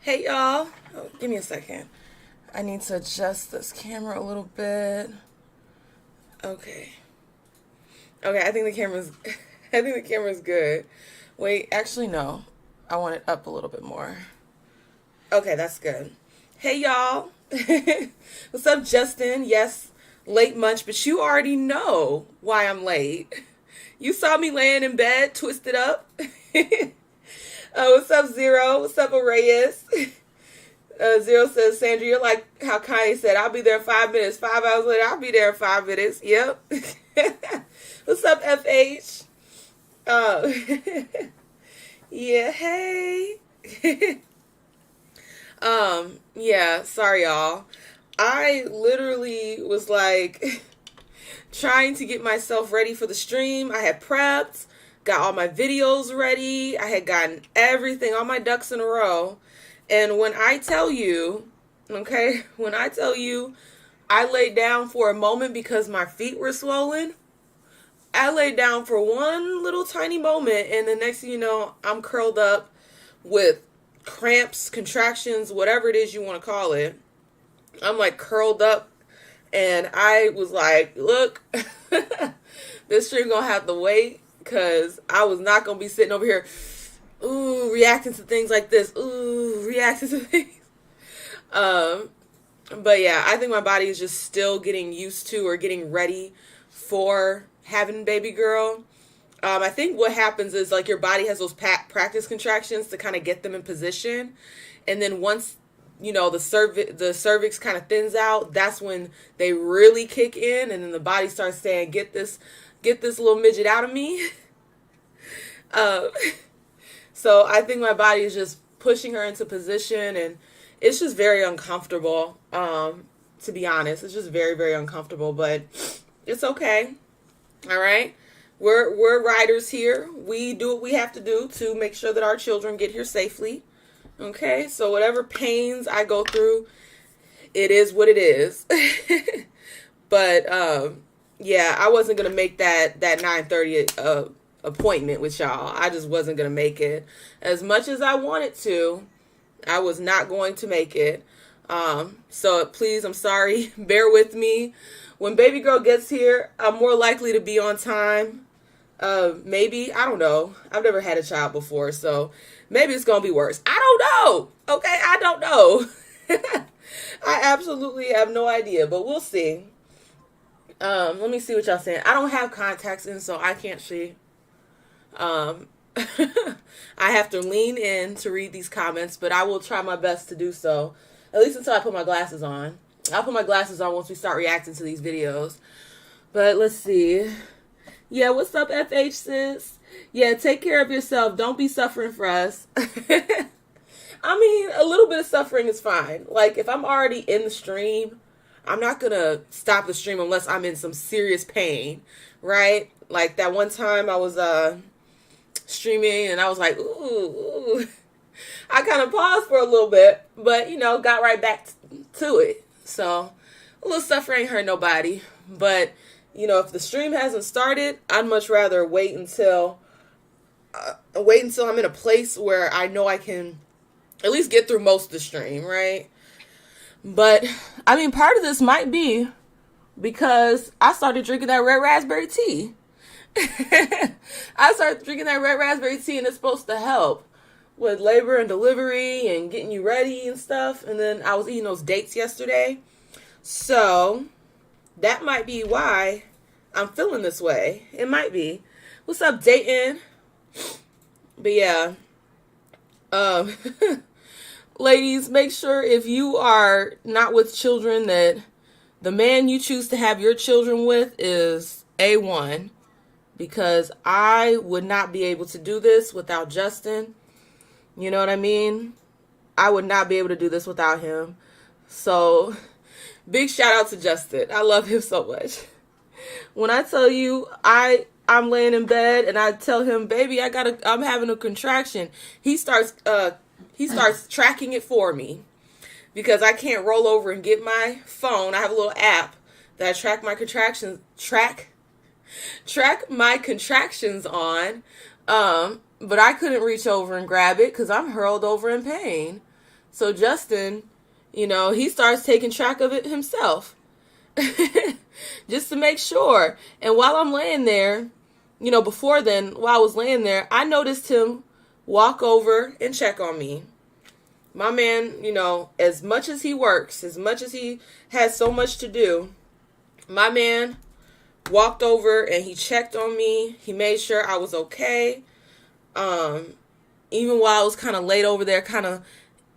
Hey y'all, oh, give me a second. I need to adjust this camera a little bit. Okay. Okay, I think the camera's good. Wait, actually no. I want it up a little bit more. Okay, that's good. Hey y'all. What's up, Justin? Yes, late munch, but you already know why I'm late. You saw me laying in bed, twisted up. What's up, Zero? What's up, Arayas? Zero says, Sandra, you're like how Kanye said, I'll be there in 5 minutes. 5 hours later, I'll be there in 5 minutes. Yep. What's up, FH? Yeah, hey. Yeah, sorry, y'all. I literally was like trying to get myself ready for the stream. I had prepped. Got all my videos ready. I had gotten everything, all my ducks in a row. And when I tell you, okay, I laid down for a moment because my feet were swollen. I laid down for one little tiny moment, and the next thing you know, I'm curled up with cramps, contractions, whatever it is you want to call it. I'm like curled up, and I was like, look, this stream gonna have to wait. Because I was not going to be sitting over here, reacting to things like this. Reacting to things. But yeah, I think my body is just still getting used to or getting ready for having baby girl. I think what happens is like your body has those practice contractions to kind of get them in position. And then once, you know, the cervix kind of thins out, that's when they really kick in. And then the body starts saying, get this little midget out of me. So I think my body is just pushing her into position, and it's just very uncomfortable. To be honest, it's just very, very uncomfortable, but it's okay. All right. We're riders here. We do what we have to do to make sure that our children get here safely. Okay. So whatever pains I go through, it is what it is. But, yeah, I wasn't going to make that 9:30 appointment with y'all. I just wasn't going to make it. As much as I wanted to, I was not going to make it. So please, I'm sorry. Bear with me. When baby girl gets here, I'm more likely to be on time. Maybe, I don't know. I've never had a child before, so maybe it's gonna be worse. I don't know. Okay, I don't know. I absolutely have no idea, but we'll see. Let me see what y'all saying. I don't have contacts in, so I can't see. Um, I have to lean in to read these comments, but I will try my best to do so, at least until I put my glasses on. I'll put my glasses on once we start reacting to these videos. But let's see. Yeah, what's up, FH sis? Yeah, take care of yourself. Don't be suffering for us. I mean, a little bit of suffering is fine. Like, if I'm already in the stream, I'm not going to stop the stream unless I'm in some serious pain, right? Like, that one time I was streaming and I was like, ooh. I kind of paused for a little bit, but, you know, got right back to it. So, a little suffering ain't hurt nobody. But, you know, if the stream hasn't started, I'd much rather wait until I'm in a place where I know I can at least get through most of the stream, right? But, I mean, part of this might be because I started drinking that red raspberry tea. I started drinking that red raspberry tea, and it's supposed to help with labor and delivery and getting you ready and stuff. And then I was eating those dates yesterday. So, that might be why I'm feeling this way. It might be. What's up, Dayton? But yeah. Ladies, make sure if you are not with children that the man you choose to have your children with is A1. Because I would not be able to do this without Justin. You know what I mean? I would not be able to do this without him. So, big shout out to Justin. I love him so much. When I tell you I'm laying in bed and I tell him, baby, I'm having a contraction, he starts tracking it for me because I can't roll over and get my phone. I have a little app that I track my contractions on. But I couldn't reach over and grab it because I'm hurled over in pain. So Justin, you know, he starts taking track of it himself. Just to make sure. And while I'm laying there, you know, before then, while I was laying there, I noticed him walk over and check on me. My man, you know, as much as he works, as much as he has so much to do, my man walked over and he checked on me. He made sure I was okay. Even while I was kind of laid over there, kind of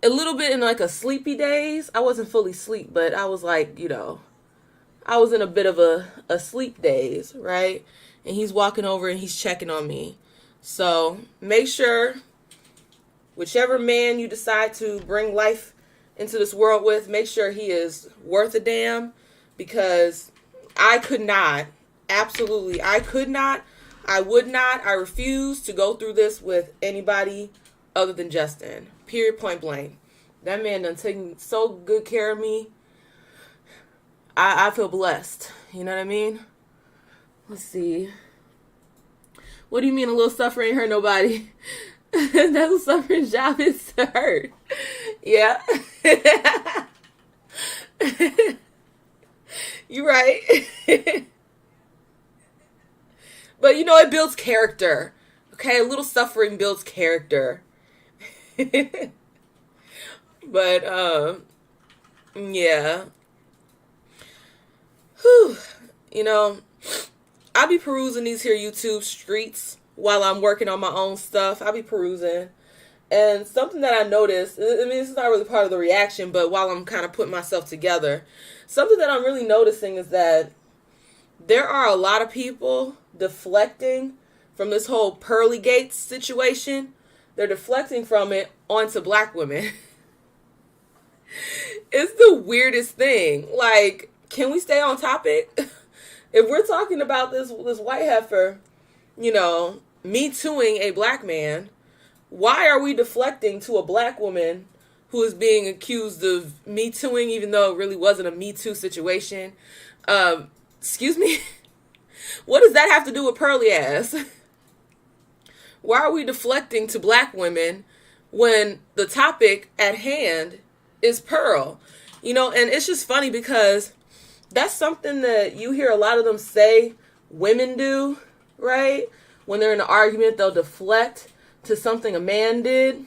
a little bit in like a sleepy daze. I wasn't fully asleep, but I was like, you know, I was in a bit of a sleep daze, right? And he's walking over and he's checking on me. So make sure whichever man you decide to bring life into this world with, make sure he is worth a damn, because I could not, absolutely, I could not, I would not, I refuse to go through this with anybody other than Justin. Period, point blank. That man done taken so good care of me. I feel blessed. You know what I mean? Let's see. What do you mean a little suffering ain't hurt nobody? That's what suffering's job is, to hurt. Yeah. You're right. But, you know, it builds character. Okay? A little suffering builds character. But, yeah. Whew. You know, I be perusing these here YouTube streets while I'm working on my own stuff. I be perusing. And something that I noticed, I mean, this is not really part of the reaction, but while I'm kind of putting myself together, something that I'm really noticing is that there are a lot of people deflecting from this whole Pearly Gates situation. They're deflecting from it onto black women. It's the weirdest thing. Like, can we stay on topic? If we're talking about this white heifer, you know, me tooing a black man, why are we deflecting to a black woman who is being accused of me tooing, even though it really wasn't a Me Too situation? Excuse me? What does that have to do with Pearly ass? Why are we deflecting to black women when the topic at hand is Pearl? You know, and it's just funny because that's something that you hear a lot of them say women do, right? When they're in an argument, they'll deflect to something a man did.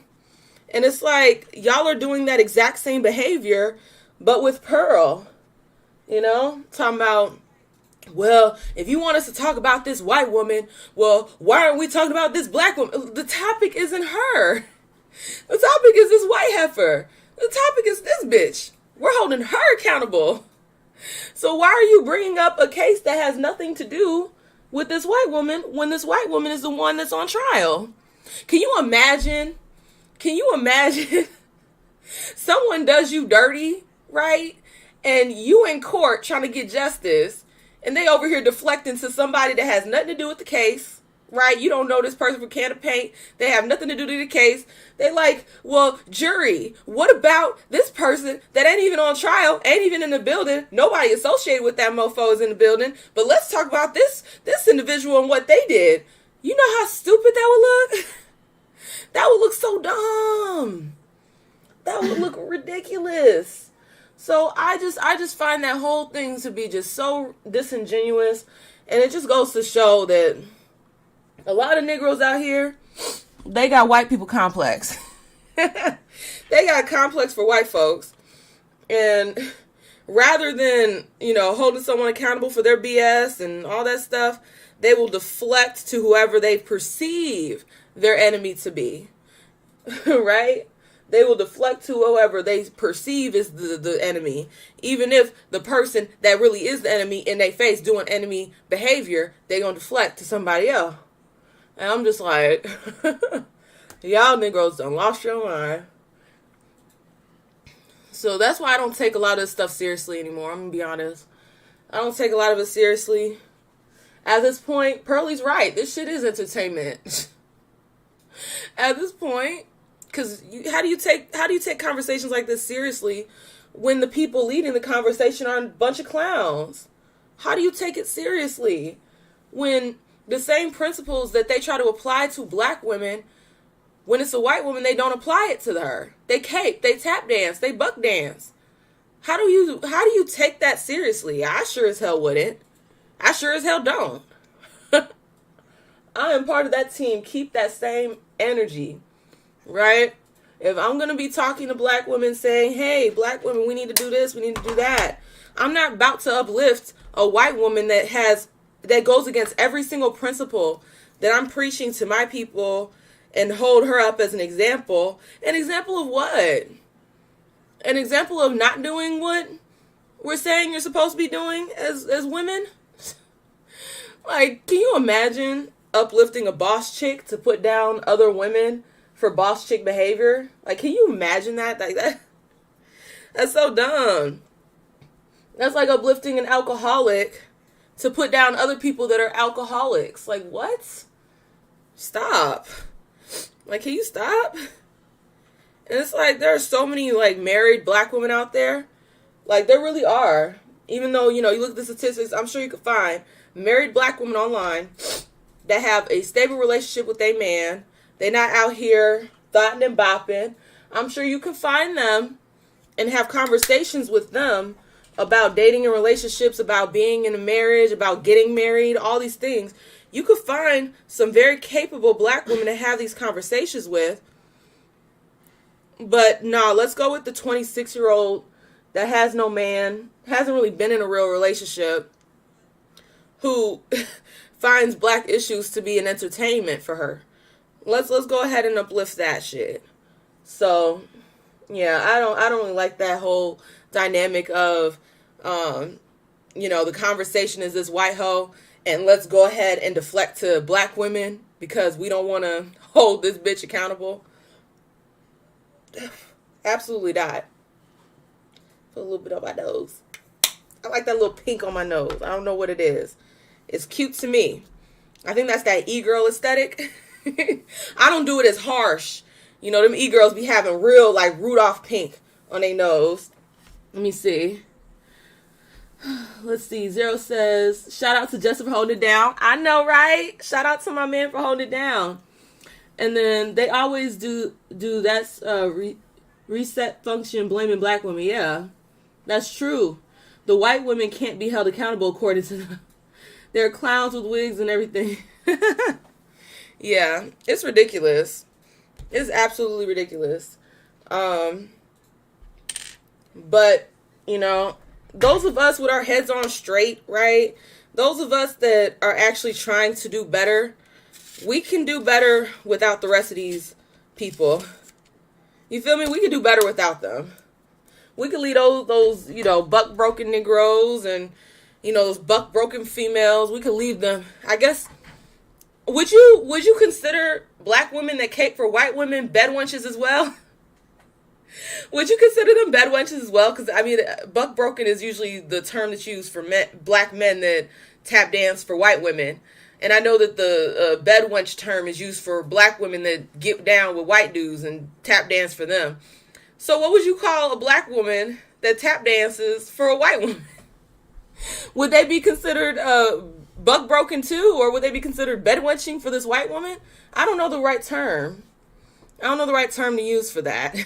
And it's like, y'all are doing that exact same behavior, but with Pearl. You know? Talking about, well, if you want us to talk about this white woman, well, why aren't we talking about this black woman? The topic isn't her. The topic is this white heifer. The topic is this bitch. We're holding her accountable. So why are you bringing up a case that has nothing to do with this white woman when this white woman is the one that's on trial? Can you imagine? Someone does you dirty, right? And you in court trying to get justice, and they over here deflecting to somebody that has nothing to do with the case, right? You don't know this person from can of paint. They have nothing to do with the case. They like, well, jury, what about this person that ain't even on trial, ain't even in the building? Nobody associated with that mofo is in the building. But let's talk about this individual and what they did. You know how stupid that would look? That would look so dumb. That would look ridiculous. So I just find that whole thing to be just so disingenuous. And it just goes to show that a lot of Negroes out here, they got white people complex. They got a complex for white folks. And rather than, holding someone accountable for their BS and all that stuff, they will deflect to whoever they perceive their enemy to be. Right? They will deflect to whoever they perceive is the enemy. Even if the person that really is the enemy in their face doing enemy behavior, they gonna deflect to somebody else. And I'm just like, y'all Negroes done lost your mind. So that's why I don't take a lot of this stuff seriously anymore. I'm gonna be honest. I don't take a lot of it seriously. At this point, Pearlie's right. This shit is entertainment. At this point, because how do you take conversations like this seriously when the people leading the conversation are a bunch of clowns? How do you take it seriously when the same principles that they try to apply to black women, when it's a white woman, they don't apply it to her? They cape, they tap dance, they buck dance. How do you take that seriously? I sure as hell wouldn't. I sure as hell don't. I am part of that team. Keep that same energy, right? If I'm going to be talking to black women saying, hey, black women, we need to do this, we need to do that, I'm not about to uplift a white woman that goes against every single principle that I'm preaching to my people and hold her up as an example. An example of what? An example of not doing what we're saying you're supposed to be doing as women? Like, can you imagine uplifting a boss chick to put down other women for boss chick behavior? Like, can you imagine that? Like, that's so dumb. That's like uplifting an alcoholic to put down other people that are alcoholics. Like, what? Stop. Like, can you stop? And it's like, there are so many, like, married black women out there. Like, there really are. Even though, you look at the statistics, I'm sure you could find married black women online that have a stable relationship with a man. They're not out here thotting and bopping. I'm sure you can find them and have conversations with them about dating and relationships, about being in a marriage, about getting married, all these things. You could find some very capable black women to have these conversations with. But no, let's go with the 26-year-old that has no man, hasn't really been in a real relationship, who finds black issues to be an entertainment for her. Let's go ahead and uplift that shit. So, yeah, I don't really like that whole dynamic of, the conversation is this white hoe, and let's go ahead and deflect to black women because we don't want to hold this bitch accountable. Absolutely not. Put a little bit on my nose. I like that little pink on my nose. I don't know what it is. It's cute to me. I think that's that e-girl aesthetic. I don't do it as harsh. Them e-girls be having real, like, Rudolph pink on their nose. Let me see. Let's see. Zero says, shout out to Justin for holding it down. I know, right? Shout out to my man for holding it down. And then they always do that's reset function blaming black women. Yeah, that's true. The white women can't be held accountable according to them. They're clowns with wigs and everything. Yeah, it's ridiculous. It's absolutely ridiculous. Um, but, you know, those of us with our heads on straight, right? Those of us that are actually trying to do better, we can do better without the rest of these people. You feel me? We can do better without them. We could leave those buck broken Negroes and those buck broken females. We could leave them. I guess. Would you consider black women that cape for white women bed wenches as well? Would you consider them bed wenches as well? Because I mean, buck broken is usually the term that's used for black men that tap dance for white women, and I know that the bed wench term is used for black women that get down with white dudes and tap dance for them. So, what would you call a black woman that tap dances for a white woman? Would they be considered buck broken too, or would they be considered bed wenching for this white woman? I don't know the right term. I don't know the right term to use for that.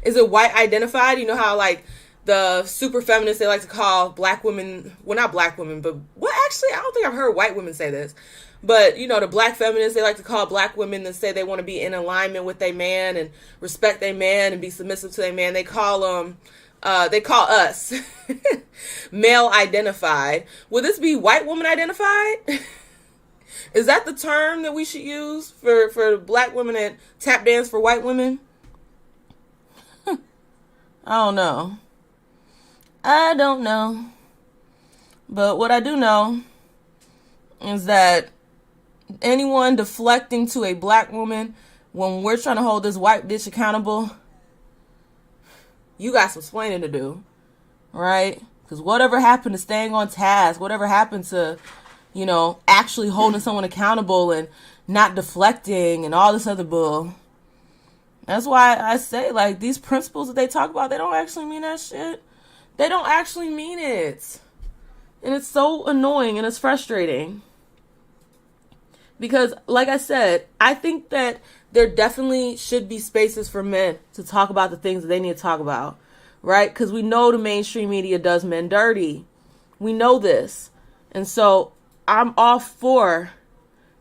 Is it white identified? You know how like the super feminists, they like to call black women, well, not black women, but actually, I don't think I've heard white women say this. But, the black feminists, they like to call black women that say they want to be in alignment with their man and respect their man and be submissive to their man. They call us male identified. Would this be white woman identified? Is that the term that we should use for black women that tap dance for white women? I don't know. But what I do know is that anyone deflecting to a black woman when we're trying to hold this white bitch accountable, you got some explaining to do, right? Because whatever happened to staying on task, whatever happened to, actually holding someone accountable and not deflecting and all this other bull. That's why I say, like, these principles that they talk about, they don't actually mean that shit. They don't actually mean it. And it's so annoying and it's frustrating. Because, like I said, I think that there definitely should be spaces for men to talk about the things that they need to talk about, right? Because we know the mainstream media does men dirty. We know this. And so I'm all for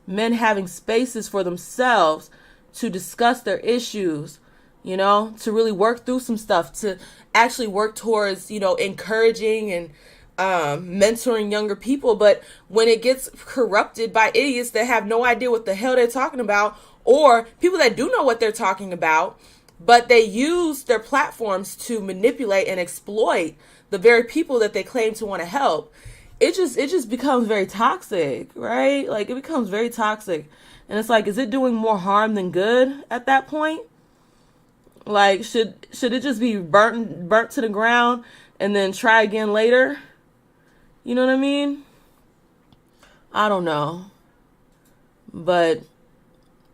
men having spaces for themselves to discuss their issues, to really work through some stuff, to actually work towards, encouraging and mentoring younger people. But when it gets corrupted by idiots that have no idea what the hell they're talking about, or people that do know what they're talking about, but they use their platforms to manipulate and exploit the very people that they claim to want to help, it just becomes very toxic, right? Like, it becomes very toxic. And it's like, is it doing more harm than good at that point? Like, should it just be burnt to the ground and then try again later? You know what I mean? I don't know. But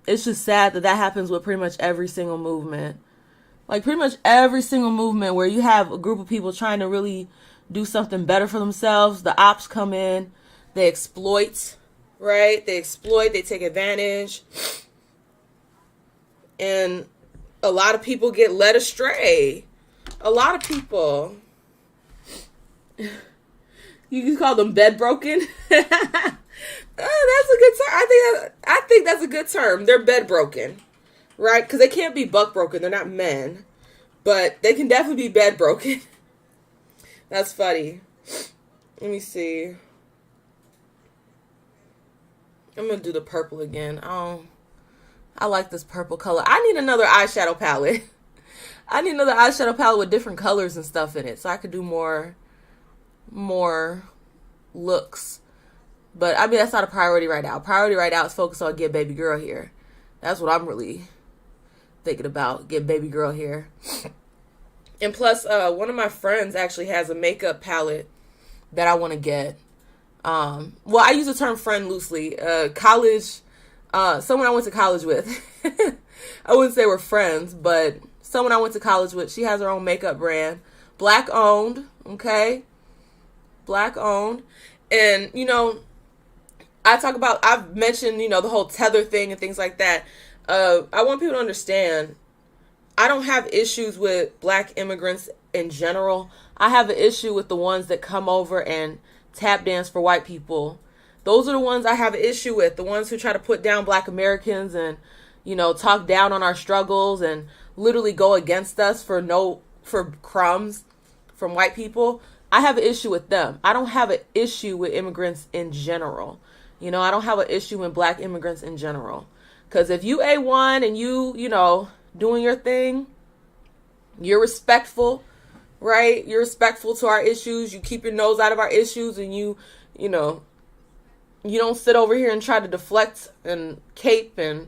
it's just sad that happens with pretty much every single movement. Like, pretty much every single movement where you have a group of people trying to really do something better for themselves, the ops come in, they exploit, right? They exploit, they take advantage. And a lot of people get led astray. A lot of people. You can call them bed broken. That's a good term. I think that's a good term. They're bed broken, right? Because they can't be buck broken. They're not men, but they can definitely be bed broken. That's funny. Let me see. I'm gonna do the purple again. I like this purple color. I need another eyeshadow palette. I need another eyeshadow palette with different colors and stuff in it, so I could do more looks. But I mean, that's not a priority right now. Priority right now is focus on get baby girl here. That's what I'm really thinking about. Get baby girl here. And plus, one of my friends actually has a makeup palette that I want to get. Well, I use the term friend loosely. Someone I went to college with. I wouldn't say we're friends, but someone I went to college with. She has her own makeup brand. Black owned, okay? Black owned. And, I've mentioned, the whole tether thing and things like that. I want people to understand, I don't have issues with black immigrants in general. I have an issue with the ones that come over and tap dance for white people Those are the ones I have an issue with. The ones who try to put down Black Americans and, talk down on our struggles and literally go against us for crumbs from white people. I have an issue with them. I don't have an issue with immigrants in general. I don't have an issue with Black immigrants in general. Because if you A1 and you doing your thing, you're respectful, right? You're respectful to our issues. You keep your nose out of our issues, and you don't sit over here and try to deflect and cape and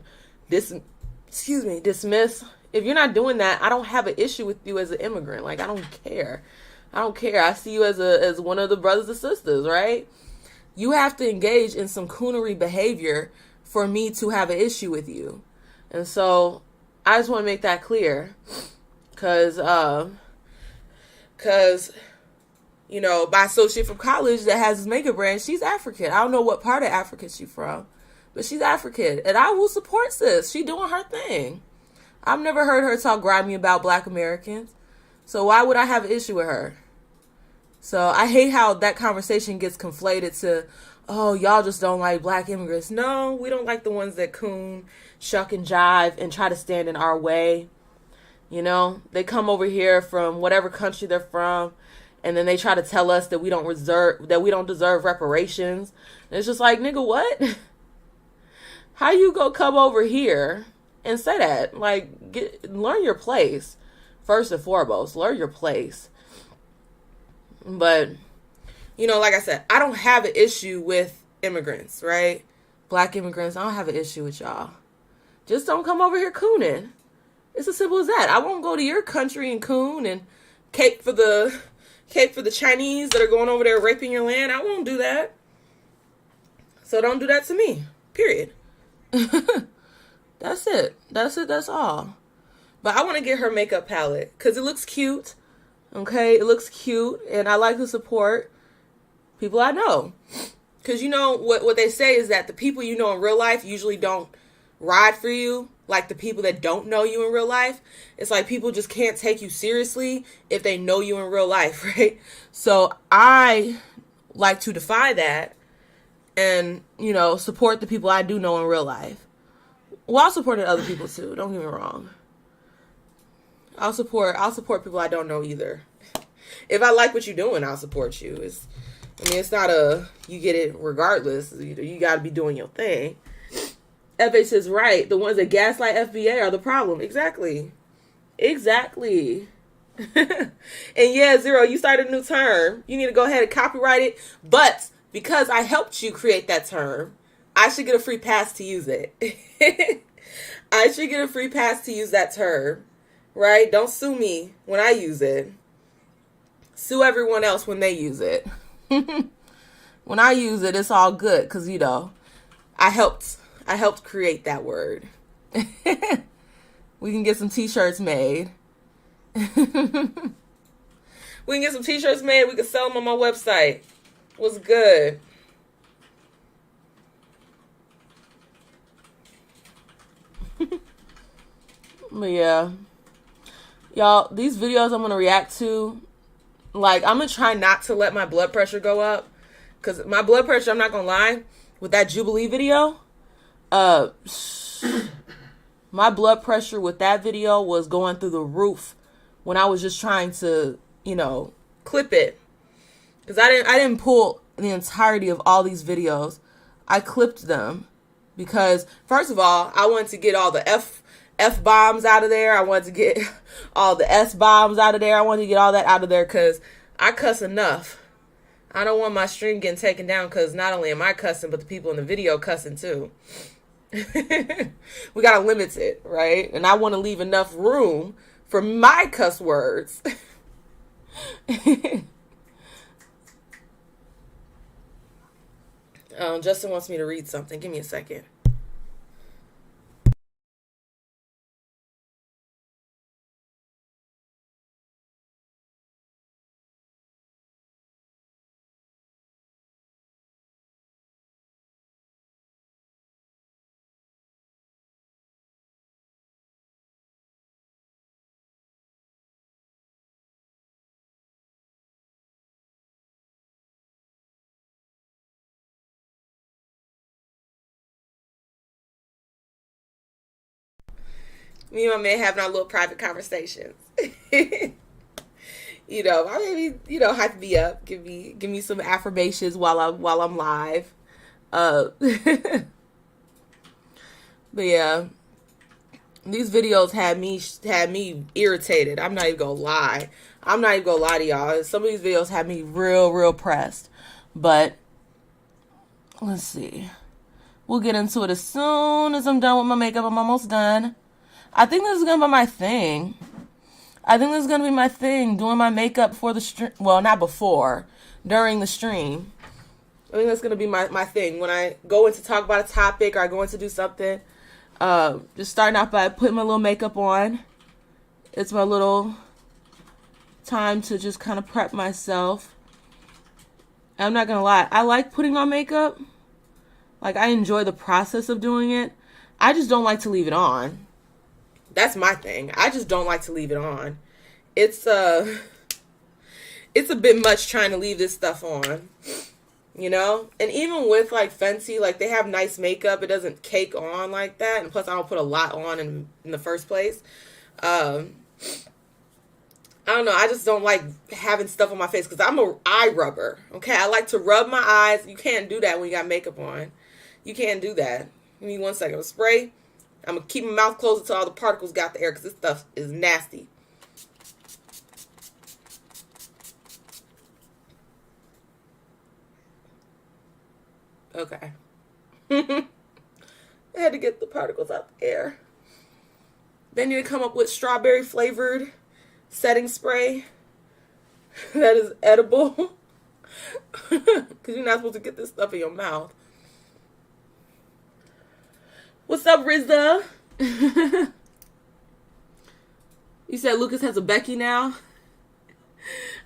dismiss. If you're not doing that, I don't have an issue with you as an immigrant. Like, I don't care. I see you as one of the brothers and sisters, right? You have to engage in some coonery behavior for me to have an issue with you. And so I just want to make that clear. Cause my associate from college that has this makeup brand, she's African. I don't know what part of Africa she's from, but she's African. And I will support sis. She doing her thing. I've never heard her talk grimy about Black Americans. So why would I have an issue with her? So I hate how that conversation gets conflated to, oh, y'all just don't like Black immigrants. No, we don't like the ones that coon, shuck, and jive and try to stand in our way. They come over here from whatever country they're from, and then they try to tell us that we don't deserve reparations. And it's just like, nigga, what? How you go come over here and say that? Like, learn your place. First and foremost, learn your place. But, like I said, I don't have an issue with immigrants, right? Black immigrants, I don't have an issue with y'all. Just don't come over here cooning. It's as simple as that. I won't go to your country and coon and cape for the Chinese that are going over there raping your land. I won't do that. So don't do that to me. Period. That's it. That's all. But I want to get her makeup palette because it looks cute. Okay, it looks cute, and I like to support people I know. Because what they say is that the people you know in real life usually don't ride for you like the people that don't know you in real life. It's like people just can't take you seriously if they know you in real life, right? So I like to defy that and, support the people I do know in real life. While supporting other people too, don't get me wrong. I'll support people I don't know either. If I like what you're doing, I'll support you. It's not you get it regardless. You got to be doing your thing. FA says, right, the ones that gaslight FBA are the problem. Exactly. And yeah, Zero, you started a new term. You need to go ahead and copyright it. But because I helped you create that term, I should get a free pass to use it. I should get a free pass to use that term. Right? Don't sue me when I use it. Sue everyone else when they use it. When I use it, it's all good because, I helped create that word. We can get some t-shirts made. We can get some t-shirts made. We can sell them on my website. What's good? But yeah. Y'all, these videos I'm going to react to, like, I'm going to try not to let my blood pressure go up. Because my blood pressure, I'm not going to lie, with that Jubilee video, my blood pressure with that video was going through the roof when I was just trying to, clip it. Because I didn't pull the entirety of all these videos. I clipped them because, first of all, I wanted to get all the F-bombs out of there. I wanted to get all the S-bombs out of there. I wanted to get all that out of there because I cuss enough. I don't want my stream getting taken down because not only am I cussing, but the people in the video cussing too. We got to limit it, right? And I want to leave enough room for my cuss words. Justin wants me to read something. Give me a second. Me and my man having our little private conversations. You know, I maybe, you know, hype me up. Give me some affirmations while I'm live. But yeah, these videos had me irritated. I'm not even gonna lie. I'm not even gonna lie to y'all. Some of these videos had me real pressed. But let's see. We'll get into it as soon as I'm done with my makeup. I'm almost done. I think this is gonna be my thing. Doing my makeup for the stream. Well, not before. During the stream. I think that's gonna be my thing. When I go in to talk about a topic or I go in to do something. Just starting out by putting my little makeup on. It's my little time to just kind of prep myself. I'm not gonna lie. I like putting on makeup. Like, I enjoy the process of doing it. I just don't like to leave it on. That's my thing. I just don't like to leave it on. It's a bit much trying to leave this stuff on. You know? And even with, like, Fenty, like, they have nice makeup. It doesn't cake on like that. And plus, I don't put a lot on in the first place. I don't know. I just don't like having stuff on my face because I'm a eye rubber. Okay? I like to rub my eyes. You can't do that when you got makeup on. You can't do that. Give me 1 second. Spray. I'm going to keep my mouth closed until all the particles got the air because this stuff is nasty. Okay. I had to get the particles out the air. They need to come up with strawberry flavored setting spray that is edible. Because you're not supposed to get this stuff in your mouth. What's up, Rizza? You said Lucas has a Becky now?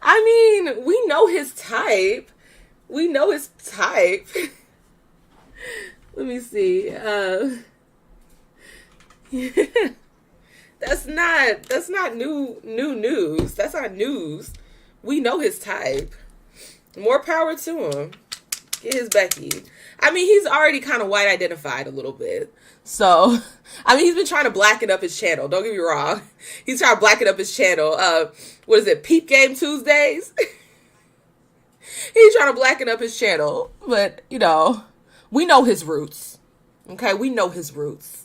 I mean, we know his type. Let me see. That's not new news. That's not news. We know his type. More power to him. Get his Becky. I mean, he's already kind of white identified a little bit. So, I mean, he's been trying to blacken up his channel. Don't get me wrong. He's trying to blacken up his channel. What is it? Peep Game Tuesdays? He's trying to blacken up his channel. But, you know, we know his roots. Okay? We know his roots.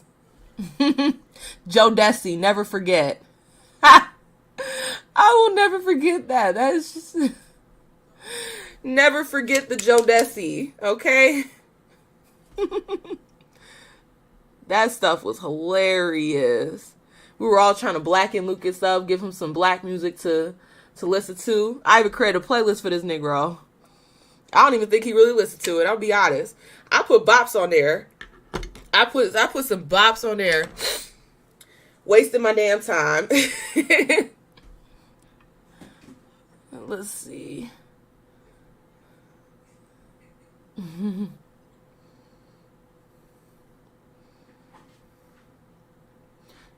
Joe Desi, never forget. I will never forget that. That is just... Never forget the Joe Desi, okay? That stuff was hilarious. We were all trying to blacken Lucas up, give him some black music to listen to. I even created a playlist for this Negro. I don't even think he really listened to it, I'll be honest. I put bops on there. I put some bops on there. Wasting my damn time. Let's see.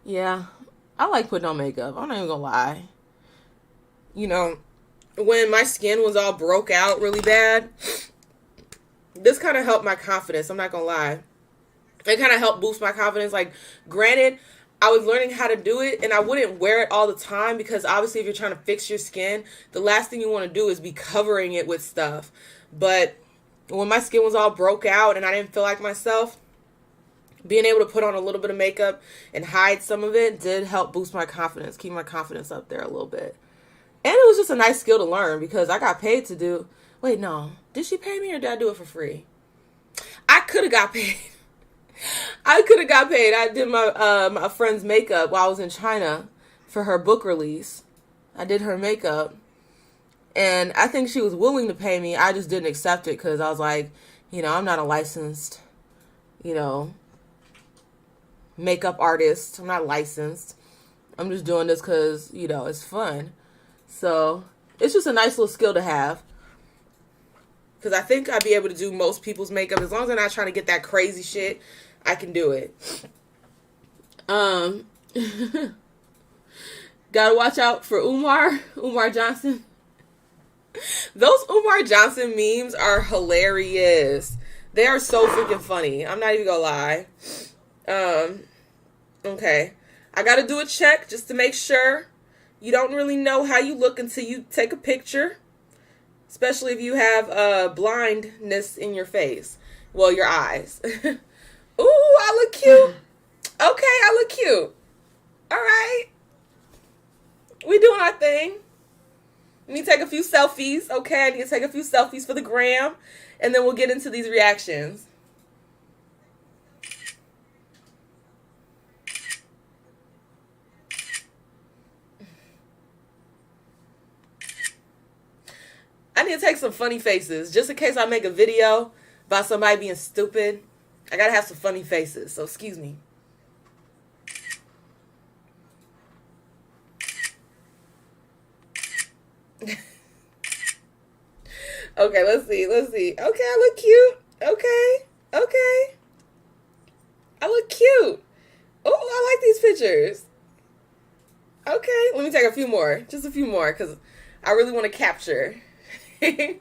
Yeah, I like putting on makeup. I'm not even gonna lie. You know, when my skin was all broke out really bad, this kind of helped my confidence. I'm not gonna lie. It kind of helped boost my confidence. Like, granted, I was learning how to do it, and I wouldn't wear it all the time because obviously if you're trying to fix your skin, the last thing you want to do is be covering it with stuff. But when my skin was all broke out and I didn't feel like myself, being able to put on a little bit of makeup and hide some of it did help boost my confidence, keep my confidence up there a little bit. And it was just a nice skill to learn because I got paid to do... Wait, no. Did she pay me or did I do it for free? I could have got paid. I did my friend's makeup while I was in China for her book release. I did her makeup. And I think she was willing to pay me. I just didn't accept it because I was like, you know, I'm not a licensed, you know, makeup artist. I'm not licensed. I'm just doing this because, you know, it's fun. So it's just a nice little skill to have. Because I think I'd be able to do most people's makeup. As long as I'm not trying to get that crazy shit, I can do it. Gotta watch out for Umar Johnson. Those Umar Johnson memes are hilarious. They are so freaking funny. I'm not even gonna lie. Okay. I got to do a check just to make sure. You don't really know how you look until you take a picture, especially if you have blindness in your face. Well, your eyes. Ooh, I look cute. Okay, I look cute. All right. We doing our thing. Let me take a few selfies. Okay, I need to take a few selfies for the gram, and then we'll get into these reactions. I need to take some funny faces, just in case I make a video about somebody being stupid. I gotta have some funny faces, so excuse me. Okay, let's see. Okay, I look cute. Okay. I look cute. Oh, I like these pictures. Okay, let me take a few more. Just a few more, because I really want to capture. Okay,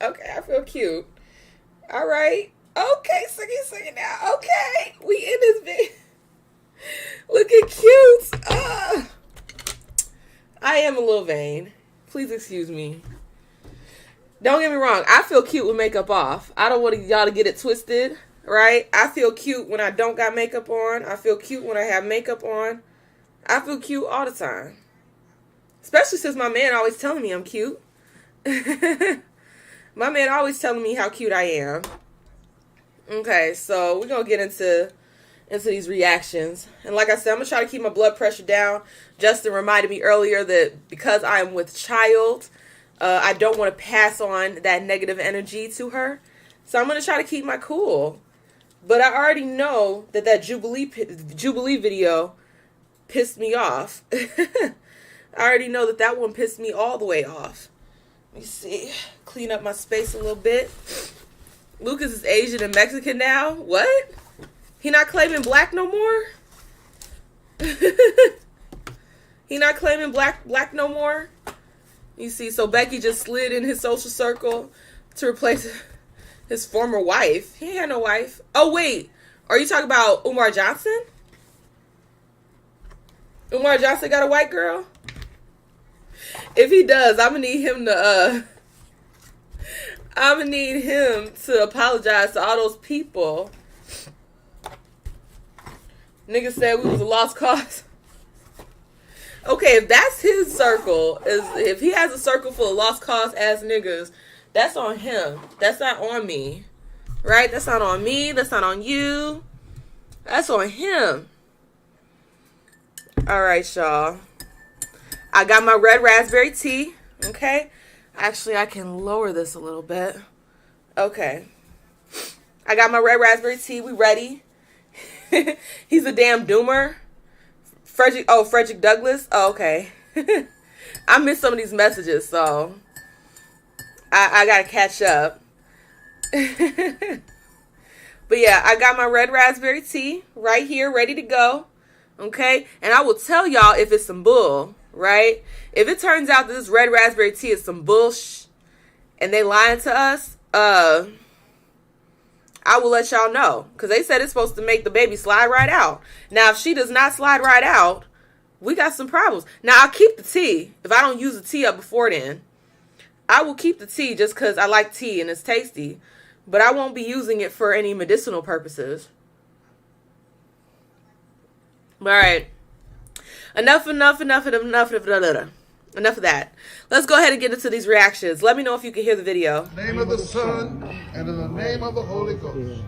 I feel cute. All right. Okay, singing now. Okay, we in this bit. Looking cute. I am a little vain. Please excuse me. Don't get me wrong. I feel cute with makeup off. I don't want y'all to get it twisted, right? I feel cute when I don't got makeup on. I feel cute when I have makeup on. I feel cute all the time. Especially since my man always telling me I'm cute. My man always telling me how cute I am. Okay, so we're going to get into these reactions. And like I said, I'm going to try to keep my blood pressure down. Justin reminded me earlier that because I am with child, I don't want to pass on that negative energy to her. So I'm going to try to keep my cool. But I already know that Jubilee video pissed me off. I already know that one pissed me all the way off. Let me see. Clean up my space a little bit. Lucas is Asian and Mexican now. What? He not claiming black no more? He not claiming black no more? You see, so Becky just slid in his social circle to replace his former wife. He ain't had no wife. Oh, wait. Are you talking about Umar Johnson? Umar Johnson got a white girl? If he does, I'm going to need him to... I'm going to need him to apologize to all those people. Niggas said we was a lost cause. Okay, if that's his circle, if he has a circle full of lost cause ass niggas, that's on him. That's not on me. Right? That's not on me. That's not on you. That's on him. Alright, y'all. I got my red raspberry tea. Okay? Actually, I can lower this a little bit. Okay. I got my red raspberry tea. We ready? He's a damn doomer. Frederick Douglass. Oh, okay. I missed some of these messages, so I gotta catch up. But yeah, I got my red raspberry tea right here, ready to go. Okay? And I will tell y'all if it's some bull, right? If it turns out that this red raspberry tea is some bullshit and they lying to us, I will let y'all know. Because they said it's supposed to make the baby slide right out. Now, if she does not slide right out, we got some problems. Now, I'll keep the tea. If I don't use the tea up before then, I will keep the tea just because I like tea and it's tasty. But I won't be using it for any medicinal purposes. All right. Enough of that. Let's go ahead and get into these reactions. Let me know if you can hear the video. In the name of the Son, and in the name of the Holy Ghost.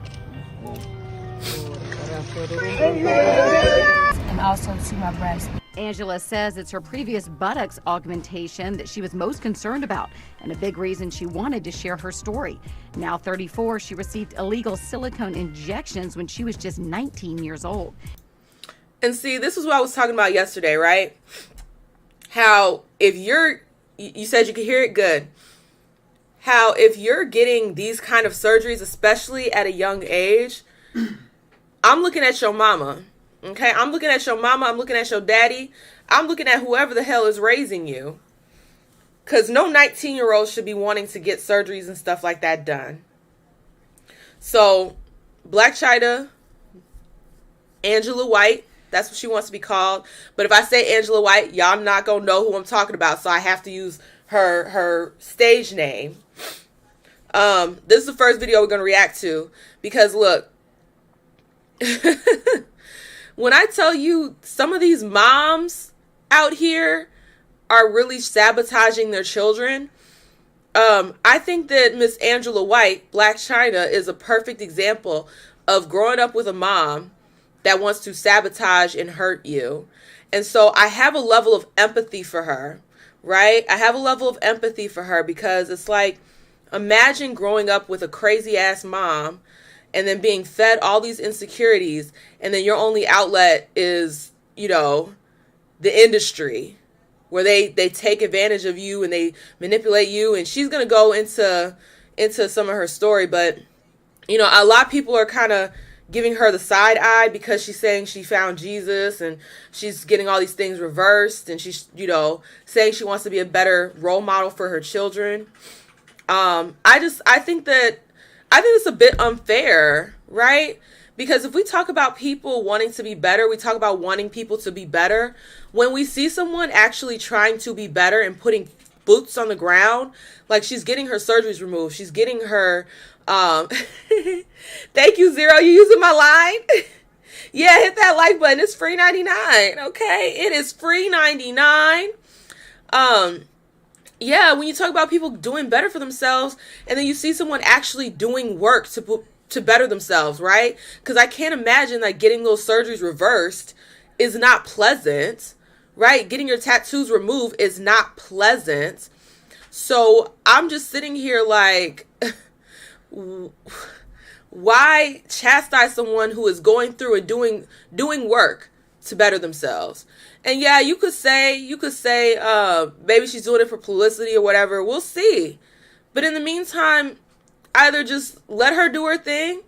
And also to my breast. Angela says it's her previous buttocks augmentation that she was most concerned about and a big reason she wanted to share her story. Now 34, she received illegal silicone injections when she was just 19 years old. And see, this is what I was talking about yesterday, right? How if you said you could hear it good. How if you're getting these kind of surgeries, especially at a young age, I'm looking at your mama. Okay, I'm looking at your mama. I'm looking at your daddy. I'm looking at whoever the hell is raising you. Because no 19-year-old should be wanting to get surgeries and stuff like that done. So, Blac Chyna, Angela White, that's what she wants to be called. But if I say Angela White, y'all not going to know who I'm talking about. So I have to use her stage name. This is the first video we're going to react to. Because look, when I tell you some of these moms out here are really sabotaging their children, I think that Miss Angela White, Blac Chyna, is a perfect example of growing up with a mom that wants to sabotage and hurt you. And so I have a level of empathy for her, right? I have a level of empathy for her because it's like, imagine growing up with a crazy ass mom and then being fed all these insecurities, and then your only outlet is, you know, the industry, where they take advantage of you and they manipulate you. And she's going to go into some of her story, but, you know, a lot of people are kind of giving her the side eye because she's saying she found Jesus and she's getting all these things reversed, and she's, you know, saying she wants to be a better role model for her children. I think it's a bit unfair, right? Because if we talk about people wanting to be better, we talk about wanting people to be better. When we see someone actually trying to be better and putting boots on the ground, like she's getting her surgeries removed, she's getting her, thank you, Zero, you using my line? Yeah, hit that like button. It's free 99. Okay, it is free 99. Yeah, when you talk about people doing better for themselves, and then you see someone actually doing work to better themselves, right? Because I can't imagine like getting those surgeries reversed is not pleasant, right? Getting your tattoos removed is not pleasant. So I'm just sitting here like, why chastise someone who is going through and doing work to better themselves? And yeah, you could say, maybe she's doing it for publicity or whatever. We'll see. But in the meantime, either just let her do her thing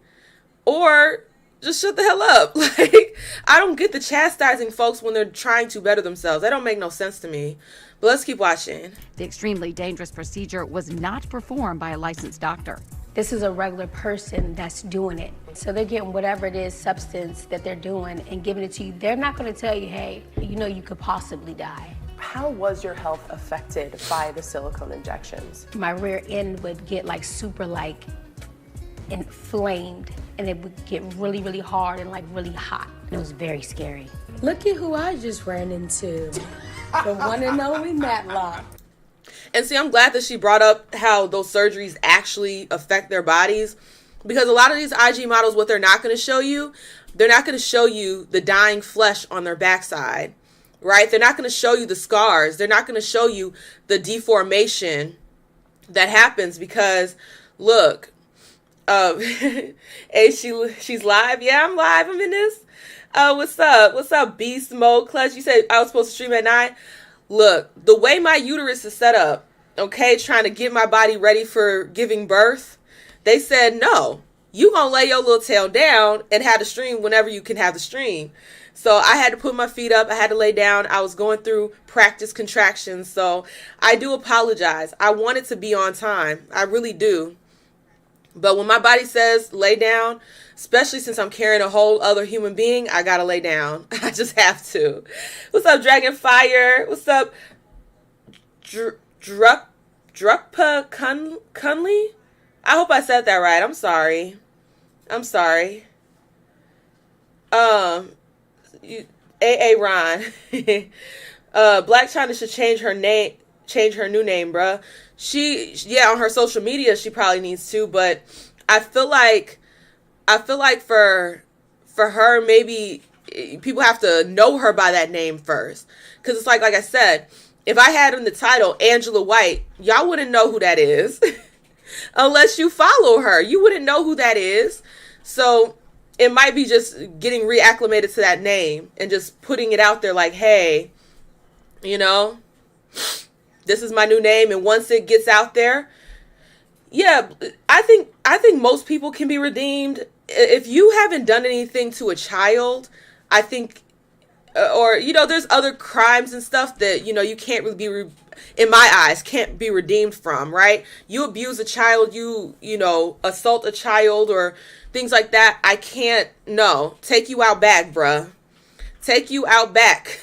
or just shut the hell up. Like, I don't get the chastising folks when they're trying to better themselves. That don't make no sense to me. But let's keep watching. The extremely dangerous procedure was not performed by a licensed doctor. This is a regular person that's doing it. So they're getting whatever it is, substance that they're doing and giving it to you. They're not going to tell you, hey, you know, you could possibly die. How was your health affected by the silicone injections? My rear end would get like super like inflamed, and it would get really, really hard and like really hot. It was very scary. Look at who I just ran into. The one and only Matlock. And see, I'm glad that she brought up how those surgeries actually affect their bodies, because a lot of these IG models, what they're not going to show you, they're not going to show you the dying flesh on their backside, right? They're not going to show you the scars. They're not going to show you the deformation that happens because, look, hey, she's live. Yeah, I'm live. I'm in this. What's up? What's up, Beast Mode Clutch? You said I was supposed to stream at 9. Look, the way my uterus is set up, okay, trying to get my body ready for giving birth, they said, no, you gonna lay your little tail down and have the stream whenever you can have the stream. So I had to put my feet up. I had to lay down. I was going through practice contractions. So I do apologize. I wanted to be on time. I really do. But when my body says lay down, especially since I'm carrying a whole other human being, I gotta lay down. I just have to. What's up, Dragonfire? What's up, Drukpa Kunley? I hope I said that right. I'm sorry. AA Ron. Blac Chyna should change her new name, bruh. Yeah, on her social media, she probably needs to, but I feel like for her, maybe people have to know her by that name first. Because it's like I said, if I had in the title Angela White, y'all wouldn't know who that is. Unless you follow her. You wouldn't know who that is. So it might be just getting reacclimated to that name and just putting it out there like, hey, you know, this is my new name. And once it gets out there, yeah, I think most people can be redeemed. If you haven't done anything to a child, I think or, you know, there's other crimes and stuff that, you know, you can't really be, in my eyes, can't be redeemed from, right? You abuse a child, you know, assault a child or things like that. I can't, no, take you out back, bruh. Take you out back.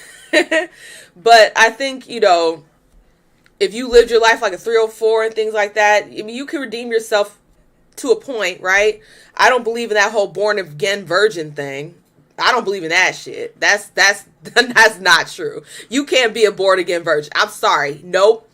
But I think, you know, if you lived your life like a 304 and things like that, I mean, you can redeem yourself to a point, right? I don't believe in that whole born again virgin thing. I don't believe in that shit. That's not true. You can't be a born again virgin. I'm sorry. Nope.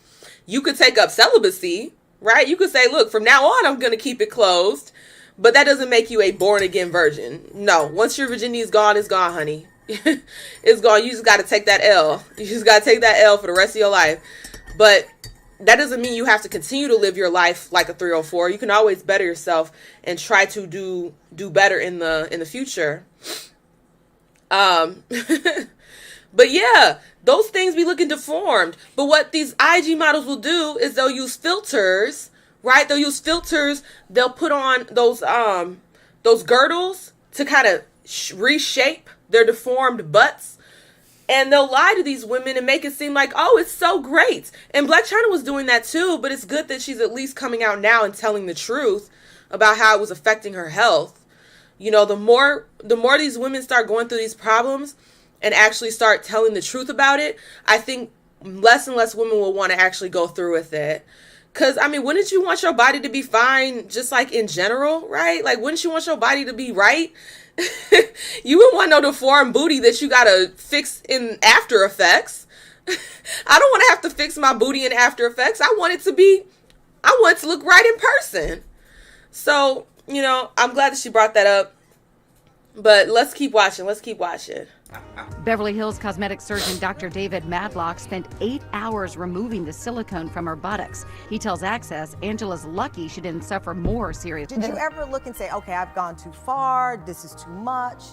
You could take up celibacy, right? You could say, look, from now on, I'm going to keep it closed. But that doesn't make you a born again virgin. No. Once your virginity is gone, it's gone, honey. It's gone. You just got to take that L. You just got to take that L for the rest of your life. But that doesn't mean you have to continue to live your life like a 304. You can always better yourself and try to do better in the future. But yeah, those things be looking deformed. But what these IG models will do is they'll use filters, right? They'll use filters. They'll put on those girdles to kind of reshape their deformed butts. And they'll lie to these women and make it seem like, oh, it's so great. And Blac Chyna was doing that too, but it's good that she's at least coming out now and telling the truth about how it was affecting her health. You know, the more these women start going through these problems and actually start telling the truth about it, I think less and less women will want to actually go through with it. Because, I mean, wouldn't you want your body to be fine just like in general, right? Like, wouldn't you want your body to be right? You wouldn't want no deformed booty that you got to fix in After Effects. I don't want to have to fix my booty in After Effects. I want it to look right in person. So, you know, I'm glad that she brought that up. But let's keep watching. Beverly Hills cosmetic surgeon Dr. David Madlock spent 8 hours removing the silicone from her buttocks. He tells Access Angela's lucky she didn't suffer more serious. Did you ever look and say, okay, I've gone too far, this is too much?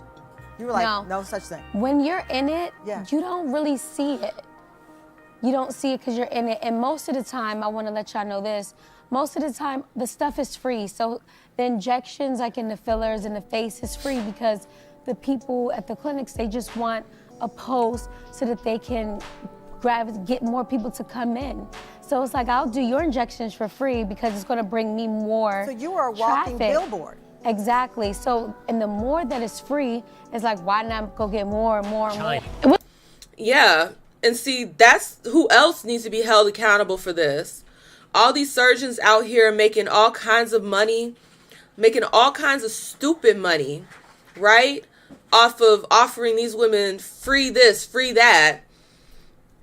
You were like, no such thing. When you're in it, Yeah. you don't really see it. You don't see it because you're in it. And most of the time, I want to let y'all know this, most of the time, the stuff is free. So the injections, like in the fillers in the face, is free because the people at the clinics, they just want a post so that they can get more people to come in. So it's like, I'll do your injections for free because it's going to bring me more So you are a walking traffic. billboard. Exactly. So, and the more that is free, it's like, why not go get more and more and more? Yeah. And see, that's who else needs to be held accountable for this. All these surgeons out here making all kinds of money, making all kinds of stupid money, right? Off of offering these women free this, free that.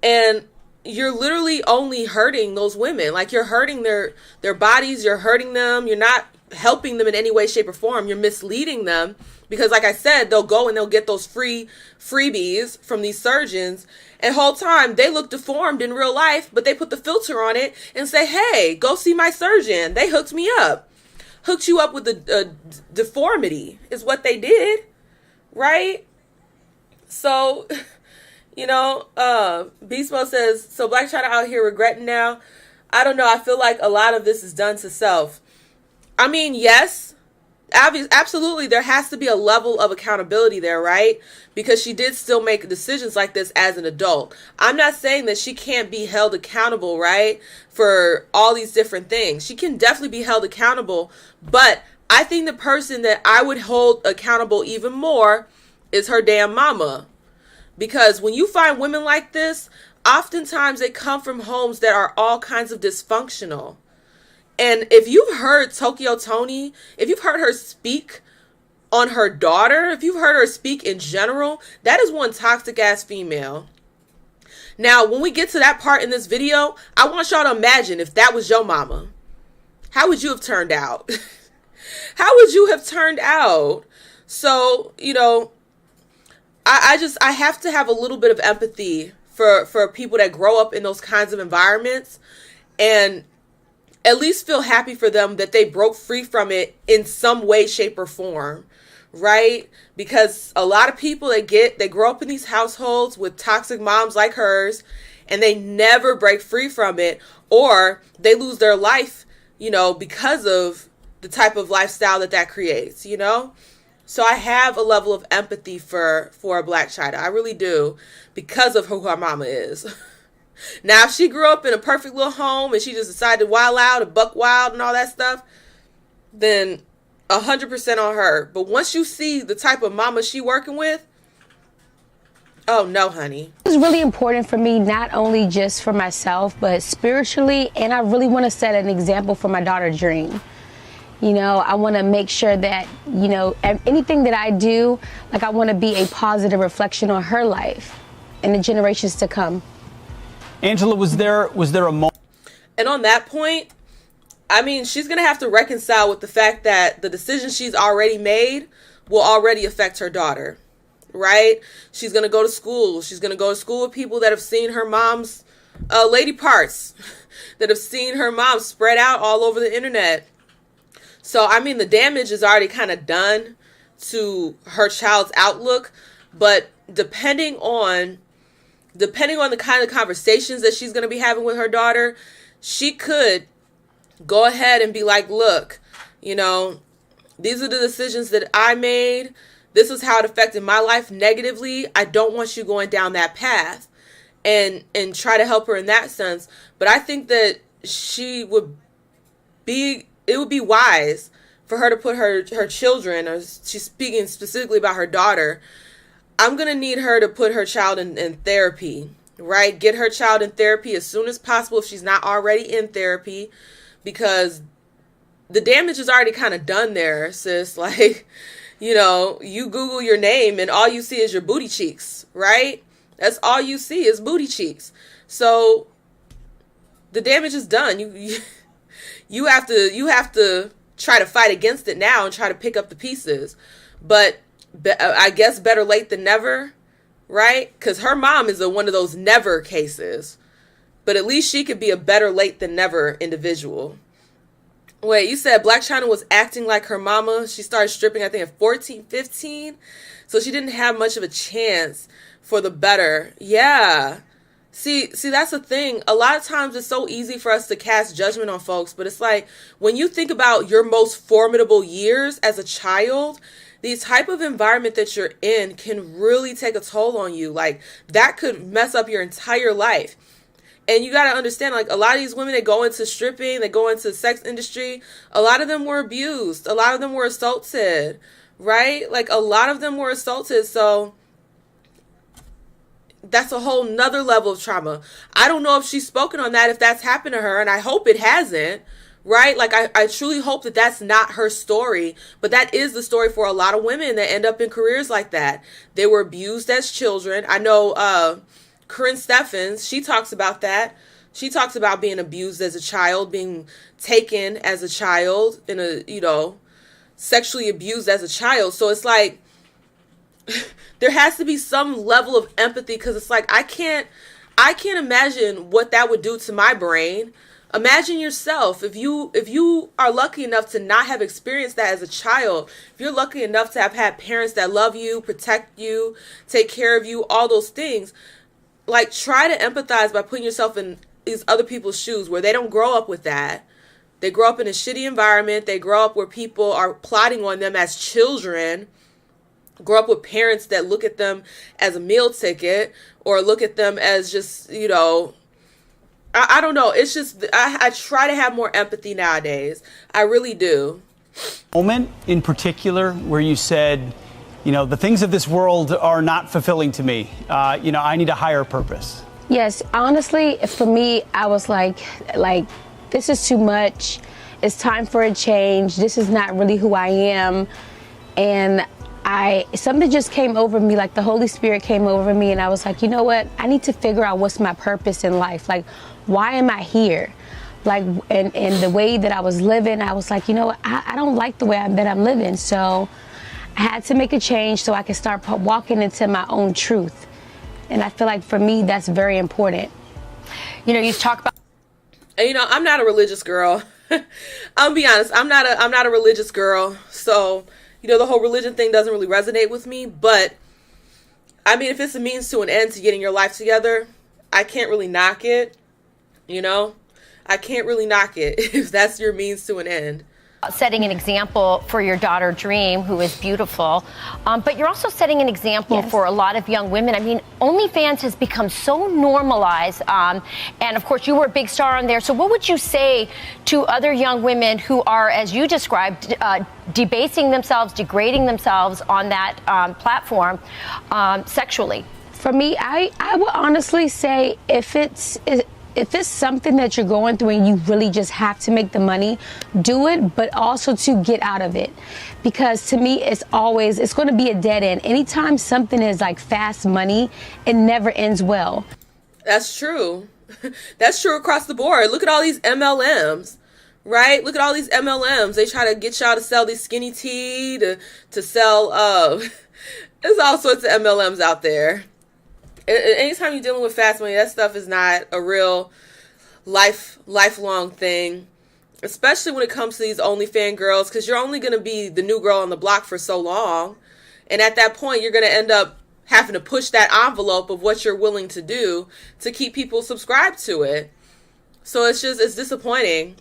And you're literally only hurting those women. Like, you're hurting their bodies, you're hurting them, you're not helping them in any way, shape, or form. You're misleading them because, like I said, they'll go and they'll get those freebies from these surgeons, and whole time they look deformed in real life, but they put the filter on it and say, hey, go see my surgeon. They hooked me up. Hooked you up with the deformity is what they did, right? So, you know, Beast Mode says, so Blac Chyna out here regretting now. I don't know. I feel like a lot of this is done to self. I mean, yes, absolutely. There has to be a level of accountability there, right? Because she did still make decisions like this as an adult. I'm not saying that she can't be held accountable, right? For all these different things. She can definitely be held accountable. But I think the person that I would hold accountable even more is her damn mama. Because when you find women like this, oftentimes they come from homes that are all kinds of dysfunctional. And if you've heard Tokyo Toni, if you've heard her speak on her daughter, if you've heard her speak in general, that is one toxic ass female. Now, when we get to that part in this video, I want y'all to imagine if that was your mama. How would you have turned out? How would you have turned out? So, you know, I have to have a little bit of empathy for people that grow up in those kinds of environments, and at least feel happy for them that they broke free from it in some way, shape, or form, right? Because a lot of people they grow up in these households with toxic moms like hers, and they never break free from it, or they lose their life, you know, because of the type of lifestyle that creates, you know? So I have a level of empathy for Blac Chyna. I really do, because of who her mama is. Now, if she grew up in a perfect little home and she just decided to wild out and buck wild and all that stuff, then 100% on her. But once you see the type of mama she working with, oh no, honey. It was really important for me, not only just for myself, but spiritually, and I really want to set an example for my daughter, Dream. You know, I want to make sure that, you know, anything that I do, like I want to be a positive reflection on her life and the generations to come. Angela, was there a moment? And on that point, I mean, she's going to have to reconcile with the fact that the decisions she's already made will already affect her daughter, right? She's going to go to school. She's going to go to school with people that have seen her mom's lady parts, that have seen her mom spread out all over the internet. So, I mean, the damage is already kind of done to her child's outlook, but depending on the kind of conversations that she's going to be having with her daughter, she could go ahead and be like, look, you know, these are the decisions that I made. This is how it affected my life negatively. I don't want you going down that path, and try to help her in that sense. But I think that it would be wise for her to put her children, or she's speaking specifically about her daughter, I'm going to need her to put her child in therapy, right? Get her child in therapy as soon as possible if she's not already in therapy, because the damage is already kind of done there, sis. Like, you know, you Google your name and all you see is your booty cheeks, right? That's all you see is booty cheeks. So the damage is done. You have to try to fight against it now and try to pick up the pieces. But I guess better late than never, right? Because her mom is one of those never cases. But at least she could be a better late than never individual. Wait, you said Blac Chyna was acting like her mama. She started stripping, I think, at 14, 15. So she didn't have much of a chance for the better. Yeah. See, that's the thing. A lot of times it's so easy for us to cast judgment on folks. But it's like, when you think about your most formidable years as a child, the type of environment that you're in can really take a toll on you. Like, that could mess up your entire life. And you got to understand, like, a lot of these women that go into stripping, that go into the sex industry, a lot of them were abused. A lot of them were assaulted, right? Like, a lot of them were assaulted. So that's a whole nother level of trauma. I don't know if she's spoken on that, if that's happened to her, and I hope it hasn't, right? Like, I truly hope that that's not her story, but that is the story for a lot of women that end up in careers like that. They were abused as children. I know Corinne Steffens, she talks about that. She talks about being abused as a child, being taken as a child, sexually abused as a child. So it's like, there has to be some level of empathy, because it's like, I can't imagine what that would do to my brain. Imagine yourself, if you are lucky enough to not have experienced that as a child, if you're lucky enough to have had parents that love you, protect you, take care of you, all those things, like, try to empathize by putting yourself in these other people's shoes where they don't grow up with that. They grow up in a shitty environment. They grow up where people are plotting on them as children. Grow up with parents that look at them as a meal ticket, or look at them as just, I don't know. It's just, I try to have more empathy nowadays. I really do. Moment in particular where you said, the things of this world are not fulfilling to me. I need a higher purpose. Yes, honestly, for me, I was like, this is too much. It's time for a change. This is not really who I am. And something just came over me, like the Holy Spirit came over me, and I was like, you know what? I need to figure out what's my purpose in life. Like, why am I here? Like, and the way that I was living, I was like, you know what? I don't like the way that I'm living. So I had to make a change so I could start walking into my own truth. And I feel like for me, that's very important. You talk about. And, I'm not a religious girl. I'll be honest. I'm not a religious girl. So, the whole religion thing doesn't really resonate with me. But, I mean, if it's a means to an end to getting your life together, I can't really knock it. I can't really knock it if that's your means to an end. setting an example for your daughter Dream, who is beautiful, but you're also setting an example for a lot of young women. I mean, OnlyFans has become so normalized, and of course you were a big star on there. So what would you say to other young women who are, as you described, debasing themselves, degrading themselves on that platform sexually? For me, I would honestly say if it's something that you're going through and you really just have to make the money, do it, but also to get out of it. Because to me, it's going to be a dead end. Anytime something is like fast money, it never ends well. That's true. That's true across the board. Look at all these MLMs, right? Look at all these MLMs. They try to get y'all to sell these skinny tea, to sell, there's all sorts of MLMs out there. Anytime you're dealing with fast money, that stuff is not a real lifelong thing, especially when it comes to these OnlyFans girls, because you're only going to be the new girl on the block for so long. And at that point, you're going to end up having to push that envelope of what you're willing to do to keep people subscribed to it. So it's disappointing.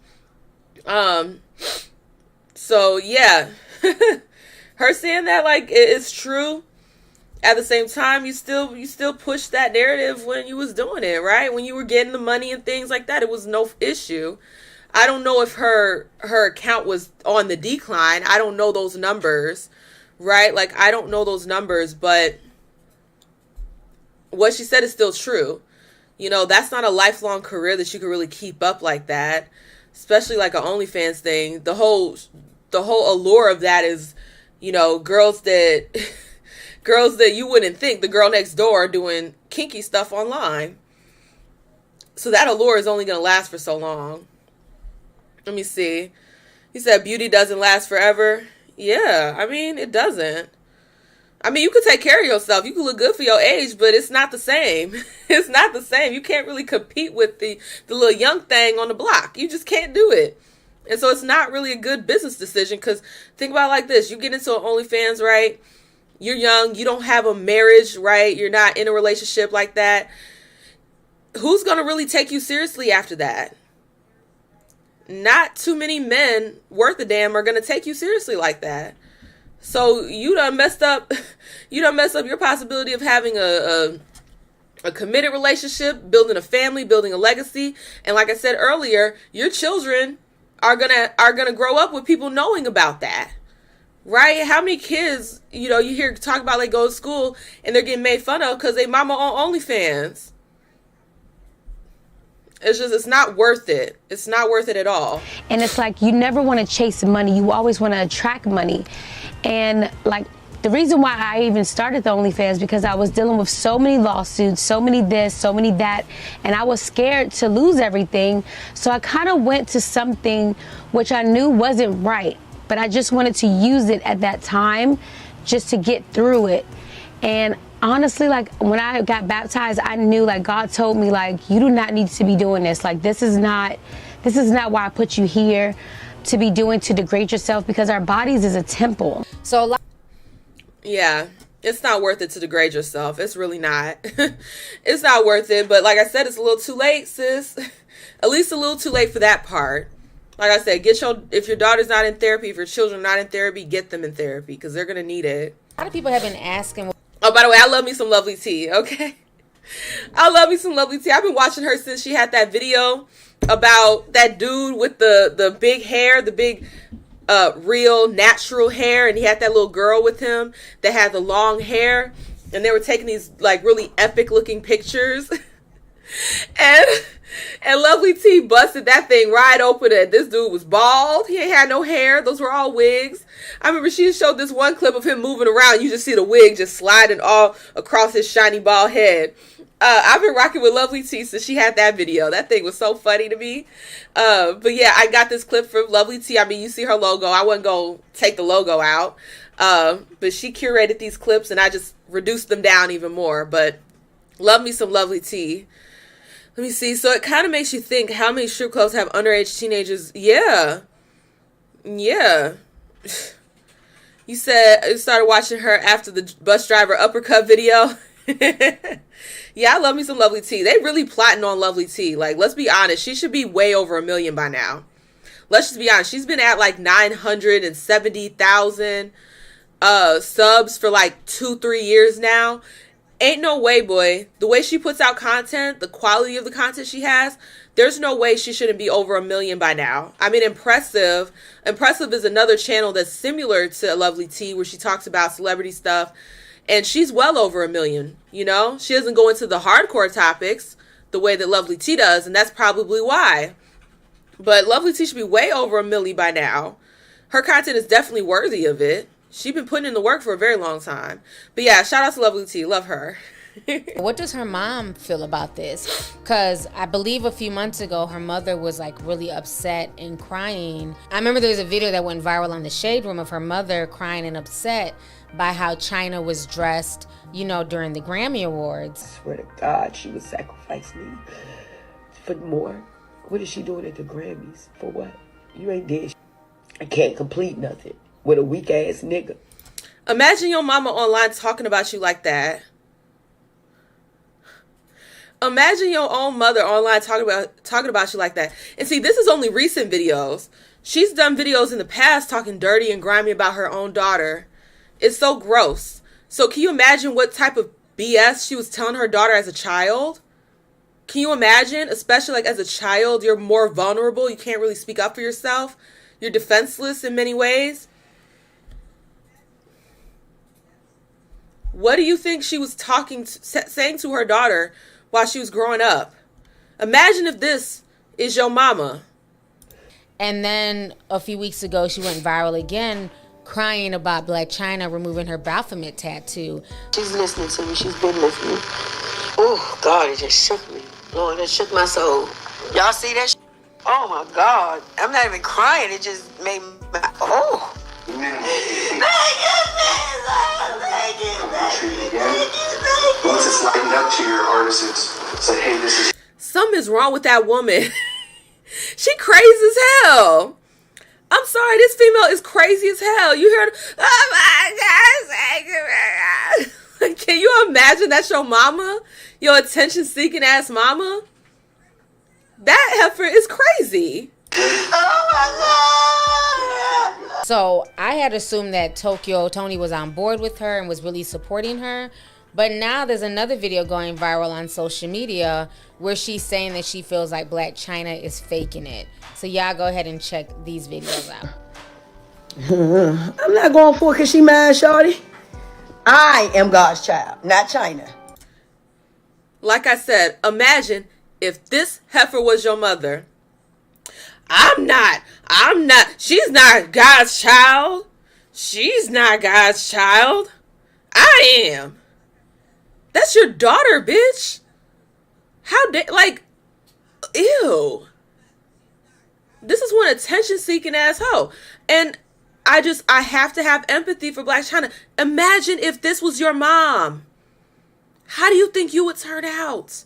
So yeah, her saying that, like, it's true. At the same time, you still push that narrative when you was doing it, right? When you were getting the money and things like that, it was no issue. I don't know if her account was on the decline. I don't know those numbers, right? Like, I don't know those numbers, but what she said is still true. You know, that's not a lifelong career that you can really keep up like that, especially like an OnlyFans thing. The whole allure of that is, you know, girls that you wouldn't think, the girl next door doing kinky stuff online. So that allure is only going to last for so long. Let me see. He said beauty doesn't last forever. Yeah, I mean, it doesn't. I mean, you could take care of yourself. You could look good for your age, but it's not the same. It's not the same. You can't really compete with the little young thing on the block. You just can't do it. And so it's not really a good business decision, because think about it like this. You get into an OnlyFans, right? You're young. You don't have a marriage, right? You're not in a relationship like that. Who's going to really take you seriously after that? Not too many men worth a damn are going to take you seriously like that. So you done messed up your possibility of having a committed relationship, building a family, building a legacy. And like I said earlier, your children are gonna grow up with people knowing about that. Right? How many kids, you know, you hear talk about, like, go to school and they're getting made fun of because they mama on OnlyFans. It's not worth it. It's not worth it at all. And it's like, you never want to chase money. You always want to attract money. And like, the reason why I even started the OnlyFans, because I was dealing with so many lawsuits, so many this, so many that, and I was scared to lose everything. So I kind of went to something which I knew wasn't right, but I just wanted to use it at that time just to get through it. And honestly, like, when I got baptized, I knew, like, God told me, like, you do not need to be doing this. Like, this is not why I put you here to be doing, to degrade yourself, because our bodies is a temple. So yeah, it's not worth it to degrade yourself. It's really not. It's not worth it. But like I said, it's a little too late, sis. At least a little too late for that part. Like I said, if your daughter's not in therapy, if your children are not in therapy, get them in therapy, because they're going to need it. a lot of people have been asking. Oh, by the way, I love me some Lovely Tea, okay? I love me some Lovely Tea. I've been watching her since she had that video about that dude with the big hair, the big real natural hair, and he had that little girl with him that had the long hair, and they were taking these, like, really epic looking pictures. And Lovely T busted that thing right open. And this dude was bald. He ain't had no hair. Those were all wigs. I remember she showed this one clip of him moving around. You just see the wig just sliding all across his shiny bald head. I've been rocking with Lovely T since she had that video. That thing was so funny to me. But yeah, I got this clip from Lovely T. I mean, you see her logo. I wasn't going to take the logo out. But she curated these clips, and I just reduced them down even more. But love me some Lovely T. Let me see. So it kind of makes you think, how many strip clubs have underage teenagers? Yeah. Yeah. You said you started watching her after the bus driver uppercut video. Yeah, I love me some Lovely T. They really plotting on Lovely T. Like, let's be honest. She should be way over 1 million by now. let's just be honest, she's been at like 970,000 subs for like 2-3 years now. Ain't no way, boy. The way she puts out content, the quality of the content she has, there's no way she shouldn't be over 1 million by now. I mean, Impressive is another channel that's similar to Lovely T, where she talks about celebrity stuff, and she's well over 1 million. You know, she doesn't go into the hardcore topics the way that Lovely T does, and that's probably why. But Lovely T should be way over 1 million by now. Her content is definitely worthy of it. She's been putting in the work for a very long time. But yeah, shout out to Lovely T. Love her. What does her mom feel about this? Because I believe a few months ago, her mother was like really upset and crying. I remember there was a video that went viral on the Shade Room of her mother crying and upset by how Chyna was dressed, you know, during the Grammy Awards. I swear to God, she would sacrifice me for more. What is she doing at the Grammys? For what? You ain't dead. I can't complete nothing with a weak ass nigga. Imagine your mama online talking about you like that. Imagine your own mother online talking about you like that. And see, this is only recent videos. She's done videos in the past talking dirty and grimy about her own daughter. It's so gross. So can you imagine what type of BS she was telling her daughter as a child? Can you imagine? Especially like as a child, you're more vulnerable. You can't really speak up for yourself. You're defenseless in many ways. What do you think she was saying to her daughter while she was growing up? Imagine if this is your mama. And then a few weeks ago, she went viral again, crying about Blac Chyna removing her Baphomet tattoo. She's listening to me. She's been listening. Oh, God, it just shook me. Lord, it shook my soul. Y'all see that? Oh, my God. I'm not even crying. It just made my... Oh. Once it's lightened up to your artists, say, hey, this is... Something is wrong with that woman. She crazy as hell. I'm sorry, this female is crazy as hell. You heard, oh my God. Can you imagine that's your mama? Your attention-seeking ass mama? That heifer is crazy. Oh my God. So I had assumed that Tony was on board with her and was really supporting her. But now there's another video going viral on social media where she's saying that she feels like Blac Chyna is faking it. So y'all go ahead and check these videos out. I'm not going for it because she mad, shorty. I am God's child, not Chyna. Like I said, imagine if this heifer was your mother. I'm not. She's not God's child. She's not God's child. I am. That's your daughter, bitch. Like, ew. This is one attention-seeking asshole. And I have to have empathy for Blac Chyna. Imagine if this was your mom. How do you think you would turn out?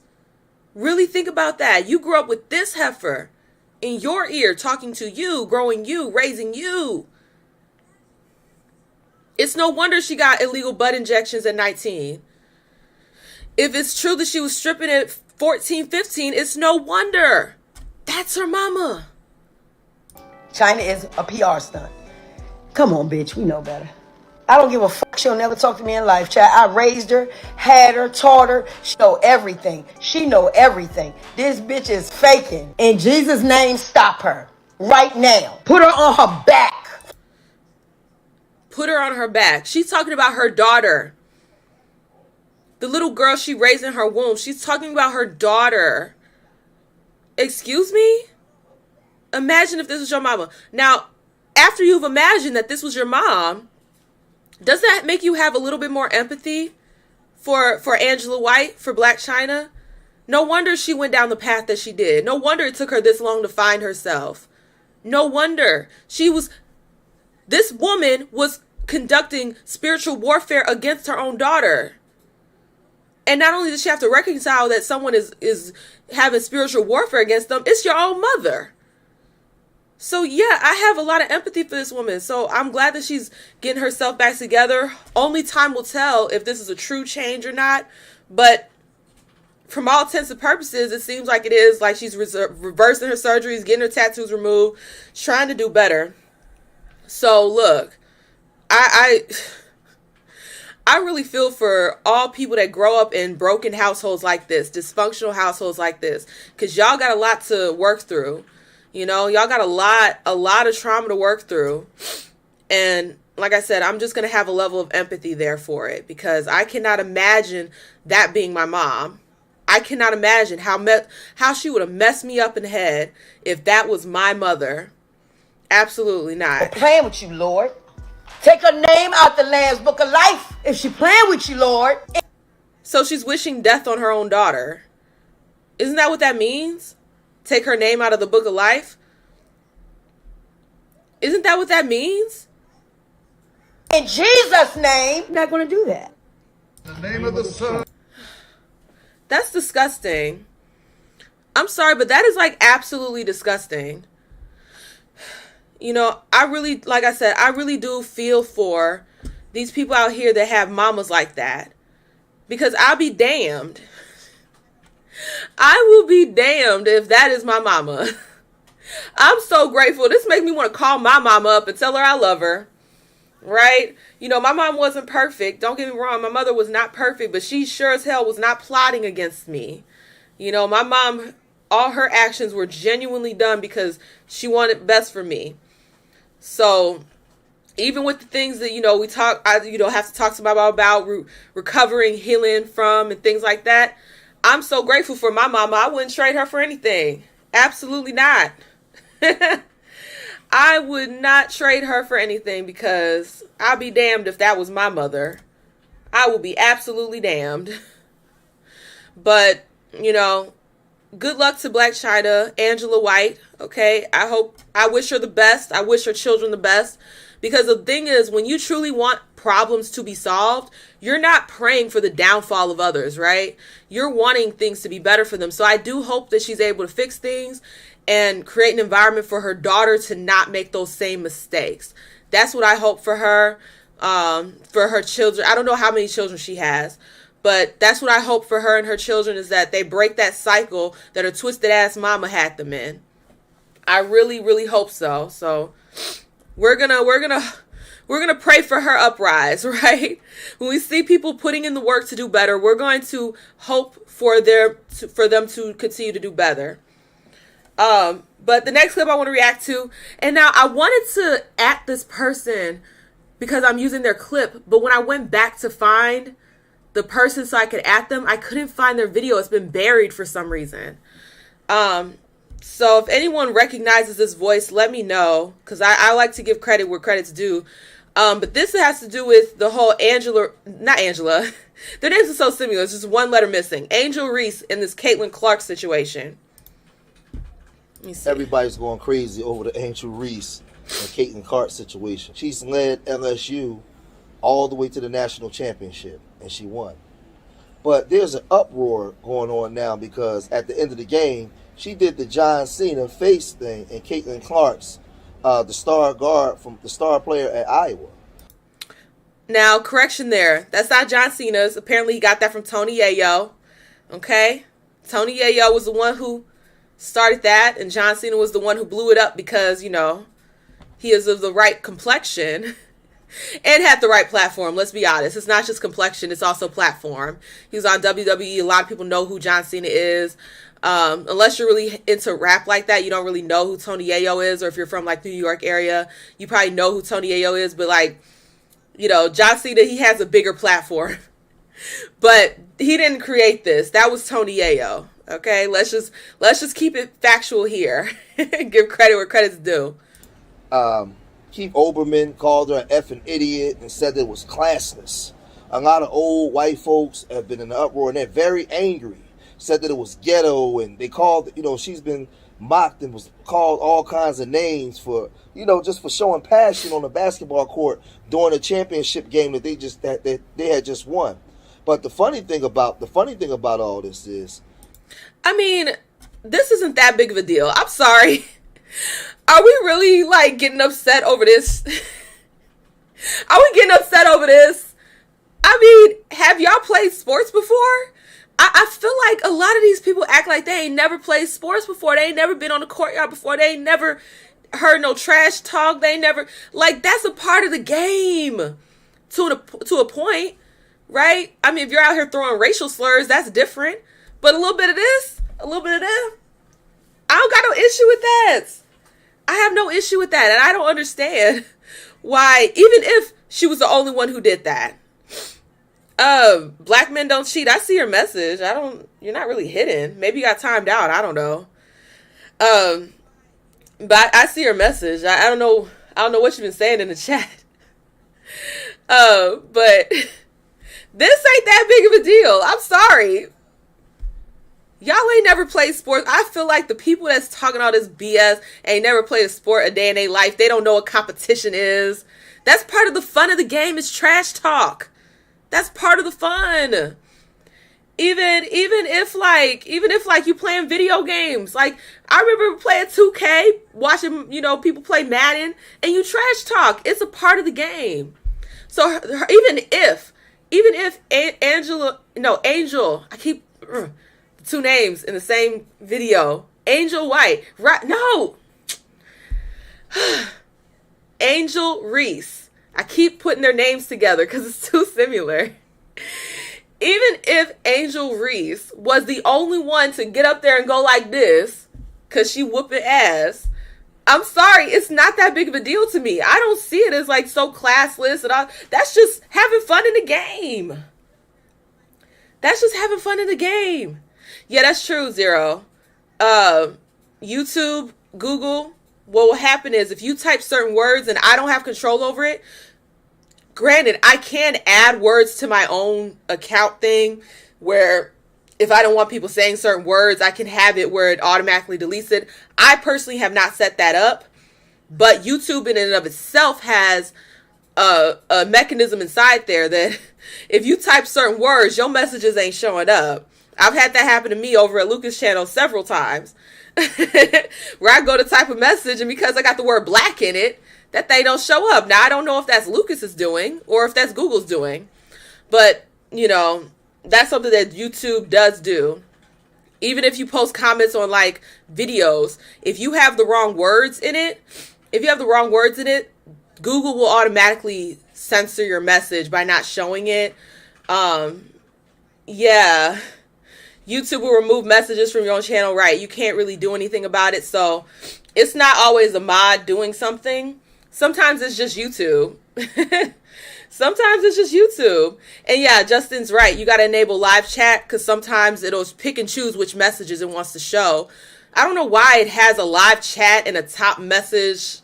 Really think about that. You grew up with this heifer in your ear, talking to you, growing you, raising you. It's no wonder she got illegal butt injections at 19. If it's true that she was stripping at 14, 15, it's no wonder. That's her mama. Chyna is a PR stunt. Come on, bitch. We know better. I don't give a fuck. She'll never talk to me in life, chat. I raised her, had her, taught her. She know everything. She know everything. This bitch is faking. In Jesus' name, stop her. Right now. Put her on her back. Put her on her back. She's talking about her daughter. The little girl she raised in her womb. She's talking about her daughter. Excuse me? Imagine if this was your mama. Now, after you've imagined that this was your mom, does that make you have a little bit more empathy for Angela White, for Blac Chyna? No wonder she went down the path that she did. No wonder it took her this long to find herself. No wonder. This woman was conducting spiritual warfare against her own daughter. And not only does she have to reconcile that someone is having spiritual warfare against them, it's your own mother. So yeah, I have a lot of empathy for this woman. So I'm glad that she's getting herself back together. Only time will tell if this is a true change or not. But from all intents and purposes, it seems like it is like she's reversing her surgeries, getting her tattoos removed, trying to do better. So look, I really feel for all people that grow up in broken households like this, dysfunctional households like this, because y'all got a lot to work through. You know, y'all got a lot of trauma to work through. And like I said, I'm just going to have a level of empathy there for it, because I cannot imagine that being my mom. I cannot imagine how she would have messed me up in the head if that was my mother. Absolutely not. They're playing with you, Lord. Take her name out the Lamb's Book of Life if she playing with you, Lord. So she's wishing death on her own daughter. Isn't that what that means? Take her name out of the Book of Life? Isn't that what that means? In Jesus' name, I'm not going to do that. In the name of the Son. That's disgusting. I'm sorry, but that is like absolutely disgusting. You know, I really, like I said, I really do feel for these people out here that have mamas like that. Because I'll be damned. I will be damned if that is my mama. I'm so grateful. This makes me want to call my mama up and tell her I love her. Right? You know, my mom wasn't perfect. Don't get me wrong. My mother was not perfect, but she sure as hell was not plotting against me. You know, my mom, all her actions were genuinely done because she wanted best for me. So even with the things that, you know, I have to talk to my mom about recovering, healing from, and things like that. I'm so grateful for my mama. I wouldn't trade her for anything. Absolutely not. I would not trade her for anything, because I'll be damned if that was my mother. I will be absolutely damned. But, you know, good luck to Blac Chyna, Angela White. Okay, I wish her the best. I wish her children the best. Because the thing is, when you truly want problems to be solved, you're not praying for the downfall of others, right? You're wanting things to be better for them. So I do hope that she's able to fix things and create an environment for her daughter to not make those same mistakes. That's what I hope for her children. I don't know how many children she has, but that's what I hope for her and her children, is that they break that cycle that her twisted ass mama had them in. I really, really hope so. So we're gonna pray for her uprise, right? When we see people putting in the work to do better, we're going to hope for them to continue to do better. But the next clip I want to react to, and now I wanted to at this person because I'm using their clip, but when I went back to find the person so I could at them, I couldn't find their video. It's been buried for some reason. So if anyone recognizes this voice, let me know, because I like to give credit where credit's due. But this has to do with the whole not Angela. Their names are so similar. It's just one letter missing. Angel Reese in this Caitlin Clark situation. Everybody's going crazy over the Angel Reese and Caitlin Clark situation. She's led LSU all the way to the national championship, and she won. But there's an uproar going on now, because at the end of the game, she did the John Cena face thing, and Caitlin Clark's the star player at Iowa. Now, correction there. That's not John Cena's. Apparently, he got that from Tony Yayo. Okay? Tony Yayo was the one who started that, and John Cena was the one who blew it up because, you know, he is of the right complexion and had the right platform. Let's be honest. It's not just complexion. It's also platform. He was on WWE. A lot of people know who John Cena is. Unless you're really into rap like that, you don't really know who Tony Yayo is. Or if you're from, like, New York area, you probably know who Tony Yayo is. But, like, you know, John Cena, he has a bigger platform. But he didn't create this. That was Tony Yayo. Okay, let's just keep it factual here. Give credit where credit's due. Keith Olbermann called her an effing idiot and said it was classless. A lot of old white folks have been in the uproar, and they're very angry. Said that it was ghetto, and they called, you know, she's been mocked and was called all kinds of names for, you know, just for showing passion on the basketball court during a championship game that they had just won. But the funny thing about all this is, I mean, this isn't that big of a deal. I'm sorry. Are we really, like, getting upset over this? Are we getting upset over this? I mean, have y'all played sports before? I feel like a lot of these people act like they ain't never played sports before. They ain't never been on the courtyard before. They ain't never heard no trash talk. They never, like, that's a part of the game to a point, right? I mean, if you're out here throwing racial slurs, that's different. But a little bit of this, a little bit of that, I don't got no issue with that. I have no issue with that. And I don't understand why, even if she was the only one who did that. Black men don't cheat. I see your message. You're not really hidden. Maybe you got timed out. I don't know. But I see your message. I don't know what you've been saying in the chat. But this ain't that big of a deal. I'm sorry. Y'all ain't never played sports. I feel like the people that's talking all this BS ain't never played a sport a day in their life. They don't know what competition is. That's part of the fun of the game, is trash talk. That's part of the fun. Even if you playing video games. Like, I remember playing 2K, watching, people play Madden, and you trash talk. It's a part of the game. So even if Angel, I keep two names in the same video. Angel White. Right? No. Angel Reese. I keep putting their names together because it's too similar. Even if Angel Reese was the only one to get up there and go like this, because she whooping ass, I'm sorry, it's not that big of a deal to me. I don't see it as like so classless and all. That's just having fun in the game. That's just having fun in the game. Yeah, that's true, Zero. YouTube, Google, what will happen is if you type certain words and I don't have control over it, granted, I can add words to my own account thing where if I don't want people saying certain words, I can have it where it automatically deletes it. I personally have not set that up, but YouTube in and of itself has a mechanism inside there that if you type certain words, your messages ain't showing up. I've had that happen to me over at Lucas' channel several times where I go to type a message and because I got the word black in it, that they don't show up. Now, I don't know if that's Lucas's doing or if that's Google's doing, but, that's something that YouTube does do. Even if you post comments on, like, videos, if you have the wrong words in it, Google will automatically censor your message by not showing it. Yeah. YouTube will remove messages from your own channel, right? You can't really do anything about it, so it's not always a mod doing something. Sometimes it's just YouTube. And yeah, Justin's right. You got to enable live chat because sometimes it'll pick and choose which messages it wants to show. I don't know why it has a live chat and a top message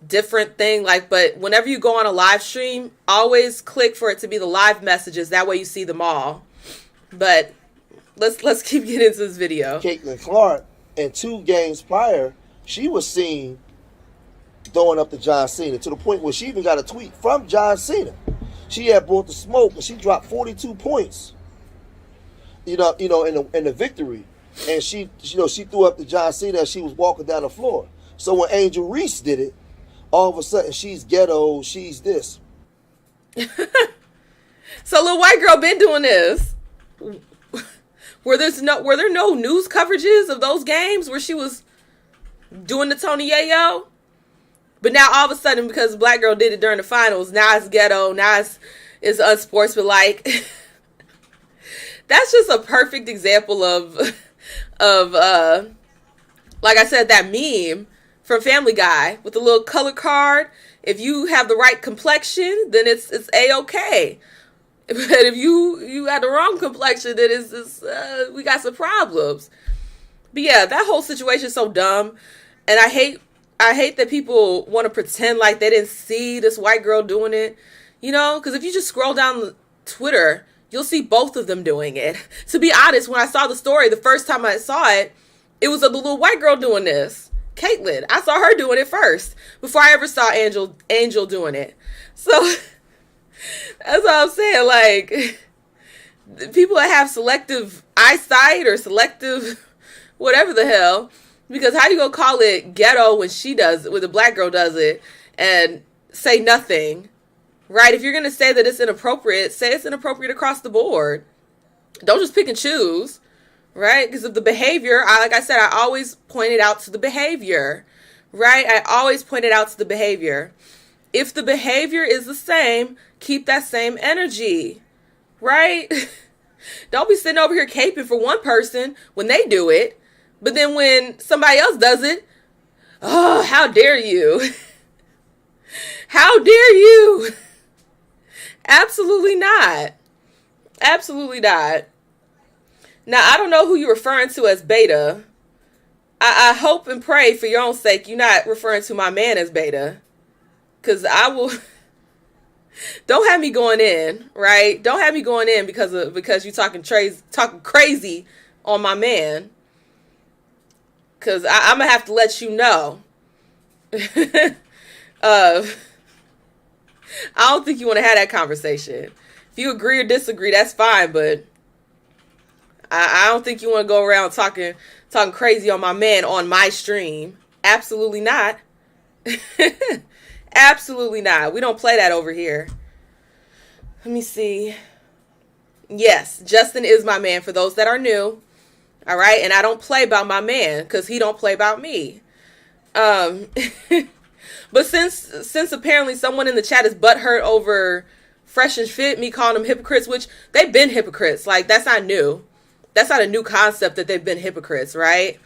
different thing. But whenever you go on a live stream, always click for it to be the live messages. That way you see them all. But let's keep getting into this video. Caitlin Clark, in 2 games prior, she was seen throwing up to John Cena to the point where she even got a tweet from John Cena. She had brought the smoke and she dropped 42 points. In the victory, and she threw up to John Cena as she was walking down the floor. So when Angel Reese did it, all of a sudden she's ghetto, she's this. So little white girl been doing this. Were there no news coverages of those games where she was doing the Tony Yayo? But now all of a sudden, because Black girl did it during the finals, now it's ghetto, now it's unsportsmanlike. That's just a perfect example of like I said, that meme from Family Guy with the little color card. If you have the right complexion, then it's A-okay. But if you got the wrong complexion, then we got some problems. But yeah, that whole situation is so dumb, and I hate that people want to pretend like they didn't see this white girl doing it, because if you just scroll down Twitter, you'll see both of them doing it. To be honest, when I saw the story, the first time I saw it, it was a little white girl doing this. Caitlyn. I saw her doing it first before I ever saw Angel doing it. So that's all I'm saying. Like, people that have selective eyesight or selective whatever the hell, because how you gonna call it ghetto when the black girl does it and say nothing, right? If you're gonna say that it's inappropriate, say it's inappropriate across the board. Don't just pick and choose, right? Because of the behavior, like I said, I always pointed out to the behavior, right? I always pointed out to the behavior. If the behavior is the same, keep that same energy, right? Don't be sitting over here caping for one person when they do it, but then when somebody else does it, oh, how dare you? How dare you? Absolutely not. Absolutely not. Now, I don't know who you're referring to as beta. I hope and pray for your own sake you're not referring to my man as beta. Because I will... Don't have me going in, right? Don't have me going in because you're talking crazy on my man. Because I'm going to have to let you know. I don't think you want to have that conversation. If you agree or disagree, that's fine, but I don't think you want to go around talking crazy on my man on my stream. Absolutely not. Absolutely not. We don't play that over here. Let me see. Yes, Justin is my man for those that are new. All right, and I don't play about my man because he don't play about me. But since apparently someone in the chat is butthurt over Fresh and Fit, me calling them hypocrites, which they've been hypocrites. Like, that's not new. That's not a new concept that they've been hypocrites, right?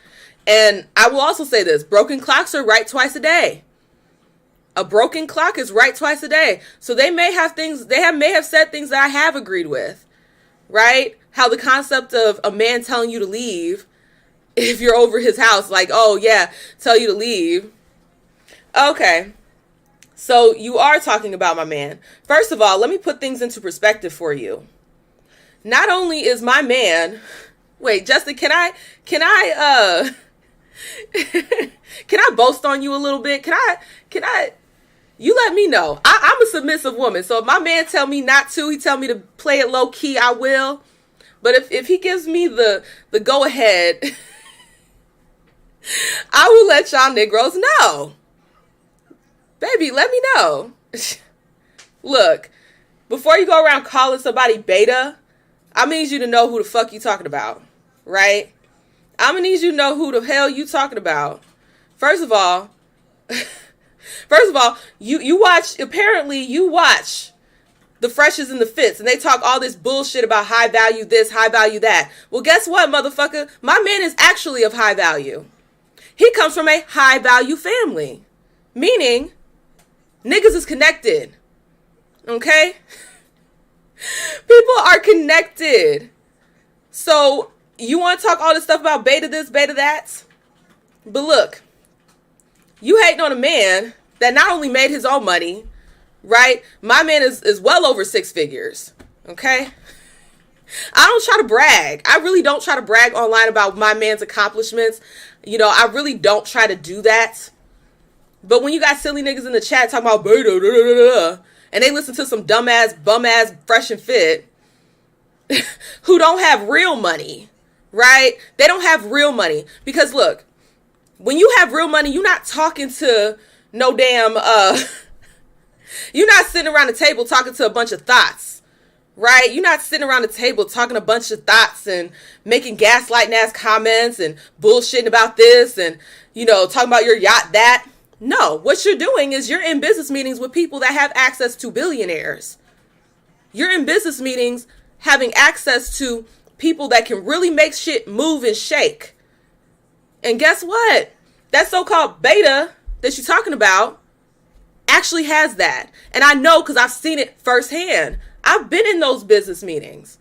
And I will also say this. Broken clocks are right twice a day. A broken clock is right twice a day. So they may have said things that I have agreed with, right? How the concept of a man telling you to leave if you're over his house, like, oh yeah, tell you to leave. Okay. So you are talking about my man. First of all, let me put things into perspective for you. Not only is my man, wait, Justin, can I can I boast on you a little bit? Can I, you let me know. I'm a submissive woman. So if my man tell me not to, he tell me to play it low key, I will. But if he gives me the go ahead, I will let y'all Negroes know. Baby, let me know. Look, before you go around calling somebody beta, I need you to know who the fuck you talking about, right? I'm gonna need you to know who the hell you talking about. First of all, you watch the Freshes and the Fits, and they talk all this bullshit about high value this, high value that. Well, guess what, motherfucker? My man is actually of high value. He comes from a high value family, meaning niggas is connected. Okay? People are connected. So you want to talk all this stuff about beta this, beta that? But look, you hating on a man that not only made his own money, right? My man is well over 6 figures. Okay? I don't try to brag. I really don't try to brag online about my man's accomplishments. You know, I really don't try to do that. But when you got silly niggas in the chat talking about beta, and they listen to some dumbass, bum-ass, Fresh and Fit, who don't have real money, right? They don't have real money. Because look, when you have real money, you're not talking to no damn, you're not sitting around the table talking to a bunch of thoughts, right? You're not sitting around the table talking a bunch of thoughts and making gaslighting ass comments and bullshitting about this and, you know, talking about your yacht that. No, what you're doing is you're in business meetings with people that have access to billionaires. You're in business meetings having access to people that can really make shit move and shake. And guess what? That so-called beta that you're talking about actually has that. And I know because I've seen it firsthand. I've been in those business meetings,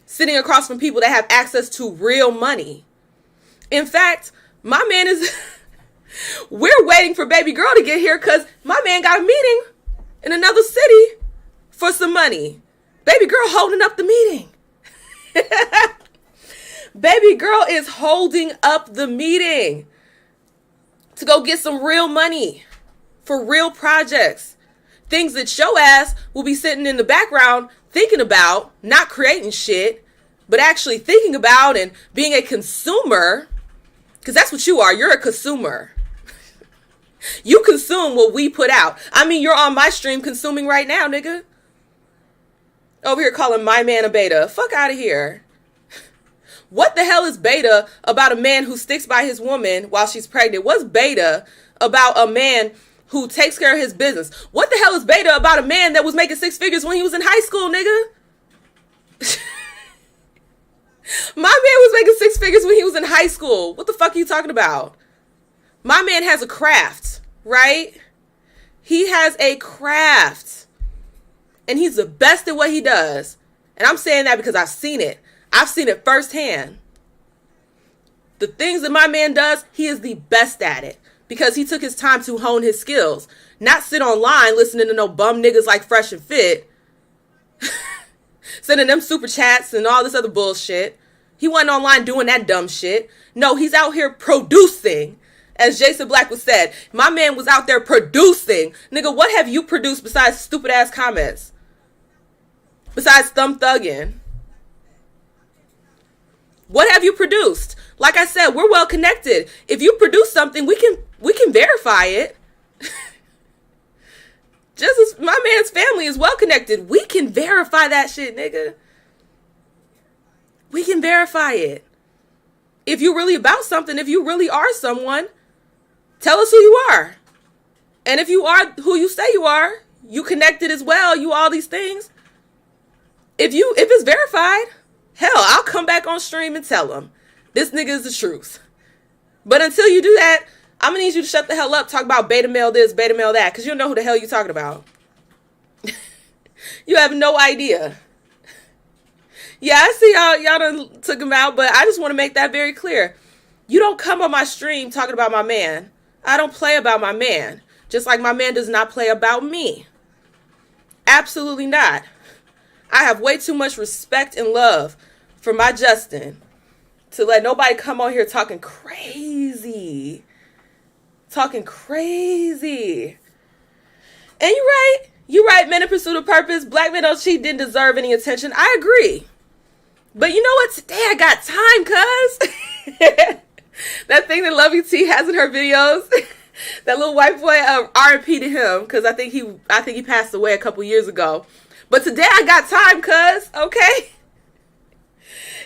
sitting across from people that have access to real money. In fact, my man is... We're waiting for baby girl to get here because my man got a meeting in another city for some money. Baby girl holding up the meeting. Baby girl is holding up the meeting to go get some real money for real projects. Things that your ass will be sitting in the background thinking about, not creating shit, but actually thinking about and being a consumer. Because that's what you are. You're a consumer. You consume what we put out. I mean, you're on my stream consuming right now, nigga. Over here calling my man a beta. Fuck out of here. What the hell is beta about a man who sticks by his woman while she's pregnant? What's beta about a man who takes care of his business? What the hell is beta about a man that was making 6 figures when he was in high school, nigga? My man was making 6 figures when he was in high school. What the fuck are you talking about? My man has a craft, right? He has a craft. And he's the best at what he does. And I'm saying that because I've seen it. I've seen it firsthand. The things that my man does, he is the best at it. Because he took his time to hone his skills. Not sit online listening to no bum niggas like Fresh and Fit. Sending them super chats and all this other bullshit. He wasn't online doing that dumb shit. No, he's out here producing. As Jason Black was said, my man was out there producing. Nigga, what have you produced besides stupid ass comments? Besides thumb thugging? What have you produced? Like I said, we're well connected. If you produce something, we can verify it. Just as my man's family is well connected, we can verify that shit, nigga. We can verify it. If you're really about something, if you really are someone, tell us who you are. And if you are who you say you are, you connected as well, you all these things. If it's verified, hell, I'll come back on stream and tell them this nigga is the truth. But until you do that, I'm gonna need you to shut the hell up, talk about beta male this, beta male that, because you don't know who the hell you're talking about. You have no idea. Yeah, I see y'all done took him out, but I just want to make that very clear. You don't come on my stream talking about my man. I don't play about my man. Just like my man does not play about me. Absolutely not. I have way too much respect and love for my Justin to let nobody come on here talking crazy. Talking crazy. And you're right, men in pursuit of purpose. Black men don't cheat, didn't deserve any attention. I agree. But you know what? Today I got time, cuz. That thing that Lovey T has in her videos. That little white boy, R.I.P. to him, because I think he passed away a couple years ago. But today I got time, cuz, okay?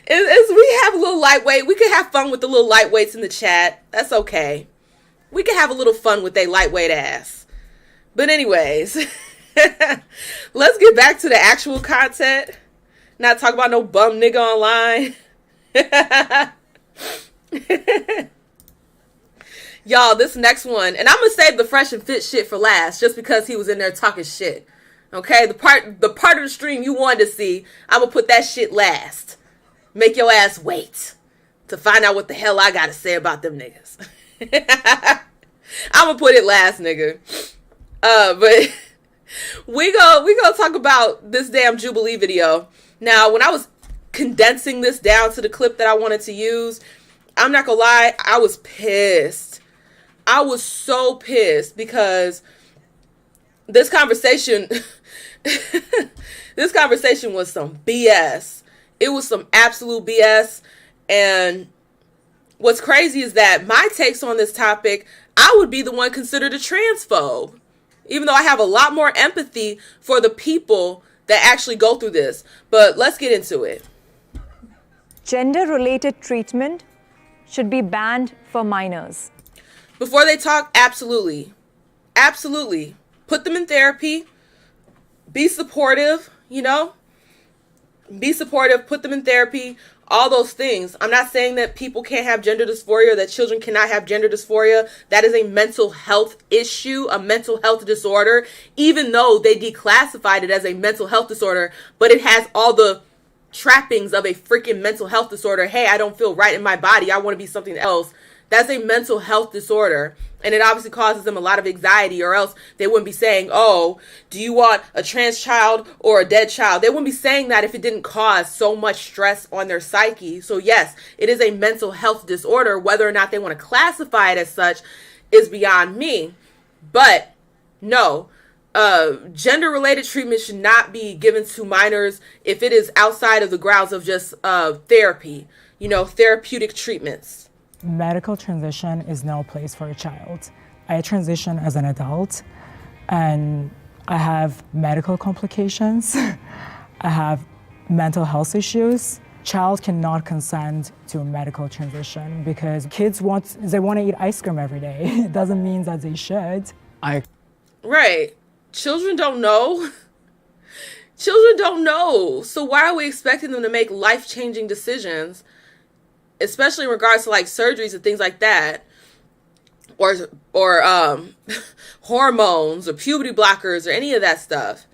We have a little lightweight. We can have fun with the little lightweights in the chat. That's okay. We can have a little fun with they lightweight ass. But anyways, let's get back to the actual content. Not talk about no bum nigga online. Y'all, this next one, and I'm gonna save the Fresh and Fit shit for last, just because he was in there talking shit. Okay, the part of the stream you wanted to see, I'm gonna put that shit last. Make your ass wait to find out what the hell I gotta say about them niggas. I'm gonna put it last, nigga. But we gonna talk about this damn Jubilee video. Now, when I was condensing this down to the clip that I wanted to use, I'm not gonna lie, I was pissed. I was so pissed because this conversation was some BS. It was some absolute BS. And what's crazy is that my takes on this topic, I would be the one considered a transphobe. Even though I have a lot more empathy for the people that actually go through this. But let's get into it. Gender-related treatment should be banned for minors. Before they talk, absolutely. Absolutely. Put them in therapy. Be supportive, you know? Be supportive. Put them in therapy. All those things. I'm not saying that people can't have gender dysphoria, that children cannot have gender dysphoria. That is a mental health issue, a mental health disorder, even though they declassified it as a mental health disorder, but it has all the trappings of a freaking mental health disorder. Hey, I don't feel right in my body. I want to be something else. That's a mental health disorder. And it obviously causes them a lot of anxiety, or else they wouldn't be saying, oh, do you want a trans child or a dead child? They wouldn't be saying that if it didn't cause so much stress on their psyche. So yes, it is a mental health disorder. Whether or not they want to classify it as such is beyond me. But no, gender-related treatment should not be given to minors if it is outside of the grounds of just therapy, you know, therapeutic treatments. Medical transition is no place for a child. I transition as an adult and I have medical complications. I have mental health issues. child cannot consent to a medical transition because kids want to eat ice cream every day. It doesn't mean that they should. Right. Children don't know. Children don't know. So why are we expecting them to make life-changing decisions, especially in regards to like surgeries and things like that, or hormones or puberty blockers or any of that stuff?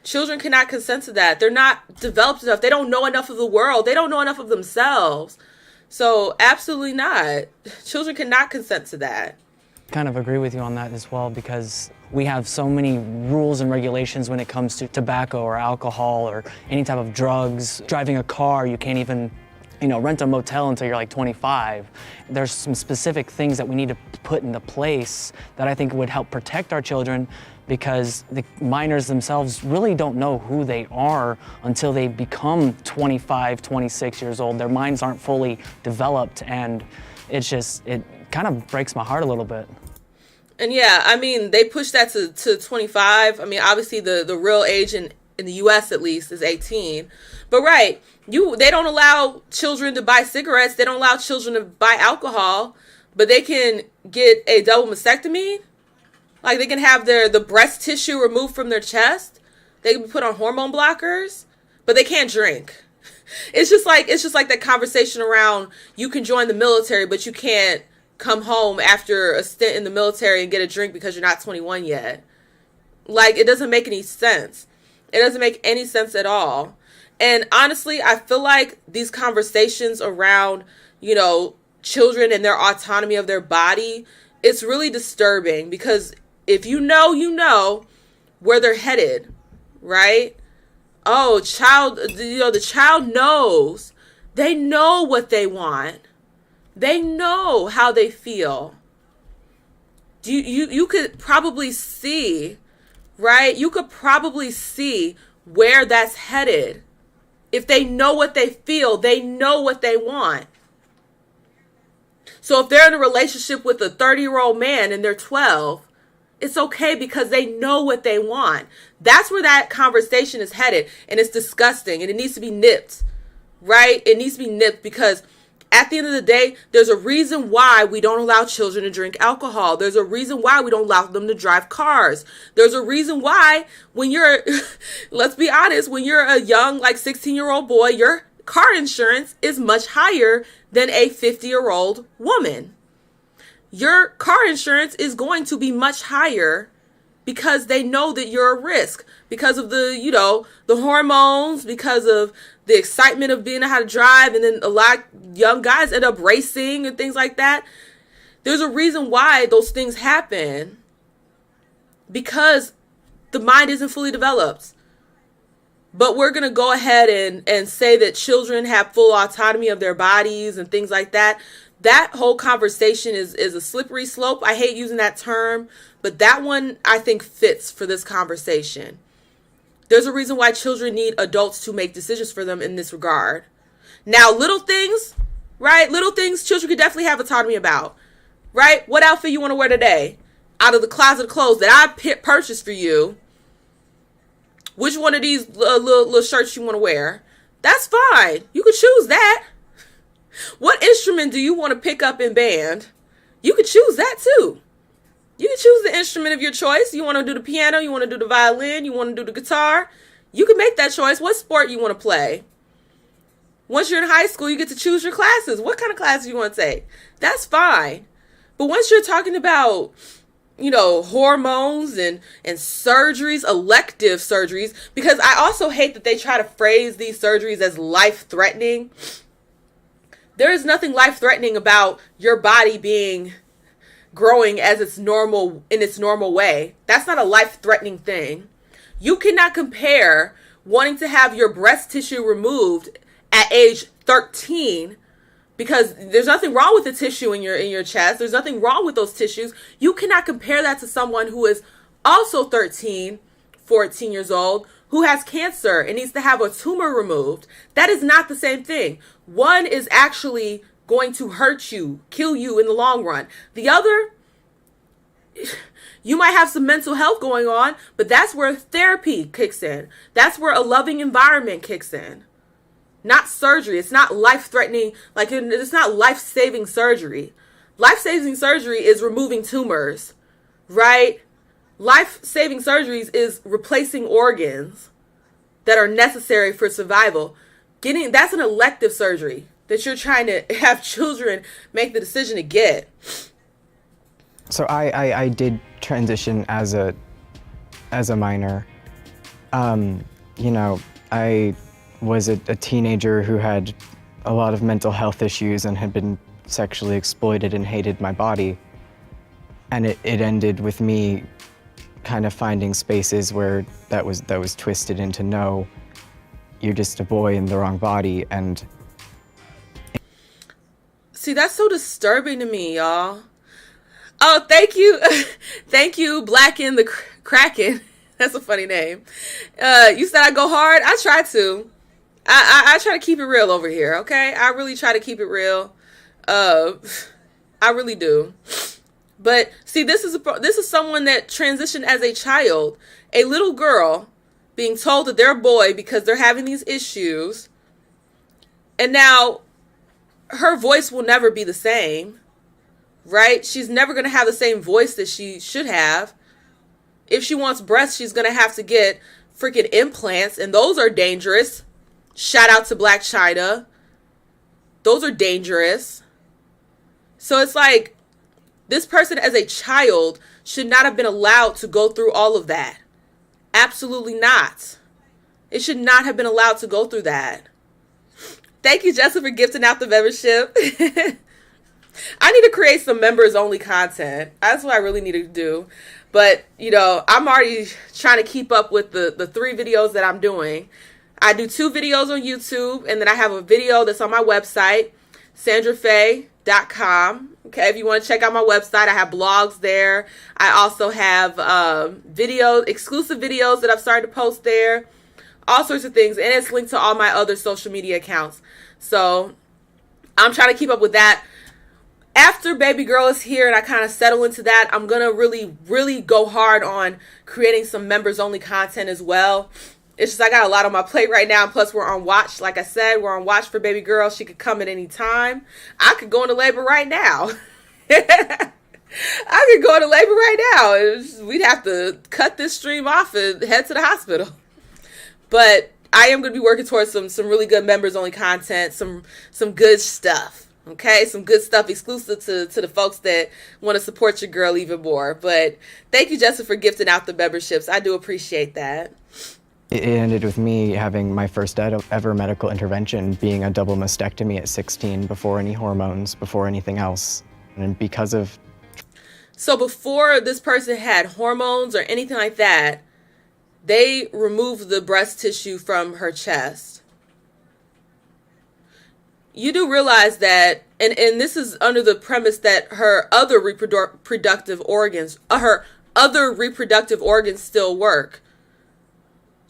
Children cannot consent to that. They're not developed enough. They don't know enough of the world. They don't know enough of themselves. So absolutely not. Children cannot consent to that. Kind of agree with you on that as well, because we have so many rules and regulations when it comes to tobacco or alcohol or any type of drugs. Driving a car, you can't even, rent a motel until you're like 25. There's some specific things that we need to put into place that I think would help protect our children, because the minors themselves really don't know who they are until they become 25, 26 years old. Their minds aren't fully developed, and it kind of breaks my heart a little bit. And yeah, I mean, they push that to 25. I mean, obviously the real age in the US at least is 18. But right, they don't allow children to buy cigarettes. They don't allow children to buy alcohol, but they can get a double mastectomy. Like, they can have the breast tissue removed from their chest. They can be put on hormone blockers, but they can't drink. It's just like that conversation around, you can join the military, but you can't come home after a stint in the military and get a drink because you're not 21 yet. Like, it doesn't make any sense. It doesn't make any sense at all. And honestly, I feel like these conversations around, children and their autonomy of their body, it's really disturbing, because if you know where they're headed, right? Oh, the child knows. They know what they want. They know how they feel. You could probably see, right? You could probably see where that's headed. If they know what they feel, they know what they want. So if they're in a relationship with a 30-year-old man and they're 12, it's okay because they know what they want. That's where that conversation is headed, and it's disgusting, and it needs to be nipped, right? It needs to be nipped, because at the end of the day, there's a reason why we don't allow children to drink alcohol. There's a reason why we don't allow them to drive cars. There's a reason why when you're, let's be honest, when you're a young, 16-year-old boy, your car insurance is much higher than a 50-year-old woman. Your car insurance is going to be much higher because they know that you're a risk, because of the hormones, because of the excitement of being how to drive. And then a lot of young guys end up racing and things like that. There's a reason why those things happen, because the mind isn't fully developed. But we're going to go ahead and say that children have full autonomy of their bodies and things like that. That whole conversation is a slippery slope. I hate using that term, but that one I think fits for this conversation. There's a reason why children need adults to make decisions for them in this regard. Now, little things, right? Little things children could definitely have autonomy about, right? What outfit you want to wear today? Out of the closet of clothes that I purchased for you, which one of these little shirts you want to wear? That's fine. You could choose that. What instrument do you want to pick up in band? You could choose that too. You can choose the instrument of your choice. You want to do the piano, you want to do the violin, you want to do the guitar. You can make that choice. What sport you want to play. Once you're in high school, you get to choose your classes. What kind of classes you want to take. That's fine. But once you're talking about, hormones and surgeries, elective surgeries, because I also hate that they try to phrase these surgeries as life-threatening. There is nothing life-threatening about your body growing as its normal way. That's not a life-threatening thing. You cannot compare wanting to have your breast tissue removed at age 13, because there's nothing wrong with the tissue in your chest. There's nothing wrong with those tissues. You cannot compare that to someone who is also 13, 14 years old, who has cancer and needs to have a tumor removed. That is not the same thing. One is actually going to hurt you, kill you in the long run. The other, you might have some mental health going on, but that's where therapy kicks in. That's where a loving environment kicks in. not surgery. It's not life-threatening, like it's not life-saving surgery. Life-saving surgery is removing tumors, right? Life-saving surgeries is replacing organs that are necessary for survival. That's an elective surgery that you're trying to have children make the decision to get. So I did transition as a minor. You know, I was a teenager who had a lot of mental health issues and had been sexually exploited and hated my body. And it ended with me kind of finding spaces where that was twisted into, no, you're just a boy in the wrong body. And see, that's so disturbing to me, y'all. Oh, thank you. Thank you, Blac in the Kraken. That's a funny name. You said I go hard? I try to. I try to keep it real over here, okay? I really try to keep it real. I really do. But see, this is someone that transitioned as a child, a little girl being told that they're a boy because they're having these issues. And now her voice will never be the same, right? She's never going to have the same voice that she should have. If she wants breasts, she's going to have to get freaking implants, and those are dangerous. Shout out to Blac Chyna. Those are dangerous. So it's like, this person as a child should not have been allowed to go through all of that. Absolutely not. It should not have been allowed to go through that. Thank you, Jessica, for gifting out the membership. I need to create some members only content. That's what I really need to do. But, you know, I'm already trying to keep up with the 3 videos that I'm doing. I do 2 videos on YouTube, and then I have a video that's on my website, sandrafaye.com. Okay, if you want to check out my website, I have blogs there. I also have exclusive videos that I've started to post there. All sorts of things. And it's linked to all my other social media accounts. So I'm trying to keep up with that. After baby girl is here and I kind of settle into that, I'm going to really, really go hard on creating some members only content as well. It's just I got a lot on my plate right now. And plus, we're on watch. Like I said, we're on watch for baby girl. She could come at any time. I could go into labor right now. I could go into labor right now. We'd have to cut this stream off and head to the hospital. But I am going to be working towards some really good members only content, some good stuff. Okay, some good stuff exclusive to the folks that want to support your girl even more. But thank you, Jessica, for gifting out the memberships. I do appreciate that. it ended with me having my first ever medical intervention, being a double mastectomy at 16, before any hormones, before anything else. And because of... So before this person had hormones or anything like that, they removed the breast tissue from her chest. You do realize that, and this is under the premise that her other reproductive organs still work.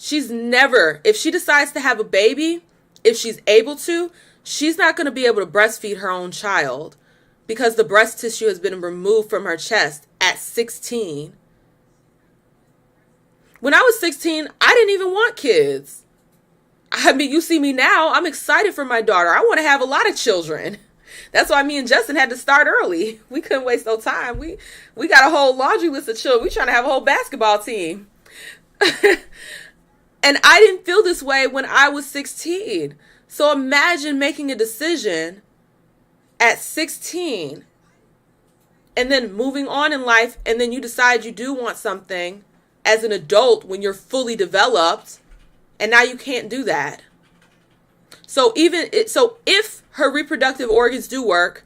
She's never, if she decides to have a baby, if she's able to, she's not going to be able to breastfeed her own child because the breast tissue has been removed from her chest at 16. When I was 16, I didn't even want kids. I mean, you see me now, I'm excited for my daughter. I want to have a lot of children. That's why me and Justin had to start early. We couldn't waste no time. We got a whole laundry list of children. We trying to have a whole basketball team. And I didn't feel this way when I was 16. So imagine making a decision at 16 and then moving on in life, and then you decide you do want something as an adult when you're fully developed, and now you can't do that. So if her reproductive organs do work,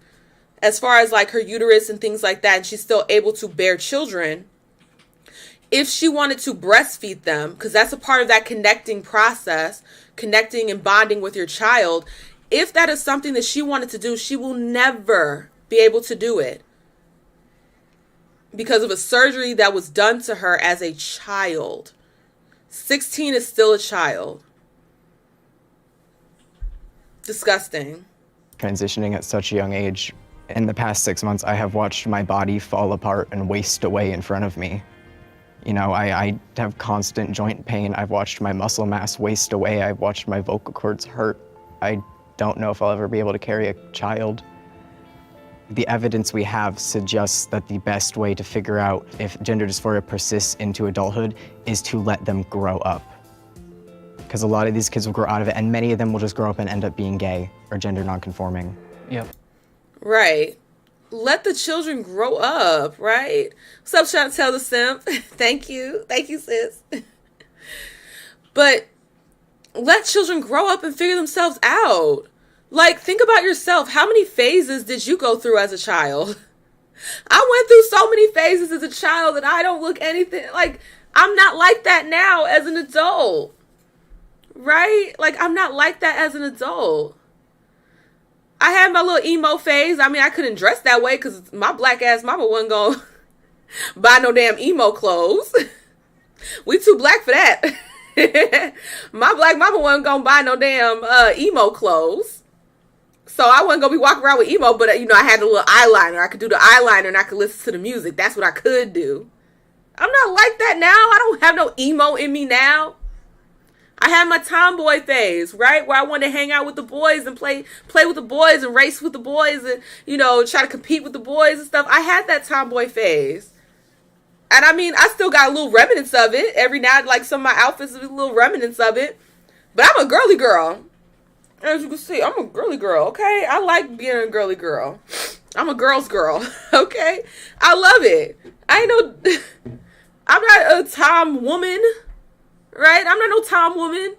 as far as like her uterus and things like that, and she's still able to bear children, if she wanted to breastfeed them, because that's a part of that connecting process, connecting and bonding with your child, if that is something that she wanted to do, she will never be able to do it because of a surgery that was done to her as a child. 16 is still a child. Disgusting. Transitioning at such a young age, in the past 6 months, I have watched my body fall apart and waste away in front of me. You know, I have constant joint pain. I've watched my muscle mass waste away. I've watched my vocal cords hurt. I don't know if I'll ever be able to carry a child. The evidence we have suggests that the best way to figure out if gender dysphoria persists into adulthood is to let them grow up. Because a lot of these kids will grow out of it, and many of them will just grow up and end up being gay or gender nonconforming. Yep. Right. Let the children grow up, right? What's up, Chantel the Simp? Thank you. Thank you, sis. But let children grow up and figure themselves out. Like, think about yourself. How many phases did you go through as a child? I went through so many phases as a child that I don't look anything like, I'm not like that now as an adult. Right? Like, I'm not like that as an adult. I had my little emo phase. I mean, I couldn't dress that way because my black ass mama wasn't going to buy no damn emo clothes. We too black for that. My black mama wasn't going to buy no damn emo clothes. So I wasn't going to be walking around with emo, but, you know, I had a little eyeliner. I could do the eyeliner and I could listen to the music. That's what I could do. I'm not like that now. I don't have no emo in me now. I had my tomboy phase, right? Where I wanted to hang out with the boys and play with the boys and race with the boys and, you know, try to compete with the boys and stuff. I had that tomboy phase. And I mean, I still got a little remnants of it. Every now and like some of my outfits are little remnants of it. But I'm a girly girl. As you can see, I'm a girly girl, okay? I like being a girly girl. I'm a girl's girl, okay? I love it. I'm not a tom woman. Right? I'm not no tom woman.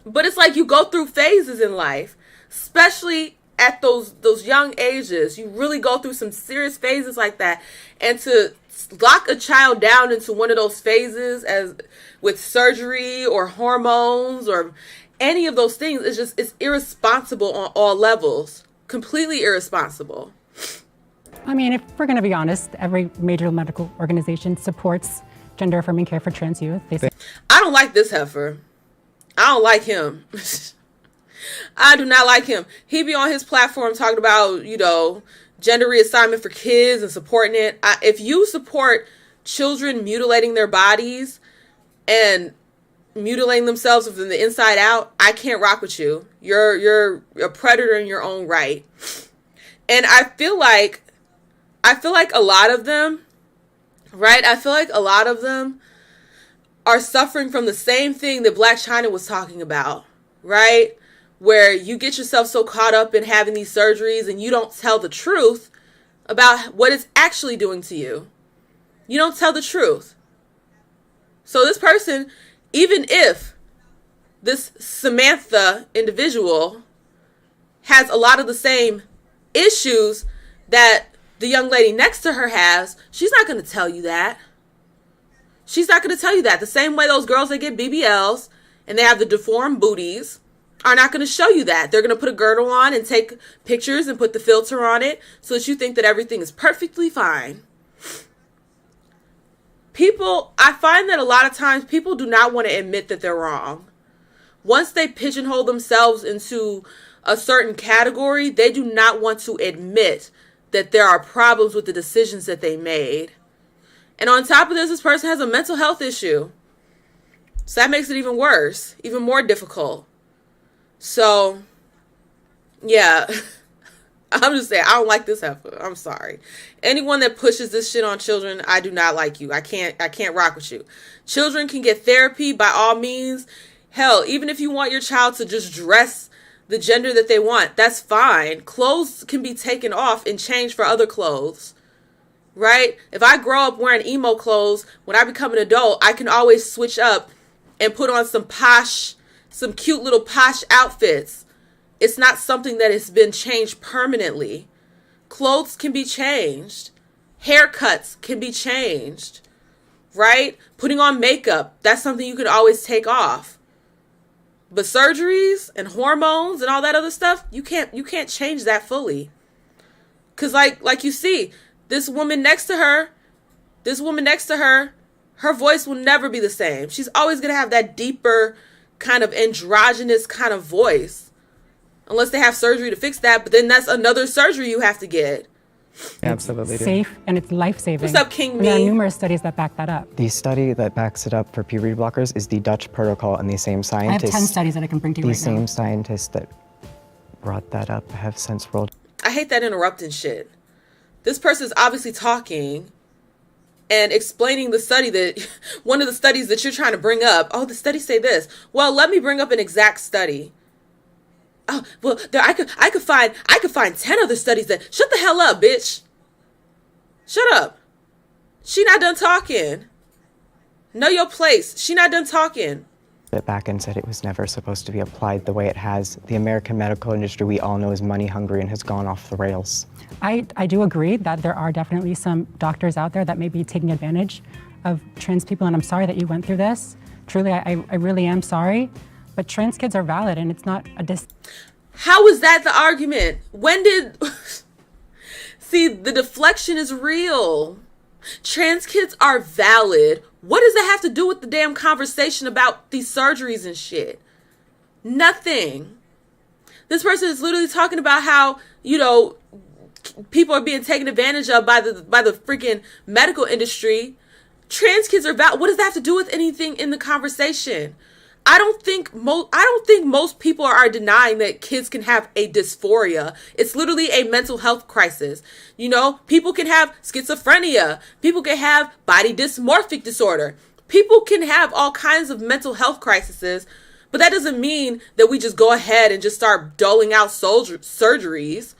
But it's like you go through phases in life. Especially at those young ages. You really go through some serious phases like that. And to lock a child down into one of those phases as with surgery or hormones or any of those things is just, it's irresponsible on all levels. Completely irresponsible. I mean, if we're going to be honest, every major medical organization supports gender affirming care for trans youth. I don't like this heifer. I don't like him. I do not like him. He be on his platform talking about, you know, gender reassignment for kids and supporting it. If you support children mutilating their bodies and mutilating themselves from the inside out, I can't rock with you. You're a predator in your own right. And I feel like a lot of them, right? I feel like a lot of them are suffering from the same thing that Blac Chyna was talking about, right? Where you get yourself so caught up in having these surgeries and you don't tell the truth about what it's actually doing to you. You don't tell the truth. So this person, even if this Samantha individual has a lot of the same issues that the young lady next to her has, she's not going to tell you that. She's not going to tell you that. The same way those girls that get BBLs and they have the deformed booties are not going to show you that. They're going to put a girdle on and take pictures and put the filter on it so that you think that everything is perfectly fine. I find that a lot of times people do not want to admit that they're wrong. Once they pigeonhole themselves into a certain category, they do not want to admit that there are problems with the decisions that they made. And on top of this person has a mental health issue. So that makes it even worse, even more difficult. So, yeah, I'm just saying, I don't like this heifer. I'm sorry. Anyone that pushes this shit on children, I do not like you. I can't rock with you. Children can get therapy by all means. Hell, even if you want your child to just dress the gender that they want, that's fine. Clothes can be taken off and changed for other clothes, right? If I grow up wearing emo clothes, when I become an adult, I can always switch up and put on some cute little posh outfits. It's not something that has been changed permanently. Clothes can be changed. Haircuts can be changed, right? Putting on makeup, that's something you can always take off. But surgeries and hormones and all that other stuff, you can't change that fully. Cause like you see, this woman next to her, her voice will never be the same. She's always gonna have that deeper kind of androgynous kind of voice. Unless they have surgery to fix that, but then that's another surgery you have to get. Absolutely. Safe and it's life-saving. What's up, King And there are Me? numerous studies that back that up. The study that backs it up for puberty blockers is the Dutch protocol, and the same scientists. I have 10 studies that I can bring to you The right same now. scientists that brought that up have since rolled. I hate that interrupting shit. This person's obviously talking and explaining the study that, one of the studies that you're trying to bring up. Oh, the studies say this. Well, let me bring up an exact study. Oh, well, I could find 10 other studies that, shut the hell up, bitch. Shut up. She not done talking. Know your place. She not done talking. It back and said it was never supposed to be applied the way it has. The American medical industry, we all know, is money hungry and has gone off the rails. I do agree that there are definitely some doctors out there that may be taking advantage of trans people, and I'm sorry that you went through this. Truly, I really am sorry, but trans kids are valid, and it's not a How is that the argument? When did... See, the deflection is real. Trans kids are valid. What does that have to do with the damn conversation about these surgeries and shit? Nothing. This person is literally talking about how, you know, people are being taken advantage of by the freaking medical industry. Trans kids are valid. What does that have to do with anything in the conversation? I don't think most people are denying that kids can have a dysphoria. It's literally a mental health crisis. You know, people can have schizophrenia. People can have body dysmorphic disorder. People can have all kinds of mental health crises, but that doesn't mean that we just go ahead and just start doling out surgeries.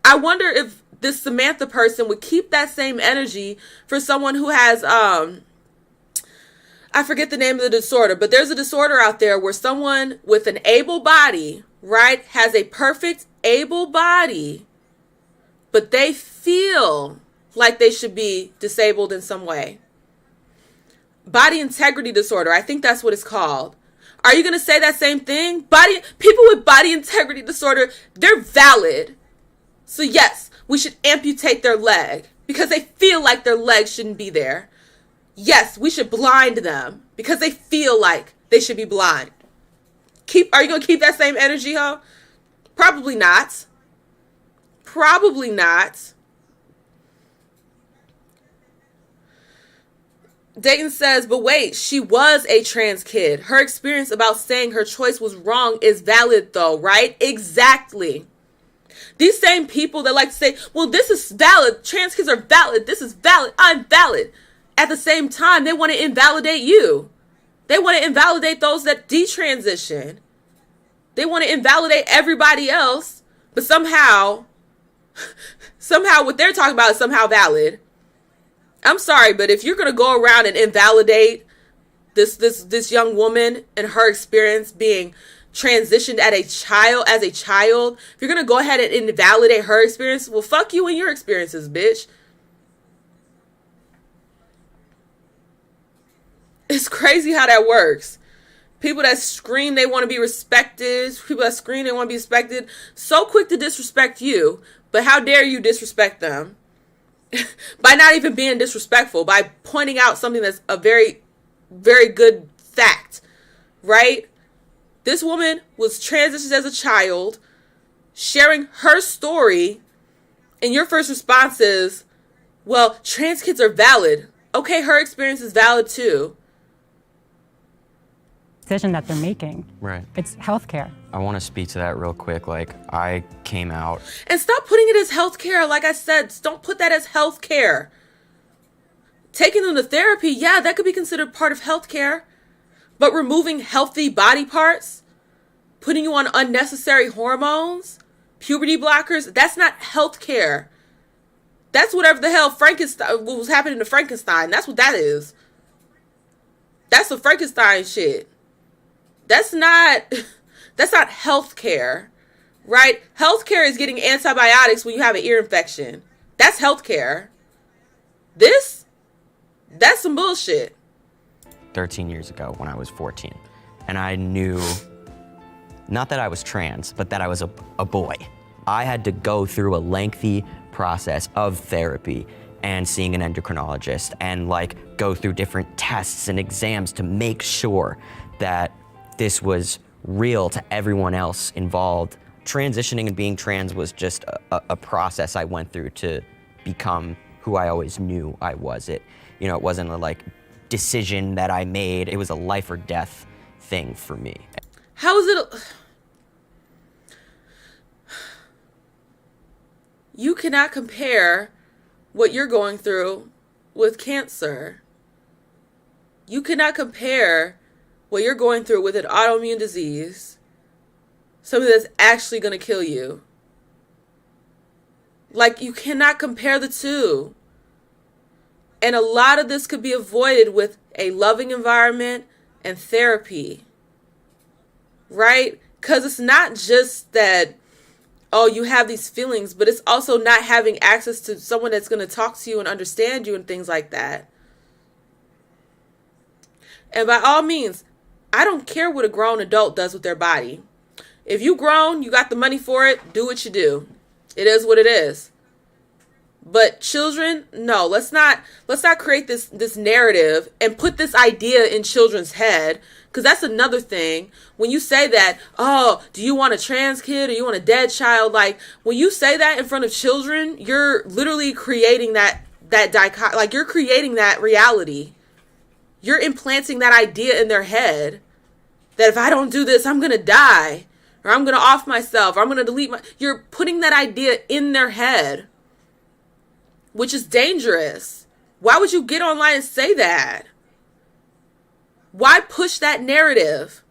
I wonder if this Samantha person would keep that same energy for someone who has, I forget the name of the disorder, but there's a disorder out there where someone with an able body, right, has a perfect able body, but they feel like they should be disabled in some way. Body integrity disorder, I think that's what it's called. Are you going to say that same thing? People with body integrity disorder, they're valid. So yes, we should amputate their leg because they feel like their leg shouldn't be there. Yes, we should blind them because they feel like they should be blind. Are you going to keep that same energy, ho? Probably not. Probably not. Dayton says, but wait, she was a trans kid. Her experience about saying her choice was wrong is valid though, right? Exactly. These same people that like to say, well, this is valid. Trans kids are valid. This is valid. I'm valid. At the same time, they want to invalidate you. They want to invalidate those that detransition. They want to invalidate everybody else, but somehow what they're talking about is somehow valid. I'm sorry, but if you're going to go around and invalidate this young woman and her experience being transitioned as a child, if you're going to go ahead and invalidate her experience, well, fuck you and your experiences, bitch. It's crazy how that works. People that scream they want to be respected, people that scream they want to be respected, so quick to disrespect you, but how dare you disrespect them? By not even being disrespectful, by pointing out something that's a very, very good fact, right? This woman was transitioned as a child, sharing her story, and your first response is, well, trans kids are valid. Okay, her experience is valid too. Decision that they're making. Right. It's healthcare. I want to speak to that real quick. Like, I came out. And stop putting it as healthcare. Like I said, don't put that as healthcare. Taking them to therapy, yeah, that could be considered part of healthcare. But removing healthy body parts, putting you on unnecessary hormones, puberty blockers, that's not healthcare. That's whatever the hell what was happening to Frankenstein. That's what that is. That's the Frankenstein shit. That's not healthcare, right? Healthcare is getting antibiotics when you have an ear infection. That's healthcare. That's some bullshit. 13 years ago when I was 14. And I knew, not that I was trans, but that I was a boy. I had to go through a lengthy process of therapy and seeing an endocrinologist and like go through different tests and exams to make sure that this was real to everyone else involved transitioning and being trans was just a process I went through to become who I always knew I was. It wasn't a like decision that I made. It was a life or death thing for me. How is it? You cannot compare what you're going through with cancer. You cannot compare what you're going through with an autoimmune disease, something that's actually going to kill you. Like, you cannot compare the two. And a lot of this could be avoided with a loving environment and therapy. Right? Because it's not just that, oh, you have these feelings, but it's also not having access to someone that's going to talk to you and understand you and things like that. And by all means, I don't care what a grown adult does with their body. If you grown, you got the money for it, do what you do. It is what it is. But children, no, let's not create this narrative and put this idea in children's head, because that's another thing. When you say that, oh, do you want a trans kid or you want a dead child? Like, when you say that in front of children, you're literally creating that dichotomy, like you're creating that reality. You're implanting that idea in their head that if I don't do this, I'm going to die, or I'm going to off myself, or I'm going to delete you're putting that idea in their head, which is dangerous. Why would you get online and say that? Why push that narrative?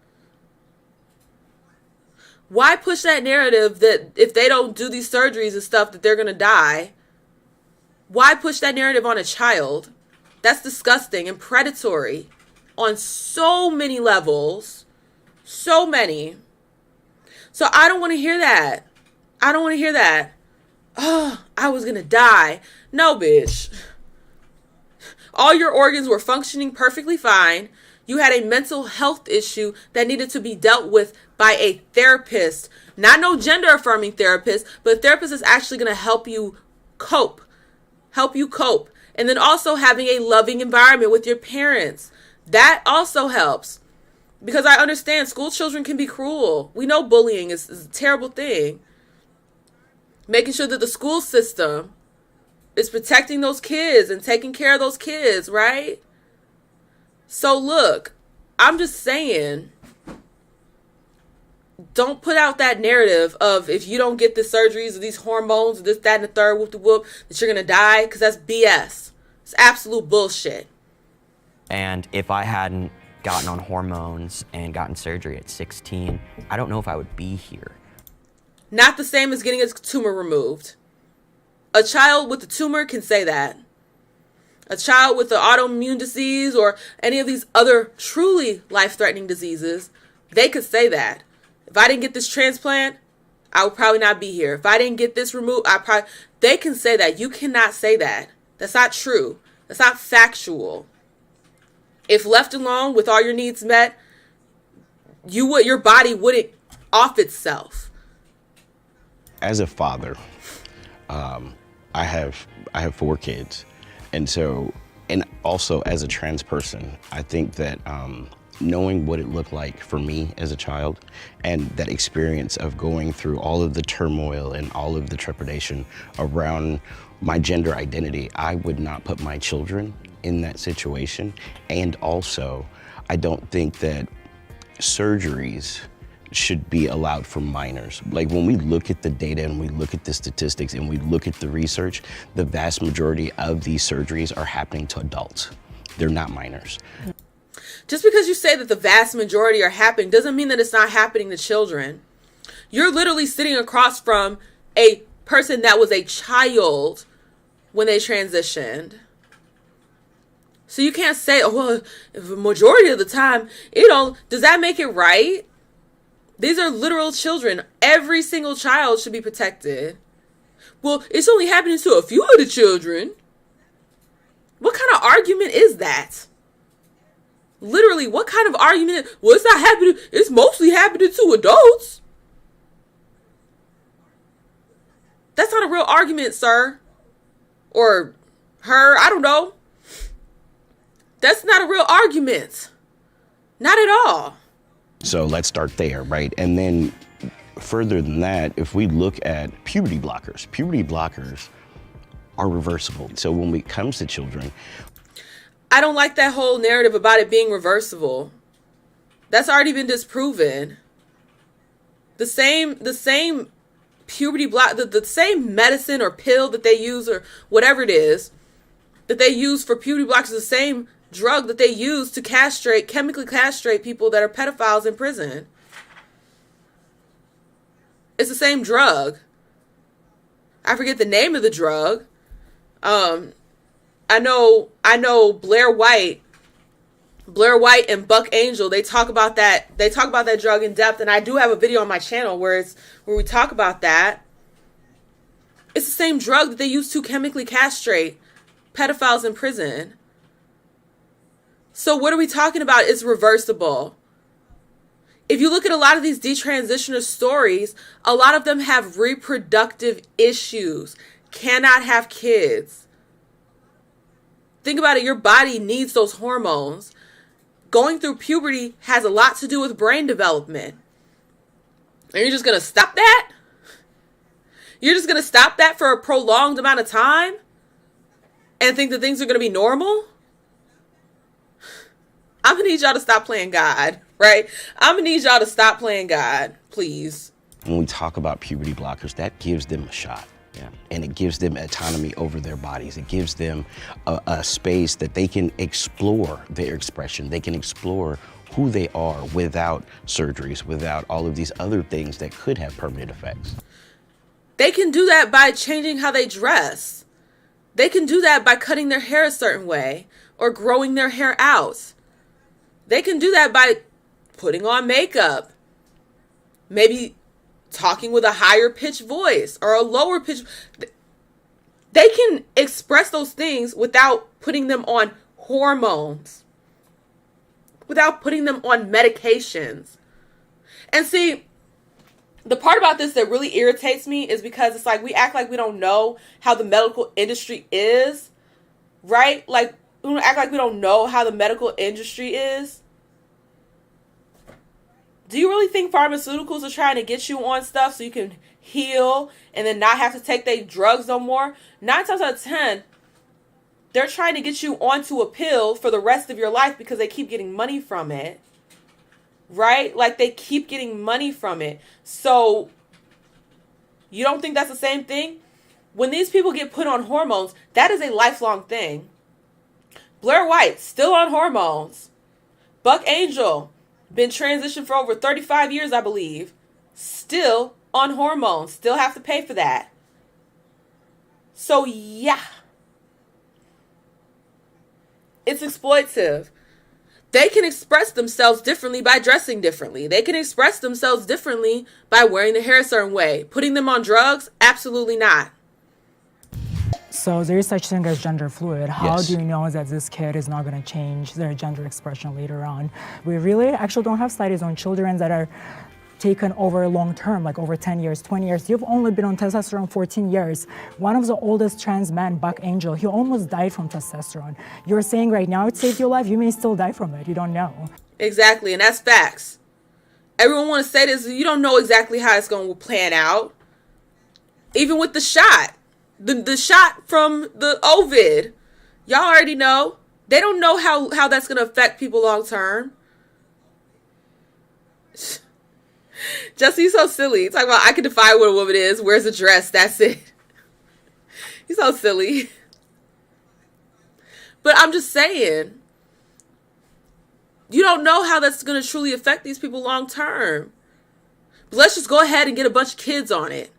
Why push that narrative that if they don't do these surgeries and stuff that they're going to die? Why push that narrative on a child? That's disgusting and predatory on so many levels. So many. So I don't want to hear that. I don't want to hear that. Oh, I was going to die. No, bitch. All your organs were functioning perfectly fine. You had a mental health issue that needed to be dealt with by a therapist. Not no gender affirming therapist, but a therapist is actually going to help you cope. Help you cope. And then also having a loving environment with your parents. That also helps. Because I understand school children can be cruel. We know bullying is a terrible thing. Making sure that the school system is protecting those kids and taking care of those kids, right? So look, I'm just saying, don't put out that narrative of if you don't get the surgeries or these hormones or this, that, and the third, whoop de whoop, that you're going to die, because that's BS. It's absolute bullshit. And if I hadn't gotten on hormones and gotten surgery at 16, I don't know if I would be here. Not the same as getting a tumor removed. A child with a tumor can say that. A child with an autoimmune disease or any of these other truly life-threatening diseases, they could say that. If I didn't get this transplant, I would probably not be here. If I didn't get this removed, they can say that. You cannot say that. That's not true. That's not factual. If left alone with all your needs met, your body wouldn't off itself. As a father, I have 4 kids, and also as a trans person, I think that knowing what it looked like for me as a child, and that experience of going through all of the turmoil and all of the trepidation around my gender identity, I would not put my children in that situation. And also, I don't think that surgeries should be allowed for minors. Like, when we look at the data and we look at the statistics and we look at the research, the vast majority of these surgeries are happening to adults. They're not minors. Just because you say that the vast majority are happening doesn't mean that it's not happening to children. You're literally sitting across from a person that was a child when they transitioned. So you can't say, oh, well, if a majority of the time, does that make it right? These are literal children. Every single child should be protected. Well, it's only happening to a few of the children. What kind of argument is that? Literally, what kind of argument? Well, it's not happening. It's mostly happening to adults. That's not a real argument, sir. Or her, I don't know. That's not a real argument. Not at all. So let's start there, right? And then further than that, if we look at puberty blockers are reversible. So when it comes to children, I don't like that whole narrative about it being reversible. That's already been disproven. The same puberty block, the same medicine or pill that they use or whatever it is that they use for puberty blockers is the same drug that they use to chemically castrate people that are pedophiles in prison. It's the same drug. I forget the name of the drug. I know Blair White and Buck Angel, they talk about that drug in depth, and I do have a video on my channel where we talk about that. It's the same drug that they use to chemically castrate pedophiles in prison. So what are we talking about? It's reversible. If you look at a lot of these detransitioner stories, a lot of them have reproductive issues, cannot have kids. Think about it, your body needs those hormones. Going through puberty has a lot to do with brain development. And you're just going to stop that? You're just going to stop that for a prolonged amount of time? And think that things are going to be normal? I'm going to need y'all to stop playing God, right? I'm going to need y'all to stop playing God, please. When we talk about puberty blockers, that gives them a shot. Yeah. And it gives them autonomy over their bodies. It gives them a space that they can explore their expression. They can explore who they are without surgeries, without all of these other things that could have permanent effects. They can do that by changing how they dress. They can do that by cutting their hair a certain way or growing their hair out. They can do that by putting on makeup. Maybe talking with a higher pitched voice or a lower pitch. They can express those things without putting them on hormones, without putting them on medications. And see, the part about this that really irritates me is because it's like we act like we don't know how the medical industry is, right? Like we act like we don't know how the medical industry is. Do you really think pharmaceuticals are trying to get you on stuff so you can heal and then not have to take their drugs no more? 9 times out of 10, they're trying to get you onto a pill for the rest of your life because they keep getting money from it. Right? Like they keep getting money from it. So you don't think that's the same thing? When these people get put on hormones, that is a lifelong thing. Blair White, still on hormones. Buck Angel, been transitioned for over 35 years, I believe. Still on hormones. Still have to pay for that. So, yeah. It's exploitative. They can express themselves differently by dressing differently. They can express themselves differently by wearing their hair a certain way. Putting them on drugs? Absolutely not. So there is such thing as gender fluid. How do you know that this kid is not going to change their gender expression later on? We really actually don't have studies on children that are taken over long term, like over 10 years, 20 years. You've only been on testosterone 14 years. One of the oldest trans men, Buck Angel, he almost died from testosterone. You're saying right now it saved your life, you may still die from it. You don't know. Exactly, and that's facts. Everyone wants to say this, you don't know exactly how it's going to plan out. Even with the shot. The shot from the Ovid. Y'all already know. They don't know how that's going to affect people long term. Jesse's so silly. Talking about I can define what a woman is. Wears a dress. That's it. He's so silly. But I'm just saying. You don't know how that's going to truly affect these people long term. But let's just go ahead and get a bunch of kids on it.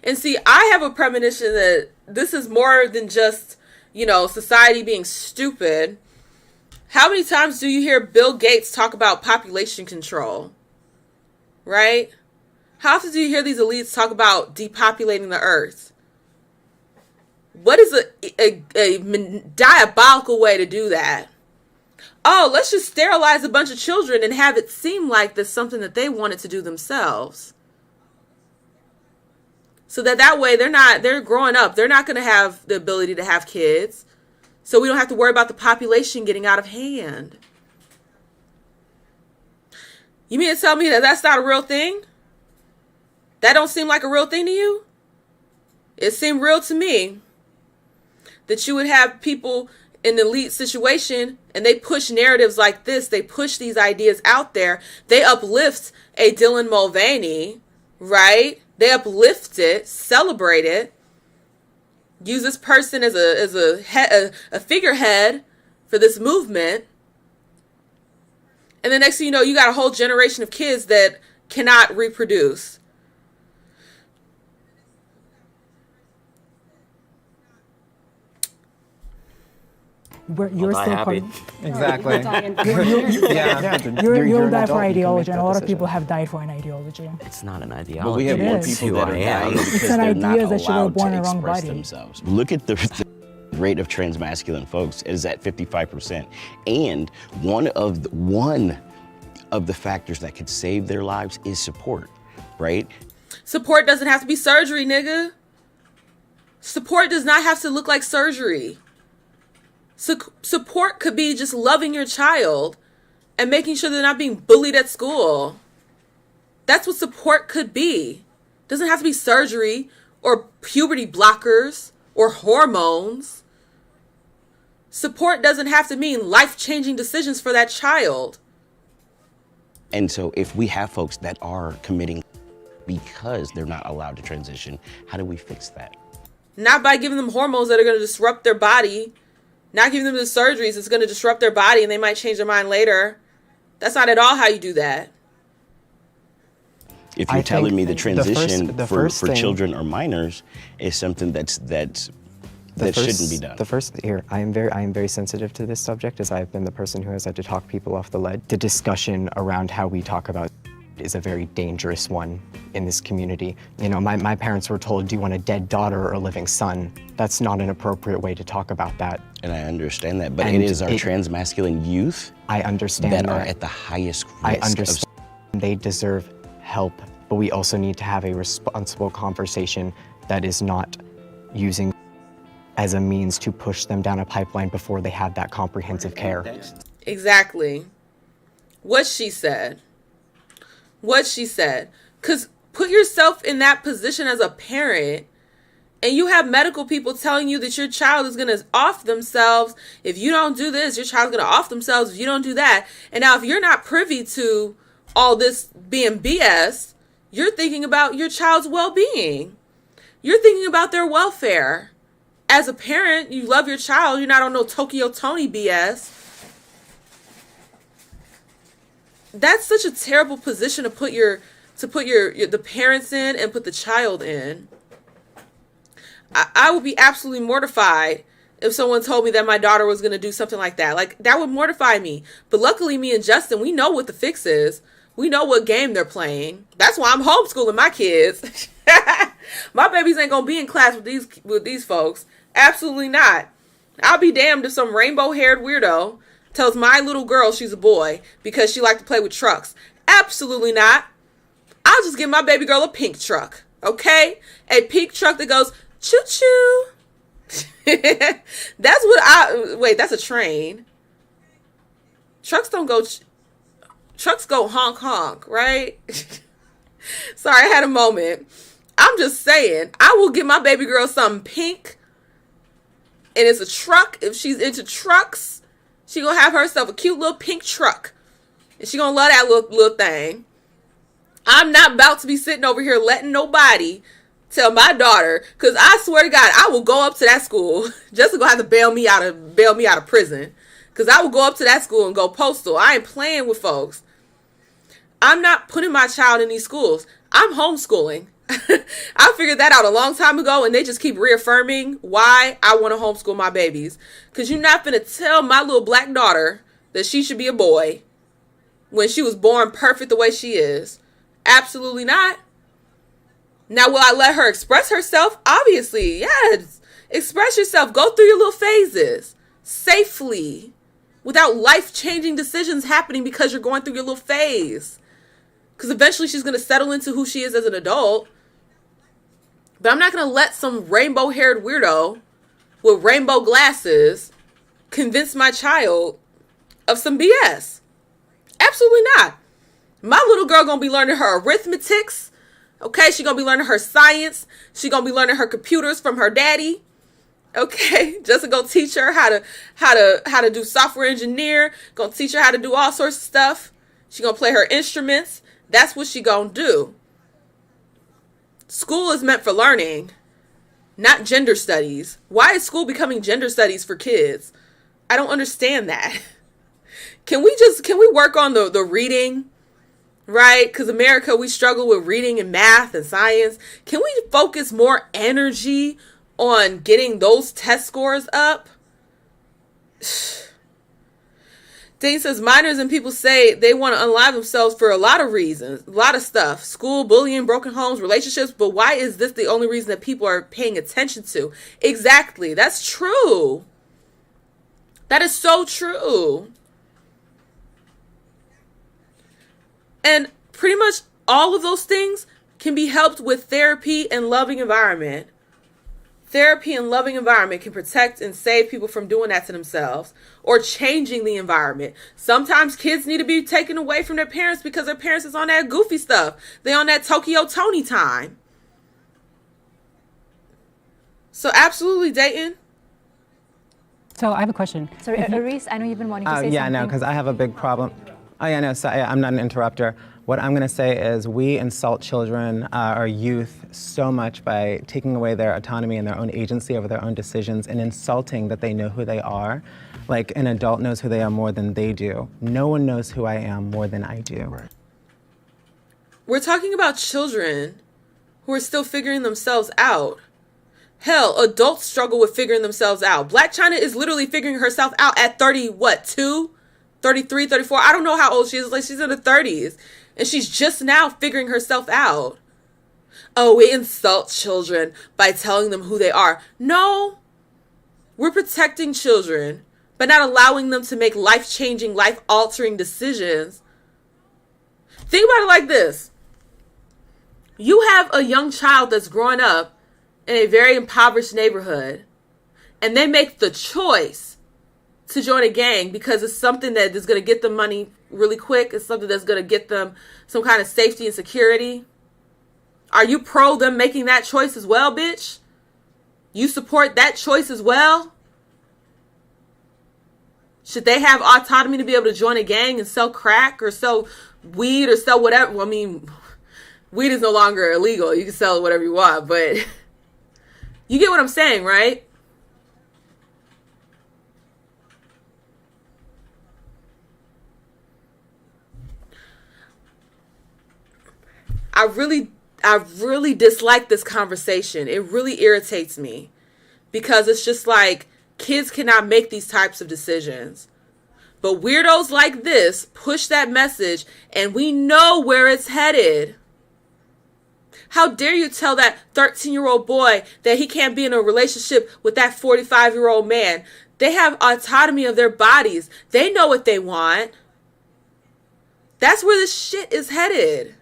And see, I have a premonition that this is more than just, society being stupid. How many times do you hear Bill Gates talk about population control? Right? How often do you hear these elites talk about depopulating the earth? What is a diabolical way to do that? Oh, let's just sterilize a bunch of children and have it seem like there's something that they wanted to do themselves. So that way they're growing up. They're not going to have the ability to have kids. So we don't have to worry about the population getting out of hand. You mean to tell me that that's not a real thing? That don't seem like a real thing to you? It seemed real to me that you would have people in an elite situation and they push narratives like this. They push these ideas out there. They uplift a Dylan Mulvaney, right? They uplift it, celebrate it, use this person as a figurehead for this movement. And the next thing you know, you got a whole generation of kids that cannot reproduce. You're still happy. Exactly. Yeah. You'll die for ideology, and a lot of people have died for an ideology. It's not an ideology. But we have more people that are dying because they're not allowed to express themselves. Look at the rate of transmasculine folks is at 55%. And one of the factors that could save their lives is support, right? Support doesn't have to be surgery, nigga. Support does not have to look like surgery. Support could be just loving your child and making sure they're not being bullied at school. That's what support could be. Doesn't have to be surgery or puberty blockers or hormones. Support doesn't have to mean life-changing decisions for that child. And so if we have folks that are committing because they're not allowed to transition, how do we fix that? Not by giving them hormones that are going to disrupt their body. Not giving them the surgeries. It's going to disrupt their body and they might change their mind later. That's not at all how you do that. If you're telling me the transition for children or minors is something that shouldn't be done. I am very sensitive to this subject, as I've been the person who has had to talk people off the ledge. The discussion around how we talk about is a very dangerous one in this community. You know, my parents were told, do you want a dead daughter or a living son? That's not an appropriate way to talk about that. And I understand that, but it is our transmasculine youth I understand that are at the highest risk. I understand they deserve help, but we also need to have a responsible conversation that is not using as a means to push them down a pipeline before they have that comprehensive care. Exactly. What she said. Because put yourself in that position as a parent, and you have medical people telling you that your child is going to off themselves. If you don't do this, your child's going to off themselves if you don't do that. And now if you're not privy to all this being BS, you're thinking about your child's well-being. You're thinking about their welfare. As a parent, you love your child. You're not on no Tokyo Tony BS. That's such a terrible position to put the parents in and put the child in. I would be absolutely mortified if someone told me that my daughter was going to do something like that. Like, that would mortify me. But luckily, me and Justin, we know what the fix is. We know what game they're playing. That's why I'm homeschooling my kids. My babies ain't going to be in class with these folks. Absolutely not. I'll be damned if some rainbow-haired weirdo tells my little girl she's a boy because she likes to play with trucks. Absolutely not. I'll just give my baby girl a pink truck, okay? A pink truck that goes choo-choo. That's a train. Trucks don't go... Trucks go honk honk, right? Sorry, I had a moment. I'm just saying, I will give my baby girl something pink. And it's a truck. If she's into trucks, she gonna have herself a cute little pink truck. And she gonna love that little thing. I'm not about to be sitting over here letting nobody tell my daughter, because I swear to God, I will go up to that school. Jessica gonna have to bail me out of prison. Because I will go up to that school and go postal. I ain't playing with folks. I'm not putting my child in these schools. I'm homeschooling. I figured that out a long time ago, and they just keep reaffirming why I want to homeschool my babies. Because you're not going to tell my little black daughter that she should be a boy when she was born perfect the way she is. Absolutely not. Now, will I let her express herself? Obviously, yes. Express yourself. Go through your little phases safely without life-changing decisions happening because you're going through your little phase. Because eventually she's going to settle into who she is as an adult. But I'm not going to let some rainbow-haired weirdo with rainbow glasses convince my child of some BS. Absolutely not. My little girl going to be learning her arithmetics, Okay, she's gonna be learning her science. She's gonna be learning her computers from her daddy. Okay, Jessica gonna teach her how to do software engineer. Gonna teach her how to do all sorts of stuff. She gonna play her instruments. That's what she gonna do. School is meant for learning, not gender studies. Why is school becoming gender studies for kids? I don't understand that. Can we work on the reading, right? Because America, we struggle with reading and math and science. Can we focus more energy on getting those test scores up? Dane says minors and people say they want to unalive themselves for a lot of reasons, a lot of stuff. School, bullying, broken homes, relationships. But why is this the only reason that people are paying attention to? Exactly. That's true. That is so true. And pretty much all of those things can be helped with therapy and loving environment. Therapy and loving environment can protect and save people from doing that to themselves or changing the environment. Sometimes kids need to be taken away from their parents because their parents is on that goofy stuff. They on that Tokyo Tony time. So absolutely, Dayton. So I have a question. Sorry, Reese, I know you've been wanting to say something. Yeah, no, because I have a big problem. Oh, yeah, no, so I'm not an interrupter. What I'm going to say is we insult children, our youth, so much by taking away their autonomy and their own agency over their own decisions and insulting that they know who they are. Like an adult knows who they are more than they do. No one knows who I am more than I do. Right. We're talking about children who are still figuring themselves out. Hell, adults struggle with figuring themselves out. Blac Chyna is literally figuring herself out at 2? 33, 34. I don't know how old she is. Like, she's in her 30s. And she's just now figuring herself out. Oh, we insult children by telling them who they are. No. We're protecting children, but not allowing them to make life-changing, life-altering decisions. Think about it like this. You have a young child that's growing up in a very impoverished neighborhood, and they make the choice to join a gang because it's something that is going to get them money really quick. It's something that's going to get them some kind of safety and security. Are you pro them making that choice as well, bitch? You support that choice as well? Should they have autonomy to be able to join a gang and sell crack or sell weed or sell whatever? Well, I mean, weed is no longer illegal. You can sell whatever you want, but you get what I'm saying, right? I really dislike this conversation. It really irritates me because it's just like kids cannot make these types of decisions. But weirdos like this push that message and we know where it's headed. How dare you tell that 13-year-old boy that he can't be in a relationship with that 45-year-old man? They have autonomy of their bodies. They know what they want. That's where this shit is headed.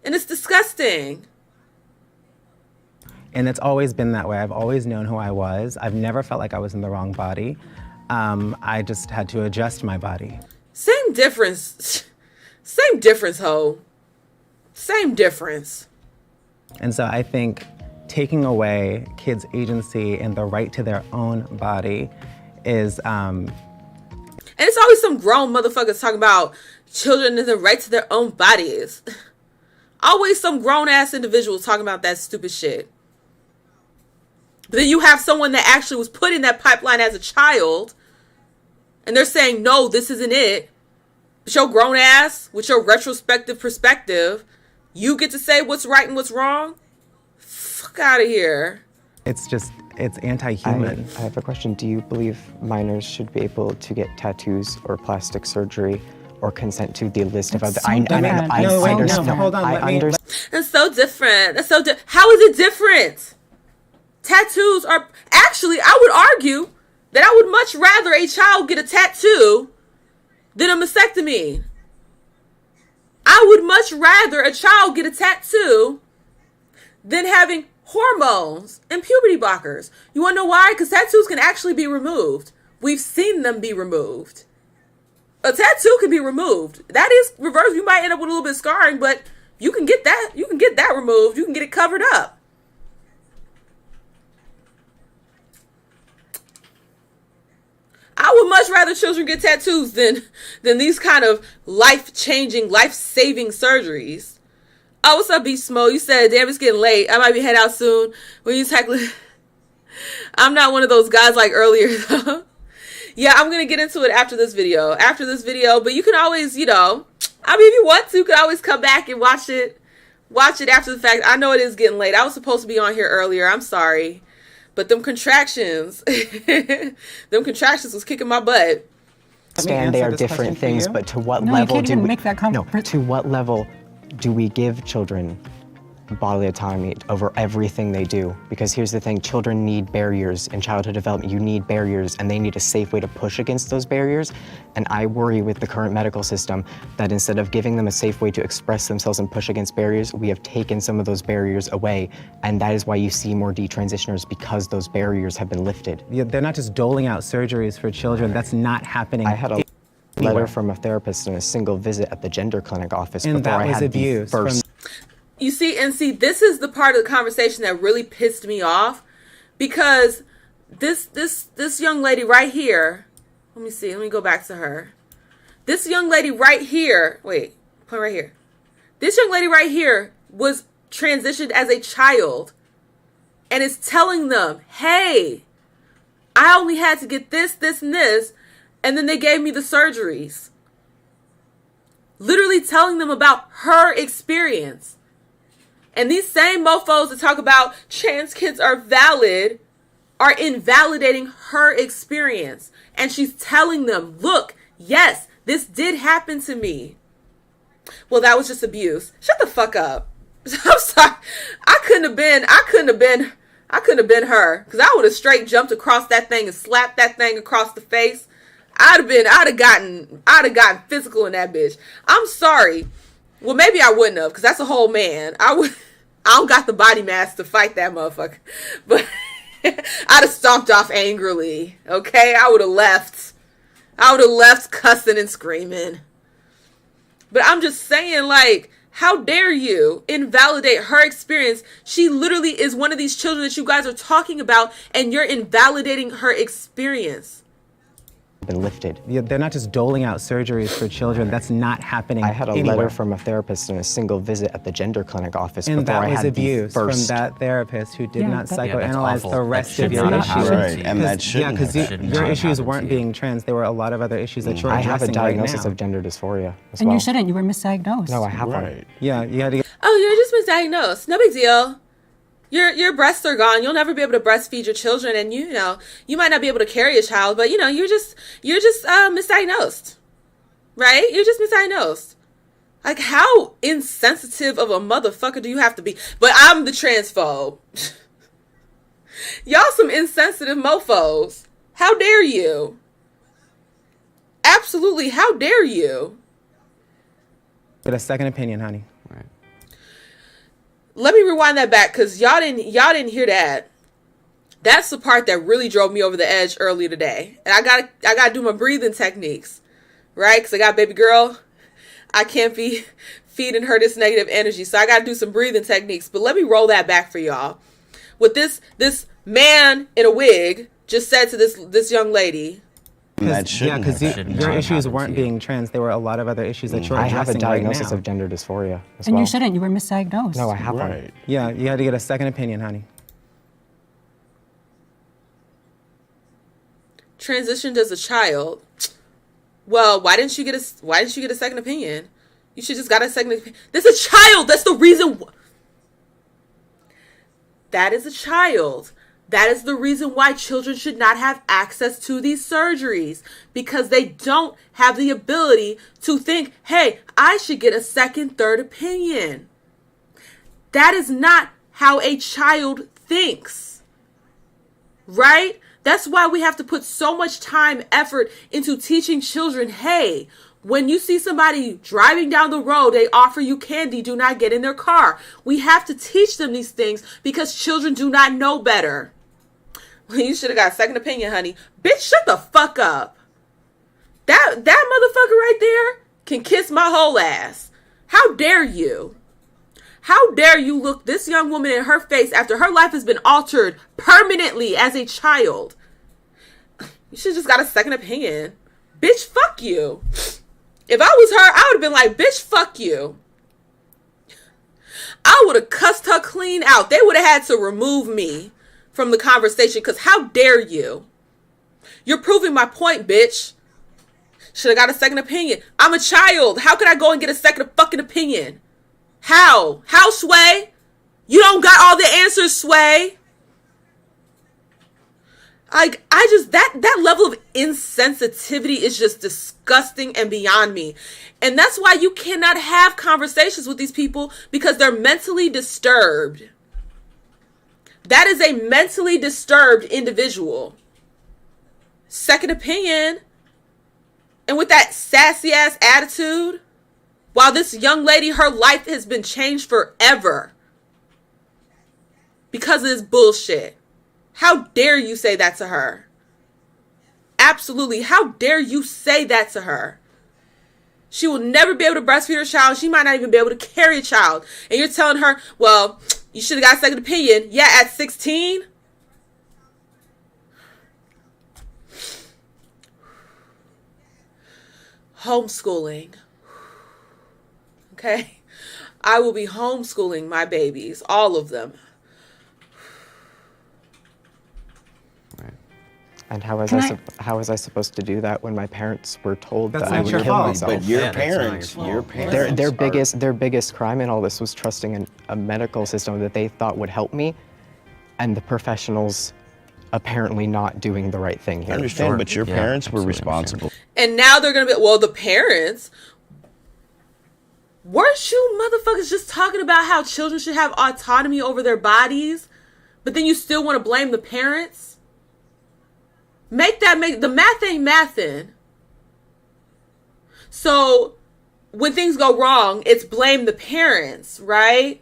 And it's disgusting. And it's always been that way. I've always known who I was. I've never felt like I was in the wrong body. I just had to adjust my body. Same difference. Same difference, ho. Same difference. And so I think taking away kids' agency and the right to their own body is... And it's always some grown motherfuckers talking about children and the right to their own bodies. Always some grown-ass individuals talking about that stupid shit. But then you have someone that actually was put in that pipeline as a child, and they're saying, no, this isn't it. But your grown ass, with your retrospective perspective, you get to say what's right and what's wrong? Fuck out of here. It's anti-human. I have a question. Do you believe minors should be able to get tattoos or plastic surgery or consent to the list of other... Hold on, That's so different. How is it different? Tattoos are... Actually, I would argue that I would much rather a child get a tattoo than a mastectomy. I would much rather a child get a tattoo than having hormones and puberty blockers. You want to know why? Because tattoos can actually be removed. We've seen them be removed. A tattoo can be removed. That is reversed. You might end up with a little bit of scarring, but You can get that. You can get that removed. You can get it covered up. I would much rather children get tattoos than these kind of life-changing, life-saving surgeries. Oh, what's up, Beast Smo? You said, damn, it's getting late. I might be head out soon. When you tackle, I'm not one of those guys like earlier, though. Yeah, I'm going to get into it after this video. But you can always, you know, I mean, if you want to, you can always come back and watch it after the fact. I know it is getting late. I was supposed to be on here earlier. I'm sorry. But them contractions was kicking my butt. Understand they are different things, but to what level do we to what level do we give children bodily autonomy over everything they do? Because here's the thing, children need barriers in childhood development. You need barriers, and they need a safe way to push against those barriers. And I worry with the current medical system that instead of giving them a safe way to express themselves and push against barriers, we have taken some of those barriers away. And that is why you see more detransitioners, because those barriers have been lifted. Yeah, they're not just doling out surgeries for children. That's not happening. I had a letter from a therapist in a single visit at the gender clinic office and before that was I had abuse the first. You see, this is the part of the conversation that really pissed me off, because this young lady right here, let me go back to her. This young lady right here, point right here. This young lady right here was transitioned as a child and is telling them, hey, I only had to get this, this, and this, and then they gave me the surgeries. Literally telling them about her experience. And these same mofos that talk about trans kids are valid are invalidating her experience. And she's telling them, look, yes, this did happen to me. Well, that was just abuse. Shut the fuck up. I'm sorry. I couldn't have been her, because I would have straight jumped across that thing and slapped that thing across the face. I'd have gotten physical in that bitch. I'm sorry. Well, maybe I wouldn't have, because that's a whole man. I don't got the body mass to fight that motherfucker. But I'd have stomped off angrily. Okay? I would have left cussing and screaming. But I'm just saying, like, how dare you invalidate her experience? She literally is one of these children that you guys are talking about, and you're invalidating her experience. Been lifted. Yeah, they're not just doling out surgeries for children. That's not happening. I had a letter from a therapist in a single visit at the gender clinic office and before that was I had abuse the first. from that therapist who did not psychoanalyze the rest of your not issues. Right, and that shouldn't. Yeah, because your issues weren't being trans. There were a lot of other issues that you're I have a addressing diagnosis right now. of gender dysphoria as And well. you shouldn't. You were misdiagnosed. No, I have one. Yeah, you had to get. Oh, you're just misdiagnosed. No big deal. Your breasts are gone. You'll never be able to breastfeed your children, and you might not be able to carry a child, but you're just misdiagnosed, right? You're just misdiagnosed. Like, how insensitive of a motherfucker do you have to be? But I'm the transphobe. Y'all some insensitive mofos. How dare you? Absolutely, how dare you? Get a second opinion, honey. Let me rewind that back, because y'all didn't hear that. That's the part that really drove me over the edge earlier today. And I gotta do my breathing techniques, right? Because I got baby girl. I can't be feeding her this negative energy, so I gotta do some breathing techniques. But let me roll that back for y'all. What this man in a wig just said to this young lady. Because your issues weren't being trans. There were a lot of other issues that you're I have a addressing diagnosis right now. of gender dysphoria as And well. you shouldn't. You were misdiagnosed. No, I have one. Yeah, you had to get a second opinion, honey. Transitioned as a child. Well, why didn't you get a second opinion? You should just got a second opinion. This is a child. That's the reason. That is a child. That is the reason why children should not have access to these surgeries, because they don't have the ability to think, hey, I should get a second, third opinion. That is not how a child thinks, right? That's why we have to put so much time, effort into teaching children, hey, when you see somebody driving down the road, they offer you candy, do not get in their car. We have to teach them these things because children do not know better. You should have got a second opinion, honey. Bitch, shut the fuck up. That motherfucker right there can kiss my whole ass. How dare you? How dare you look this young woman in her face after her life has been altered permanently as a child? You should just got a second opinion. Bitch, fuck you. If I was her, I would have been like, bitch, fuck you. I would have cussed her clean out. They would have had to remove me from the conversation because how dare you? You're proving my point, bitch. Should have got a second opinion. I'm a child. How could I go and get a second fucking opinion? How? How, Sway? You don't got all the answers, Sway. I just, that level of insensitivity is just disgusting and beyond me. And that's why you cannot have conversations with these people, because they're mentally disturbed. That is a mentally disturbed individual. Second opinion. And with that sassy ass attitude, while this young lady, her life has been changed forever because of this bullshit. How dare you say that to her? Absolutely. How dare you say that to her? She will never be able to breastfeed her child. She might not even be able to carry a child. And you're telling her, well, you should have got a second opinion. Yeah, at 16. Homeschooling. Okay? I will be homeschooling my babies, all of them. And how was I supposed to do that when my parents were told that I would kill myself? But your parents, their biggest crime in all this was trusting in a medical system that they thought would help me, and the professionals apparently not doing the right thing here. I understand, but your parents were responsible. And now they're going to be, well, the parents. Weren't you motherfuckers just talking about how children should have autonomy over their bodies? But then you still want to blame the parents? The math ain't mathin'. So when things go wrong, it's blame the parents, right?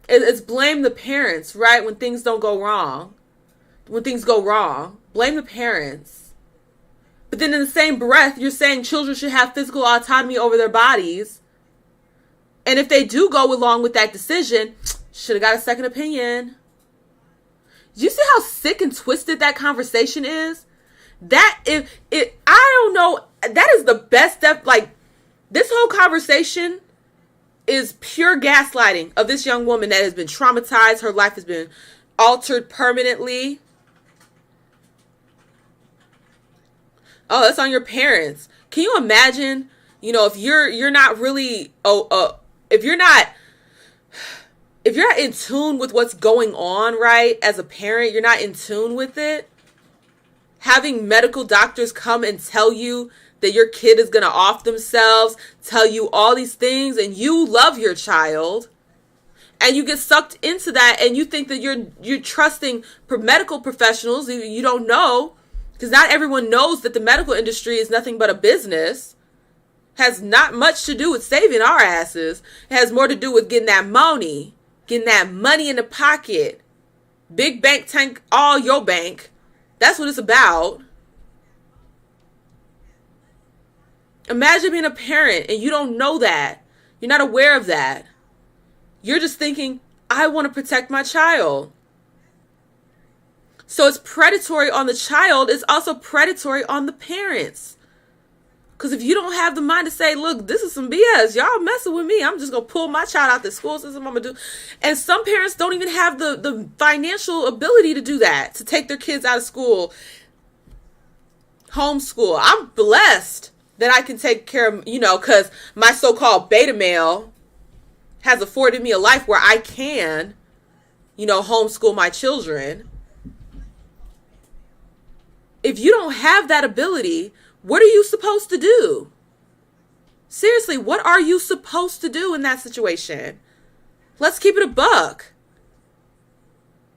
It's blame the parents, right? When things don't go wrong. When things go wrong, blame the parents. But then in the same breath, you're saying children should have physical autonomy over their bodies. And if they do go along with that decision, should have got a second opinion. You see how sick and twisted that conversation is? I don't know. That is the best step. Like, this whole conversation is pure gaslighting of this young woman that has been traumatized. Her life has been altered permanently. Oh, that's on your parents. Can you imagine, if you're not really, if you're not in tune with what's going on, right? As a parent, you're not in tune with it. Having medical doctors come and tell you that your kid is going to off themselves, tell you all these things, and you love your child, and you get sucked into that, and you think that you're trusting medical professionals. You don't know, because not everyone knows that the medical industry is nothing but a business. Has not much to do with saving our asses. It has more to do with getting that money. Getting that money in the pocket. Big bank tank all your bank. That's what it's about. Imagine being a parent and you don't know that. You're not aware of that. You're just thinking, I want to protect my child. So it's predatory on the child. It's also predatory on the parents. Because if you don't have the mind to say, look, this is some BS. Y'all messing with me. I'm just going to pull my child out the school system. I'm going to do. And some parents don't even have the financial ability to do that. To take their kids out of school. Homeschool. I'm blessed that I can take care of, because my so-called beta male has afforded me a life where I can, homeschool my children. If you don't have that ability, what are you supposed to do? Seriously, what are you supposed to do in that situation? Let's keep it a buck.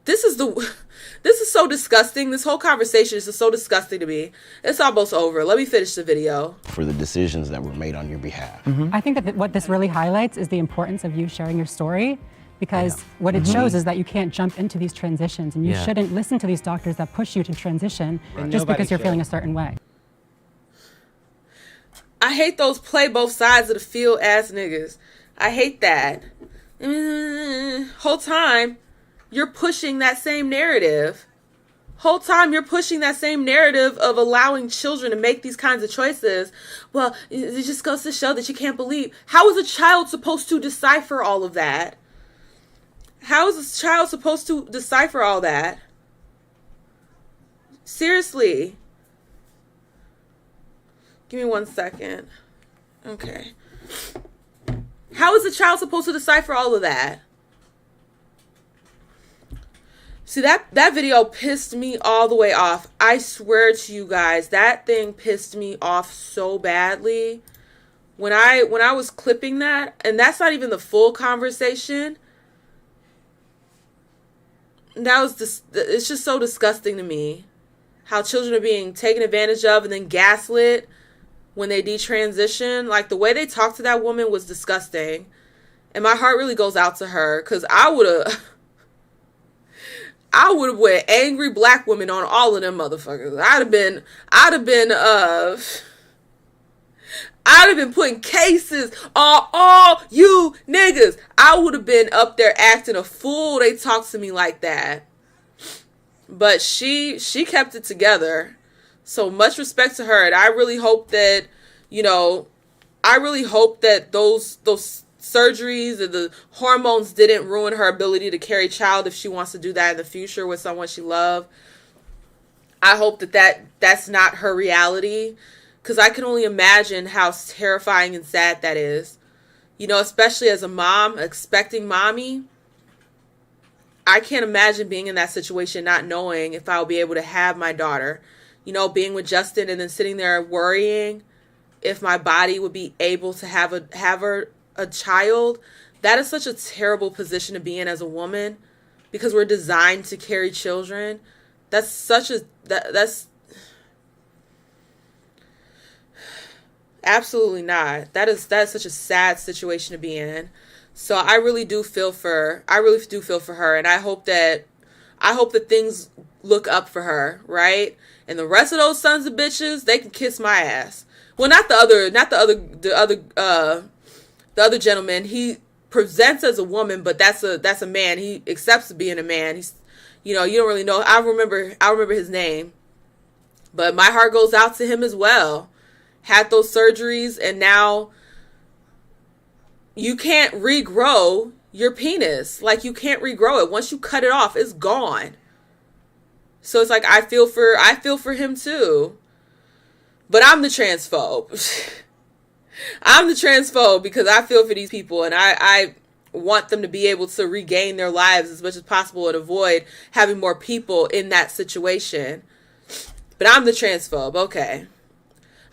This is so disgusting. This whole conversation is just so disgusting to me. It's almost over. Let me finish the video. For the decisions that were made on your behalf. Mm-hmm. I think that what this really highlights is the importance of you sharing your story, because what it shows is that you can't jump into these transitions, and you shouldn't listen to these doctors that push you to transition just because you're feeling a certain way. I hate those play both sides of the field ass niggas. I hate that. Whole time, you're pushing that same narrative. Whole time, you're pushing that same narrative of allowing children to make these kinds of choices. Well, it just goes to show that you can't believe. How is a child supposed to decipher all of that? How is a child supposed to decipher all that? Seriously. Give me 1 second. Okay. How is a child supposed to decipher all of that? See, that video pissed me all the way off. I swear to you guys, that thing pissed me off so badly. When I was clipping that, and that's not even the full conversation. That was just, it's just so disgusting to me. How children are being taken advantage of and then gaslit when they detransition. Like, the way they talked to that woman was disgusting. And my heart really goes out to her, because I would have went angry black women on all of them motherfuckers. I'd have been putting cases on all you niggas. I would have been up there acting a fool. They talked to me like that. But she kept it together. So much respect to her. And I really hope that, those surgeries and the hormones didn't ruin her ability to carry a child if she wants to do that in the future with someone she loves. I hope that's not her reality, because I can only imagine how terrifying and sad that is. Especially as a mom, expecting mommy. I can't imagine being in that situation, not knowing if I'll be able to have my daughter. Being with Justin and then sitting there worrying if my body would be able to have a child. That is such a terrible position to be in as a woman, because we're designed to carry children. That's absolutely not. That is such a sad situation to be in. So I really do feel for her, and I hope that things look up for her, right? And the rest of those sons of bitches, they can kiss my ass. Well, not the other gentleman. He presents as a woman, but that's a man. He accepts being a man. He's, you don't really know. I remember his name, but my heart goes out to him as well. Had those surgeries, and now you can't regrow your penis. Like, you can't regrow it. Once you cut it off, it's gone. So it's like, I feel for him too. But I'm the transphobe. I'm the transphobe because I feel for these people, and I want them to be able to regain their lives as much as possible and avoid having more people in that situation. But I'm the transphobe. Okay.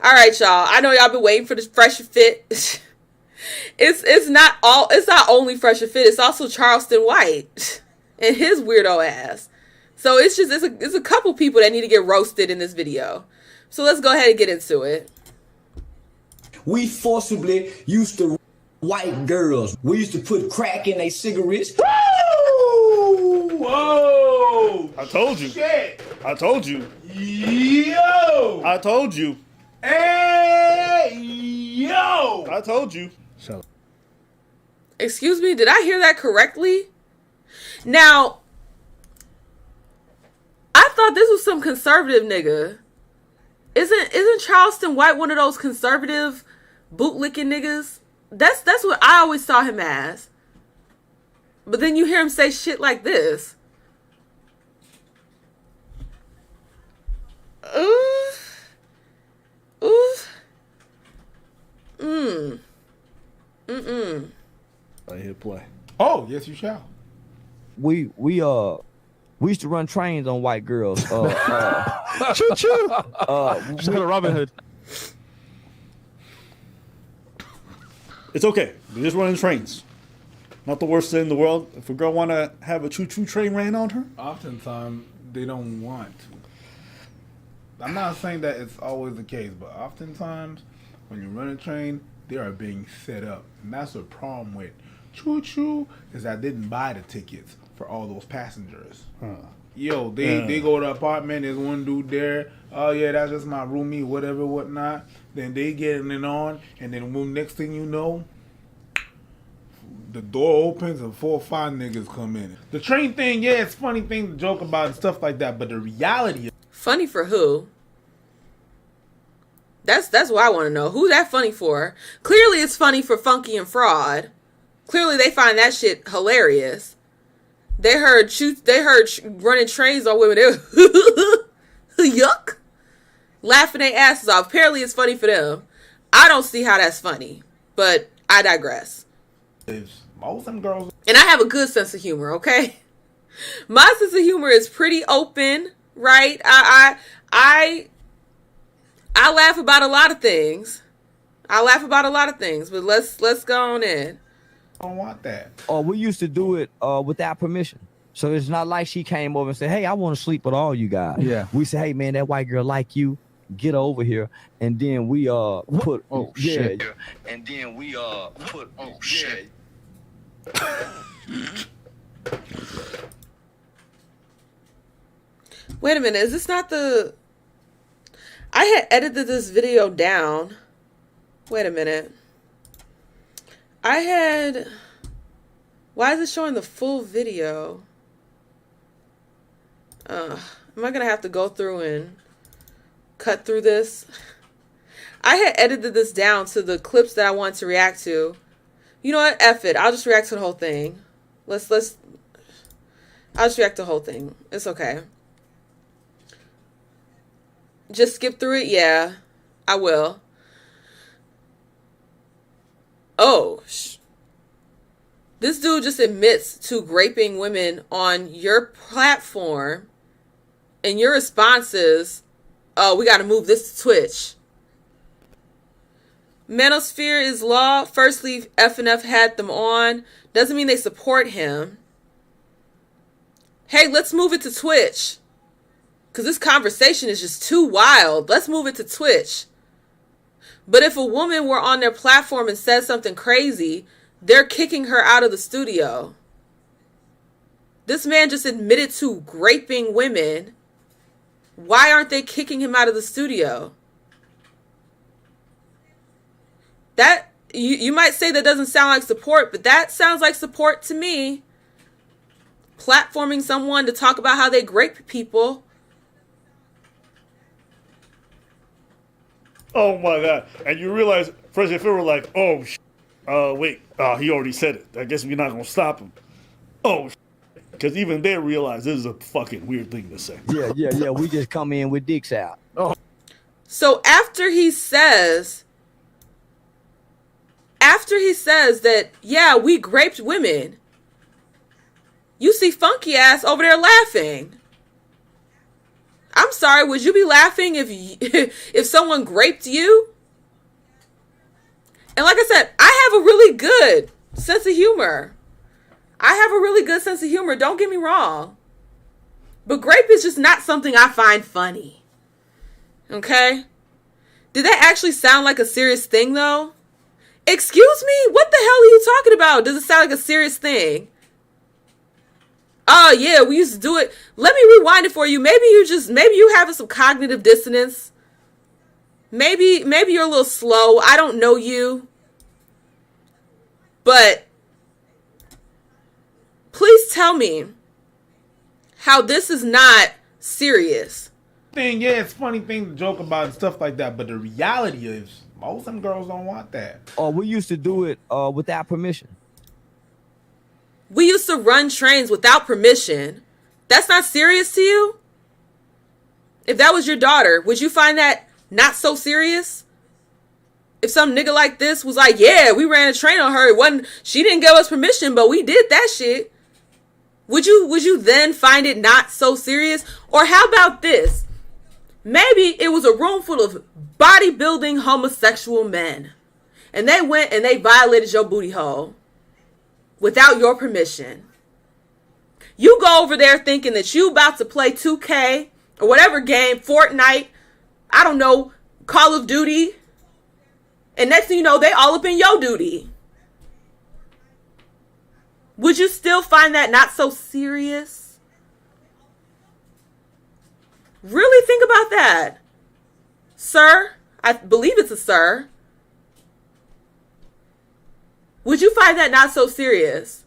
All right, y'all. I know y'all been waiting for this Fresher Fit. It's not only Fresher Fit. It's also Charleston White and his weirdo ass. So it's a couple people that need to get roasted in this video. So let's go ahead and get into it. We forcibly used to white girls. We used to put crack in their cigarettes. Woo! Whoa! I told you. Shit. I told you. Yo! I told you. Hey! Yo! I told you. So. Excuse me, did I hear that correctly? Now, I thought this was some conservative nigga. Isn't Charleston White one of those conservative bootlicking niggas? That's what I always saw him as. But then you hear him say shit like this. Oof. I hit play. Oh, yes, you shall. We used to run trains on white girls. Choo choo. She's got a Robin Hood. It's okay. We're just running trains. Not the worst thing in the world. If a girl want to have a choo-choo train ran on her, Oftentimes, they don't want to. I'm not saying that it's always the case, but oftentimes, when you run a train, they are being set up. And that's the problem with choo-choo, is I didn't buy the tickets for all those passengers. Yo, they go to the apartment, there's one dude there, oh yeah, that's just my roomie, whatever, whatnot. Then they getting it on, and then next thing you know, the door opens and 4 or 5 niggas come in. The train thing, yeah, it's a funny thing to joke about and stuff like that, but the reality is... Funny for who? That's what I want to know. Who's that funny for? Clearly it's funny for Funky and Fraud. Clearly they find that shit hilarious. They heard running trains on women. They were yuck. Laughing their asses off. Apparently it's funny for them. I don't see how that's funny, but I digress. Most of them girls... And I have a good sense of humor, okay? My sense of humor is pretty open, right? I laugh about a lot of things. But let's go on in. I don't want that. We used to do it without permission. So it's not like she came over and said, hey, I want to sleep with all you guys. Yeah. We said, hey, man, that white girl like you. Get over here. And then we put... Oh, shit. Yeah. And then we put... Oh, shit. Wait a minute. Is this not the... I had edited this video down. Wait a minute. Why is it showing the full video? Am I going to have to go through and cut through this? I had edited this down to the clips that I wanted to react to. You know what? F it. I'll just react to the whole thing. I'll just react to the whole thing. It's okay. Just skip through it? Yeah, I will. Oh, this dude just admits to raping women on your platform, and your response is, oh, we got to move this to Twitch. Manosphere is law. Firstly, FNF had them on. Doesn't mean they support him. Hey, let's move it to Twitch. Because this conversation is just too wild. Let's move it to Twitch. But if a woman were on their platform and said something crazy, they're kicking her out of the studio. This man just admitted to raping women. Why aren't they kicking him out of the studio? That you might say that doesn't sound like support, but that sounds like support to me. Platforming someone to talk about how they rape people. Oh my God. And you realize, first if it were like, oh, wait, he already said it. I guess we're not going to stop him. Oh, because even they realize this is a fucking weird thing to say. Yeah. We just come in with dicks out. Oh. So after he says that, yeah, we raped women, you see funky ass over there laughing. I'm sorry, would you be laughing if someone raped you? And like I said, I have a really good sense of humor. Don't get me wrong. But grape is just not something I find funny. Okay? Did that actually sound like a serious thing, though? Excuse me? What the hell are you talking about? Does it sound like a serious thing? Oh, yeah, we used to do it. Let me rewind it for you. Maybe you having some cognitive dissonance. Maybe you're a little slow. I don't know you. But please tell me how this is not serious. Yeah, it's a funny thing to joke about and stuff like that, but the reality is most of them girls don't want that. We used to do it without permission. We used to run trains without permission. That's not serious to you? If that was your daughter, would you find that not so serious? If some nigga like this was like, yeah, we ran a train on her. She didn't give us permission, but we did that shit. Would you then find it not so serious? Or how about this? Maybe it was a room full of bodybuilding homosexual men. And they went and they violated your booty hole. Without your permission. You go over there thinking that you about to play 2K or whatever game, Fortnite, I don't know, Call of Duty. And next thing you know, they all up in your duty. Would you still find that not so serious? Really think about that. Sir, I believe it's a sir. Would you find that not so serious?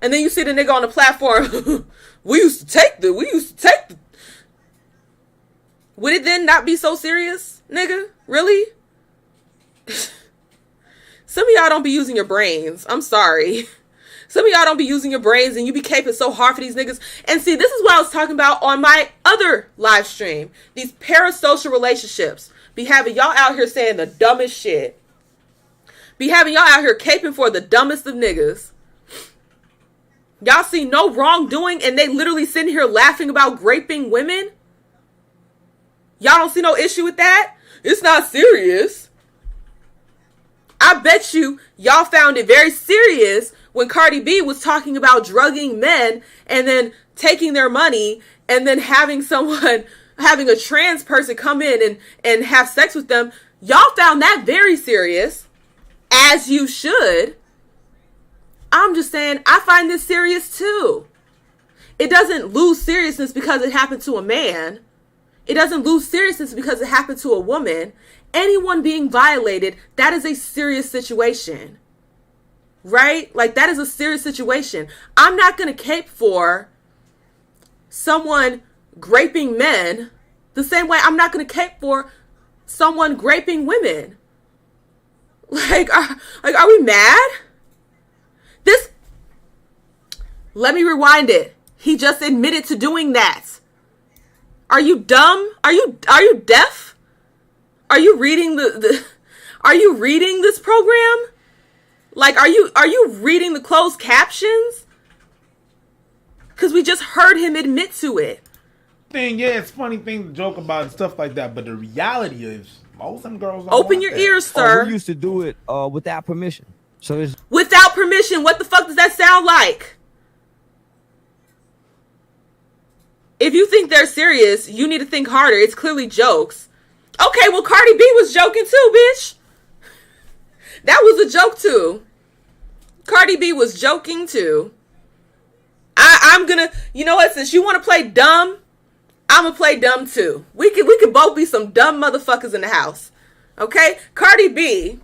And then you see the nigga on the platform, we used to take the. Would it then not be so serious, nigga? Really? Some of y'all don't be using your brains. I'm sorry. Some of y'all don't be using your brains and you be caping so hard for these niggas. And see, this is what I was talking about on my other live stream. These parasocial relationships be having y'all out here saying the dumbest shit. Be having y'all out here caping for the dumbest of niggas. Y'all see no wrongdoing and they literally sitting here laughing about raping women. Y'all don't see no issue with that? It's not serious. I bet you y'all found it very serious when Cardi B was talking about drugging men and then taking their money and then having a trans person come in and have sex with them. Y'all found that very serious, as you should. I'm just saying, I find this serious too. It doesn't lose seriousness because it happened to a man. It doesn't lose seriousness because it happened to a woman. Anyone being violated, that is a serious situation. Right? Like, that is a serious situation. I'm not going to cape for someone graping men the same way I'm not going to cape for someone graping women. Are we mad? Let me rewind it. He just admitted to doing that. Are you dumb? Are you deaf? Are you reading are you reading this program? Like, are you reading the closed captions? Because we just heard him admit to it. It's funny thing to joke about and stuff like that, but the reality is most of them girls don't Open want your that. ears, sir. We used to do it without permission. So it's without permission. What the fuck does that sound like? If you think they're serious, you need to think harder. It's clearly jokes. Okay, well, Cardi B was joking too, bitch. That was a joke too. Cardi B was joking too. I'm gonna, you know what? Since you want to play dumb, I'm gonna play dumb too. We could both be some dumb motherfuckers in the house. Okay, Cardi B.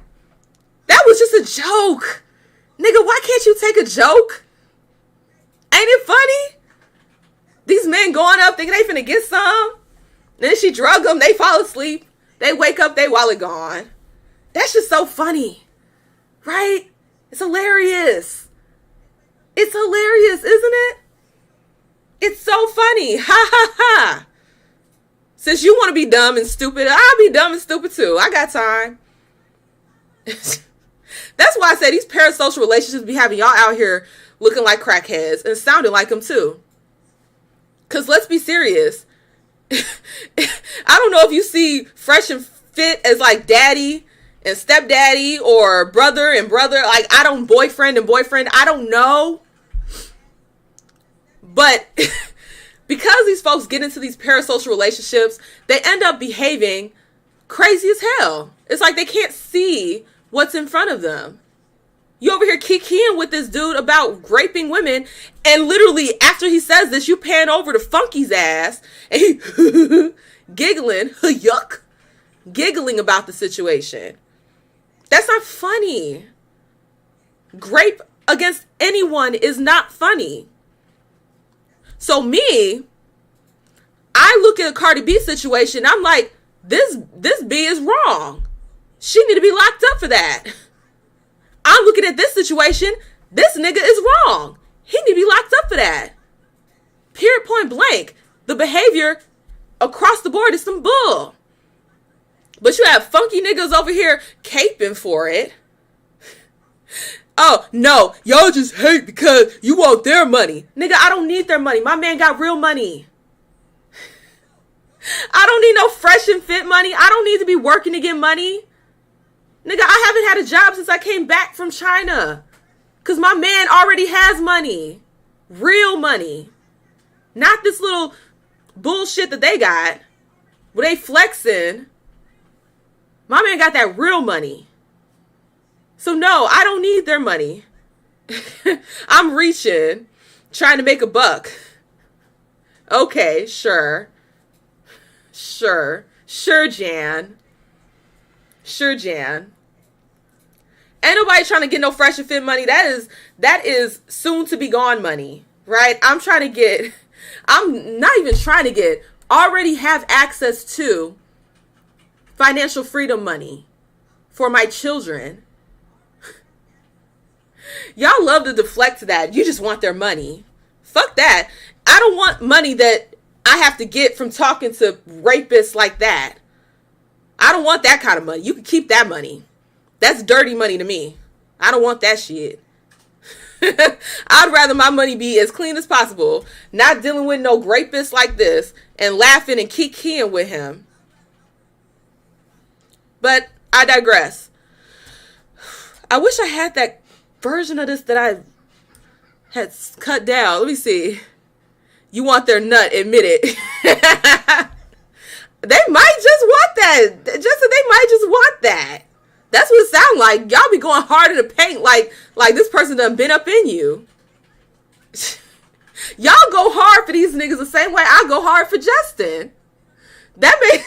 That was just a joke, nigga. Why can't you take a joke? Ain't it funny? These men going up thinking they finna get some. Then she drug them. They fall asleep. They wake up. They wallet gone. That's just so funny. Right? It's hilarious. It's hilarious, isn't it? It's so funny. Ha ha ha. Since you want to be dumb and stupid, I'll be dumb and stupid too. I got time. That's why I say these parasocial relationships be having y'all out here looking like crackheads and sounding like them too. Because let's be serious. I don't know if you see Fresh and Fit as like daddy and stepdaddy or brother and brother. Like, boyfriend and boyfriend. I don't know. But because these folks get into these parasocial relationships, they end up behaving crazy as hell. It's like they can't see what's in front of them. You over here kikiing with this dude about raping women, and literally after he says this, you pan over to Funky's ass, and he giggling, yuck, giggling about the situation. That's not funny. Grape against anyone is not funny. So me, I look at a Cardi B situation, I'm like, this B is wrong. She need to be locked up for that. I'm looking at this situation. This nigga is wrong. He need to be locked up for that. Period, point blank. The behavior across the board is some bull. But you have funky niggas over here caping for it. Oh, no. Y'all just hate because you want their money. Nigga, I don't need their money. My man got real money. I don't need no Fresh and Fit money. I don't need to be working to get money. Nigga, I haven't had a job since I came back from China. Because my man already has money. Real money. Not this little bullshit that they got. Where they flexing. My man got that real money. So no, I don't need their money. I'm reaching. Trying to make a buck. Okay, sure. Sure, Jan. Sure, Jan. Ain't nobody trying to get no Fresh and Fit money. That is soon to be gone money, right? I'm not even trying to get, already have access to financial freedom money for my children. Y'all love to deflect that. You just want their money. Fuck that. I don't want money that I have to get from talking to rapists like that. I don't want that kind of money. You can keep that money. That's dirty money to me. I don't want that shit. I'd rather my money be as clean as possible, not dealing with no rapist like this, and laughing and kikiing with him. But I digress. I wish I had that version of this that I had cut down. Let me see. You want their nut, admit it. They might just want that. They might just want that. That's what it sounds like. Y'all be going hard in the paint like this person done been up in you. Y'all go hard for these niggas the same way I go hard for Justin. That may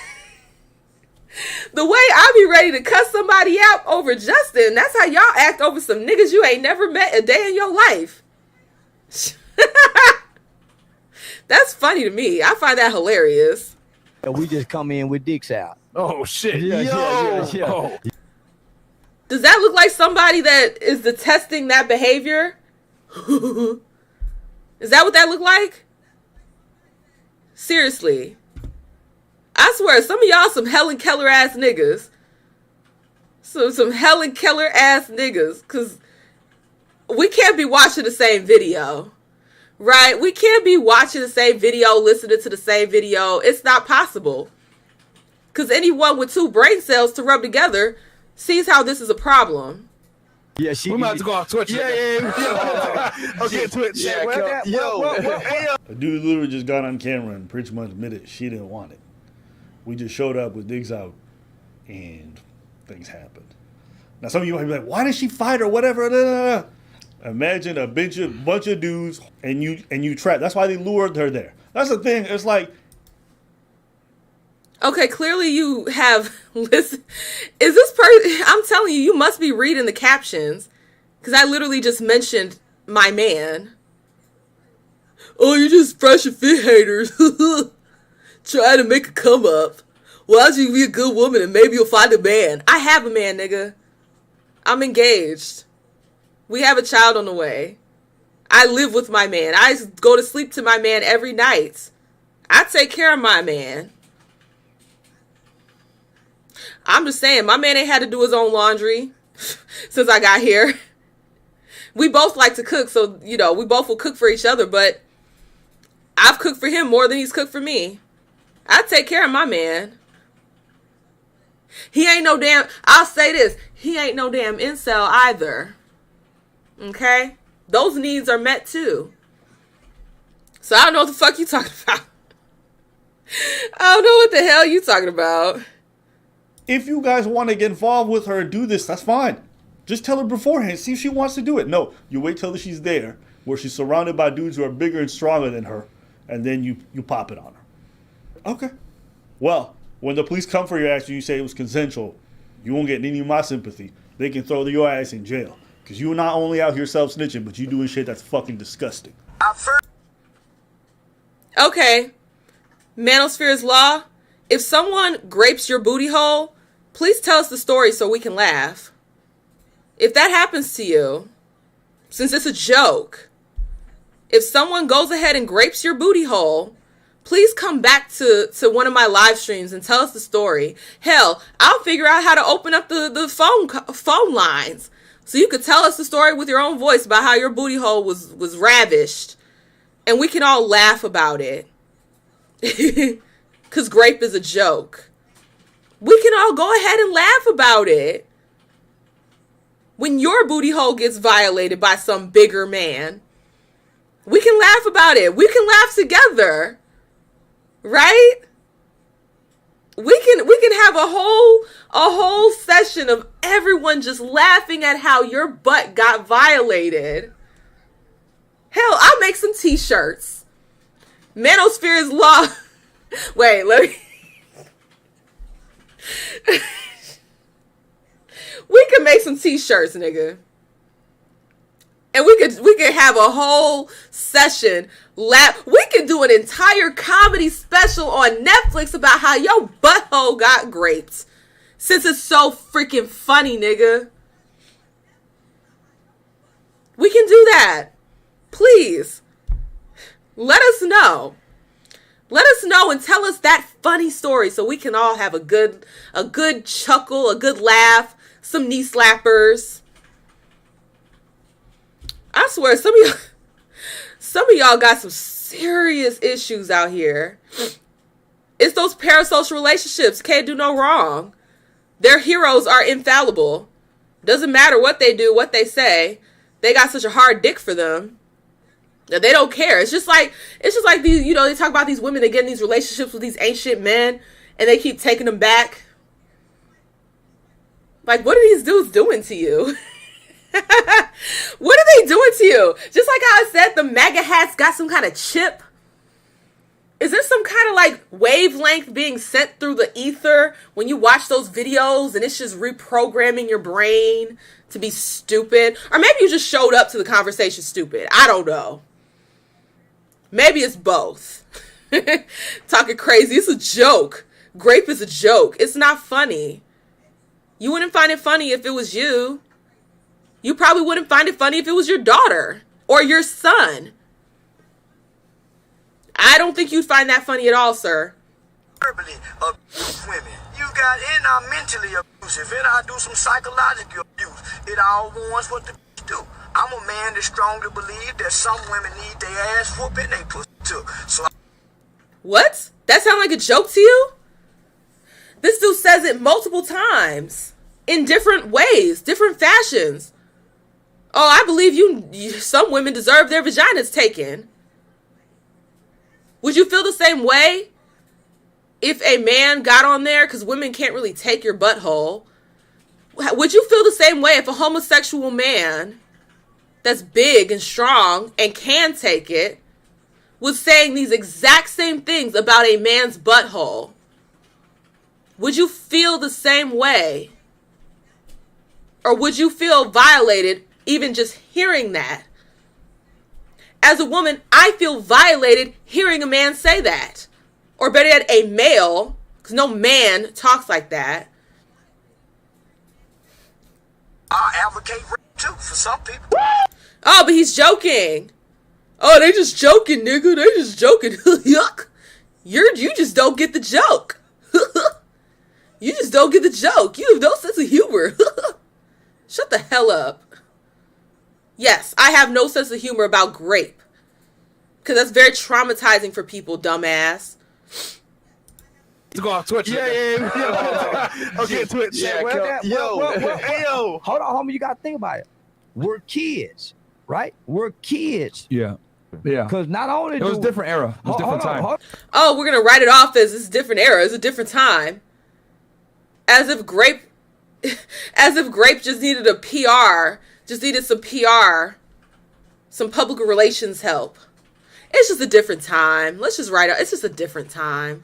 the way I be ready to cut somebody out over Justin, that's how y'all act over some niggas you ain't never met a day in your life. That's funny to me. I find that hilarious. We just come in with dicks out. Oh shit. Yeah. Oh. Does that look like somebody that is detesting that behavior? Is that what that look like? Seriously. I swear, some of y'all some Helen Keller ass niggas. Some Helen Keller ass niggas. Because we can't be watching the same video. Right? We can't be watching the same video, listening to the same video. It's not possible. Because anyone with two brain cells to rub together sees how this is a problem. Yeah, we might have to go off Twitch. Yeah. Okay, Twitch. Yeah, A dude literally just got on camera and pretty much admitted she didn't want it. We just showed up with dicks out, and things happened. Now some of you might be like, "Why did she fight or whatever?" Imagine a bunch of dudes and you trap. That's why they lured her there. That's the thing. It's like, okay, clearly you have listen. Is this person? I'm telling you, you must be reading the captions, because I literally just mentioned my man. Oh, you're just Fresh and Fit haters. Try to make a come up. Why don't you be a good woman and maybe you'll find a man? I have a man, nigga. I'm engaged. We have a child on the way. I live with my man. I go to sleep to my man every night. I take care of my man. I'm just saying, my man ain't had to do his own laundry since I got here. We both like to cook, so, we both will cook for each other, but I've cooked for him more than he's cooked for me. I take care of my man. He ain't no damn, I'll say this, he ain't no damn incel either. Okay? Those needs are met too. So I don't know what the fuck you talking about. I don't know what the hell you talking about. if you guys want to get involved with her and do this, that's fine. Just tell her beforehand, see if she wants to do it. No, you wait till she's there, where she's surrounded by dudes who are bigger and stronger than her, and then you pop it on her. Okay. Well, when the police come for your ass and you say it was consensual, you won't get any of my sympathy. They can throw your ass in jail. Because you're not only out here self-snitching, but you doing shit that's fucking disgusting. Okay. Manosphere's law. If someone grapes your booty hole, please tell us the story so we can laugh. If that happens to you, since it's a joke, if someone goes ahead and grapes your booty hole, please come back to one of my live streams and tell us the story. Hell, I'll figure out how to open up the phone lines so you could tell us the story with your own voice about how your booty hole was ravished, and we can all laugh about it. Because grape is a joke. We can all go ahead and laugh about it. When your booty hole gets violated by some bigger man, we can laugh about it. We can laugh together. Right? We can have a whole session of everyone just laughing at how your butt got violated. Hell, I'll make some t-shirts. Manosphere's law. Wait, let me. We can make some t-shirts. t-shirts, nigga. And we could have a whole session. We could do an entire comedy special on Netflix about how your butthole got graped. Since it's so freaking funny, nigga. We can do that. Please. Let us know. Let us know and tell us that funny story so we can all have a good chuckle, a good laugh, some knee slappers. I swear, some of y'all got some serious issues out here. It's those parasocial relationships. Can't do no wrong. Their heroes are infallible. Doesn't matter what they do, what they say. They got such a hard dick for them. They don't care. It's just like these, you know, they talk about these women that get in these relationships with these ancient men and they keep taking them back. Like, what are these dudes doing to you? What are they doing to you? Just like how I said, the MAGA hats got some kind of chip. Is there some kind of like wavelength being sent through the ether when you watch those videos and it's just reprogramming your brain to be stupid? Or maybe you just showed up to the conversation stupid. I don't know. Maybe it's both. Talking crazy. It's a joke. Grape is a joke. It's not funny. You wouldn't find it funny if it was you. You probably wouldn't find it funny if it was your daughter or your son. I don't think you'd find that funny at all, sir. Verbally abuse women. You got, and I'm mentally abusive, and I do some psychological abuse. It all wants what the do. I'm a man that strongly believe that some women need their ass whooping they pussy too. So what? That sound like a joke to you? This dude says it multiple times in different ways, different fashions. Oh, I believe you some women deserve their vaginas taken. Would you feel the same way if a man got on there? Because women can't really take your butthole. Would you feel the same way if a homosexual man that's big and strong and can take it was saying these exact same things about a man's butthole? Would you feel the same way? Or would you feel violated even just hearing that? As a woman, I feel violated hearing a man say that. Or better yet, a male, because no man talks like that. I advocate rape too for some people. Oh, but he's joking. Oh, they just joking, nigga. They just joking. Yuck. You just don't get the joke. You just don't get the joke. You have no sense of humor. Shut the hell up. Yes, I have no sense of humor about grape. Because that's very traumatizing for people, dumbass. To go off Twitch. Yeah. Okay, Twitch. Yo. Hold on, homie. You got to think about it. We're kids, right? We're kids. Yeah. Because not only it was a different era. It was a different time. Oh, we're going to write it off as this different era. It's a different time. As if grape just needed a PR. Just needed some PR. Some public relations help. It's just a different time. Let's just write it. It's just a different time.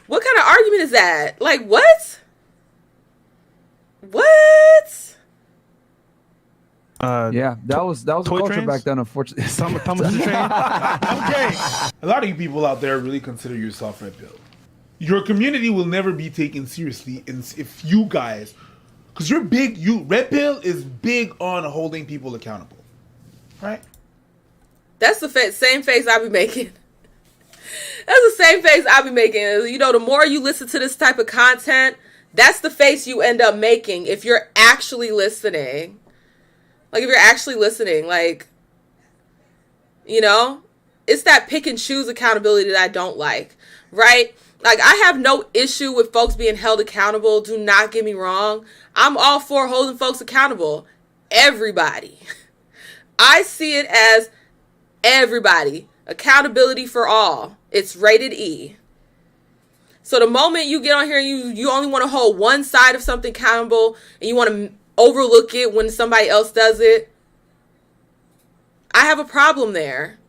What kind of argument is that? Like, what? What? Yeah, that was a culture trains? back then, unfortunately. Okay. A lot of you people out there really consider yourself red pill. Your community will never be taken seriously if you guys, because you're big. Red pill is big on holding people accountable, right? That's the same face I be making. That's the same face I be making. You know, the more you listen to this type of content, that's the face you end up making if you're actually listening. Like, if you're actually listening, like, you know, it's that pick and choose accountability that I don't like, right? Like, I have no issue with folks being held accountable. Do not get me wrong. I'm all for holding folks accountable. Everybody. I see it as everybody. Accountability for all. It's rated E. So the moment you get on here and you only want to hold one side of something accountable and you want to overlook it when somebody else does it, I have a problem there.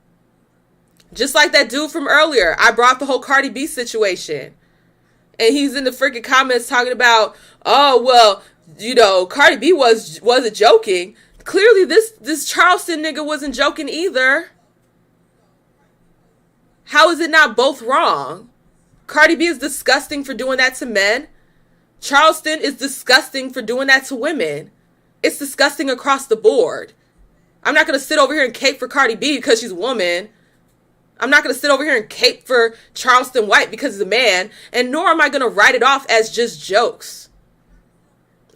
Just like that dude from earlier. I brought the whole Cardi B situation. And he's in the freaking comments talking about, oh, well, you know, Cardi B wasn't joking. Clearly this Charleston nigga wasn't joking either. How is it not both wrong? Cardi B is disgusting for doing that to men. Charleston is disgusting for doing that to women. It's disgusting across the board. I'm not going to sit over here and cape for Cardi B because she's a woman. I'm not going to sit over here and cape for Charleston White because he's a man. And nor am I going to write it off as just jokes.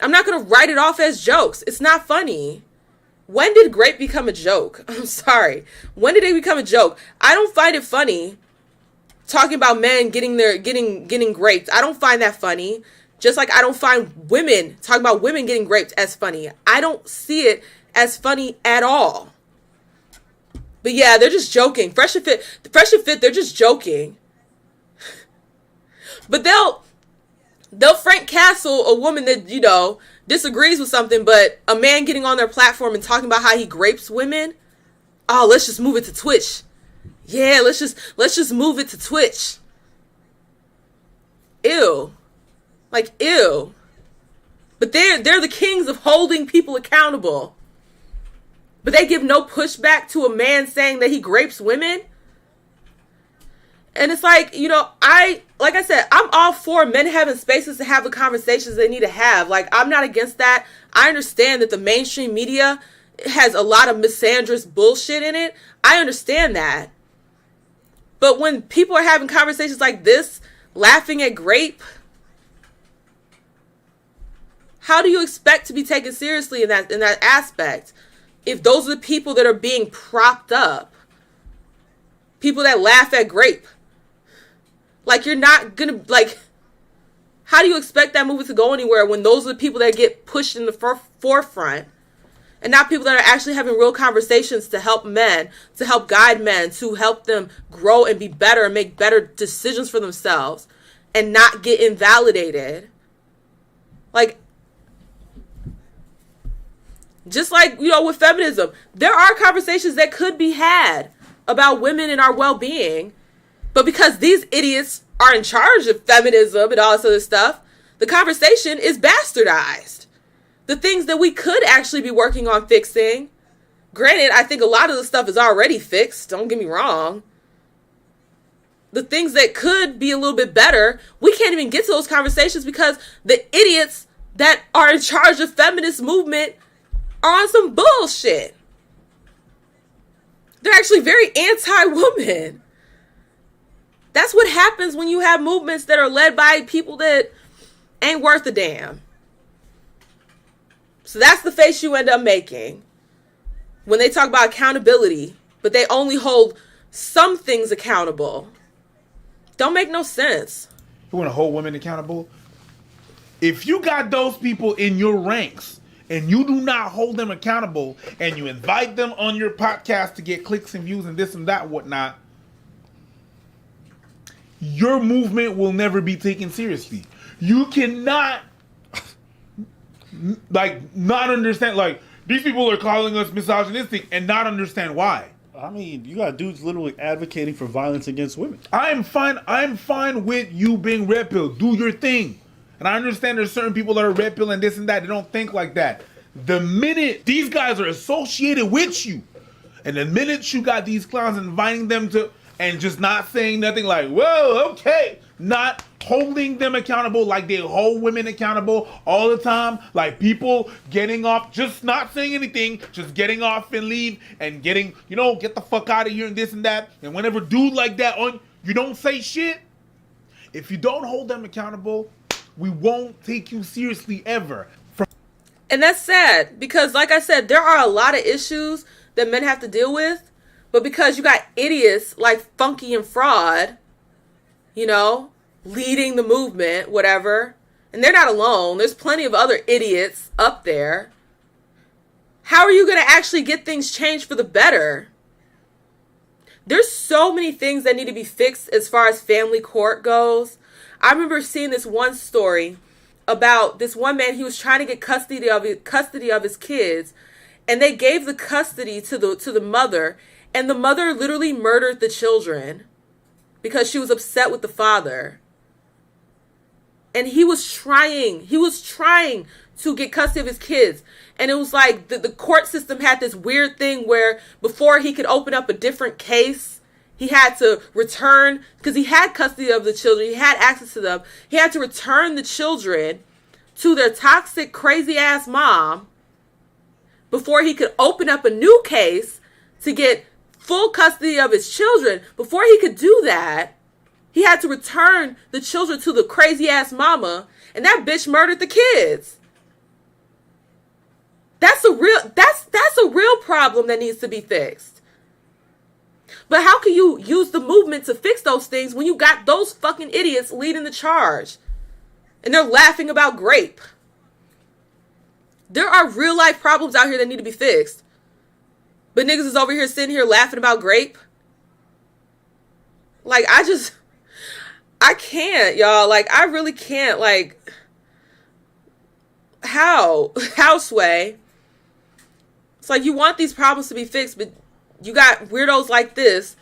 I'm not going to write it off as jokes. It's not funny. When did grape become a joke? I'm sorry. When did it become a joke? I don't find it funny talking about men getting raped. I don't find that funny. Just like I don't find women talking about women getting raped as funny. I don't see it as funny at all. But yeah, they're just joking. Fresh and Fit, they're just joking. But they'll Frank Castle a woman that, you know, disagrees with something, but a man getting on their platform and talking about how he grapes women. Oh, let's just move it to Twitch. Yeah, let's just move it to Twitch. Ew. Like, ew. But they're the kings of holding people accountable. But they give no pushback to a man saying that he grapes women. And it's like, you know, like I said, I'm all for men having spaces to have the conversations they need to have. Like, I'm not against that. I understand that the mainstream media has a lot of misandrous bullshit in it. I understand that. But when people are having conversations like this, laughing at grape, how do you expect to be taken seriously in that aspect? If those are the people that are being propped up, people that laugh at grape, like, you're not gonna, like, how do you expect that movement to go anywhere when those are the people that get pushed in the forefront and not people that are actually having real conversations to help men, to help guide men, to help them grow and be better and make better decisions for themselves and not get invalidated? Like, just like, you know, with feminism, there are conversations that could be had about women and our well-being. But because these idiots are in charge of feminism and all this other stuff, the conversation is bastardized. The things that we could actually be working on fixing. Granted, I think a lot of the stuff is already fixed. Don't get me wrong. The things that could be a little bit better, we can't even get to those conversations because the idiots that are in charge of feminist movement are on some bullshit. They're actually very anti-woman. That's what happens when you have movements that are led by people that ain't worth a damn. So that's the face you end up making when they talk about accountability, but they only hold some things accountable. Don't make no sense. You want to hold women accountable? If you got those people in your ranks and you do not hold them accountable and you invite them on your podcast to get clicks and views and this and that, whatnot, your movement will never be taken seriously. You cannot, like, not understand, like, these people are calling us misogynistic and not understand why. I mean, you got dudes literally advocating for violence against women. I'm fine with you being red pill. Do your thing. And I understand there's certain people that are red pill and this and that. They don't think like that. The minute these guys are associated with you, and the minute you got these clowns inviting them to, and just not saying nothing like, whoa, okay, not holding them accountable like they hold women accountable all the time, like people getting off, just not saying anything, just getting off and leave and getting, you know, get the fuck out of here and this and that. And whenever dude like that on, you don't say shit. If you don't hold them accountable, we won't take you seriously ever. And that's sad because, like I said, there are a lot of issues that men have to deal with, but because you got idiots like Funky and Fraud, you know, leading the movement, whatever, and they're not alone. There's plenty of other idiots up there. How are you going to actually get things changed for the better? There's so many things that need to be fixed as far as family court goes. I remember seeing this one story about this one man. He was trying to get custody of his kids, and they gave the custody to the mother, and the mother literally murdered the children because she was upset with the father. And he was trying to get custody of his kids. And it was like the court system had this weird thing where before he could open up a different case, he had to return, because he had custody of the children, he had access to them, he had to return the children to their toxic, crazy ass mom before he could open up a new case to get full custody of his children. Before he could do that, he had to return the children to the crazy ass mama, and that bitch murdered the kids. That's a real problem that needs to be fixed. But how can you use the movement to fix those things when you got those fucking idiots leading the charge? And they're laughing about grape. There are real life problems out here that need to be fixed. But niggas is over here sitting here laughing about grape. Like, I can't, y'all. Like, I really can't. Like, how? How, Sway? It's like you want these problems to be fixed, but you got weirdos like this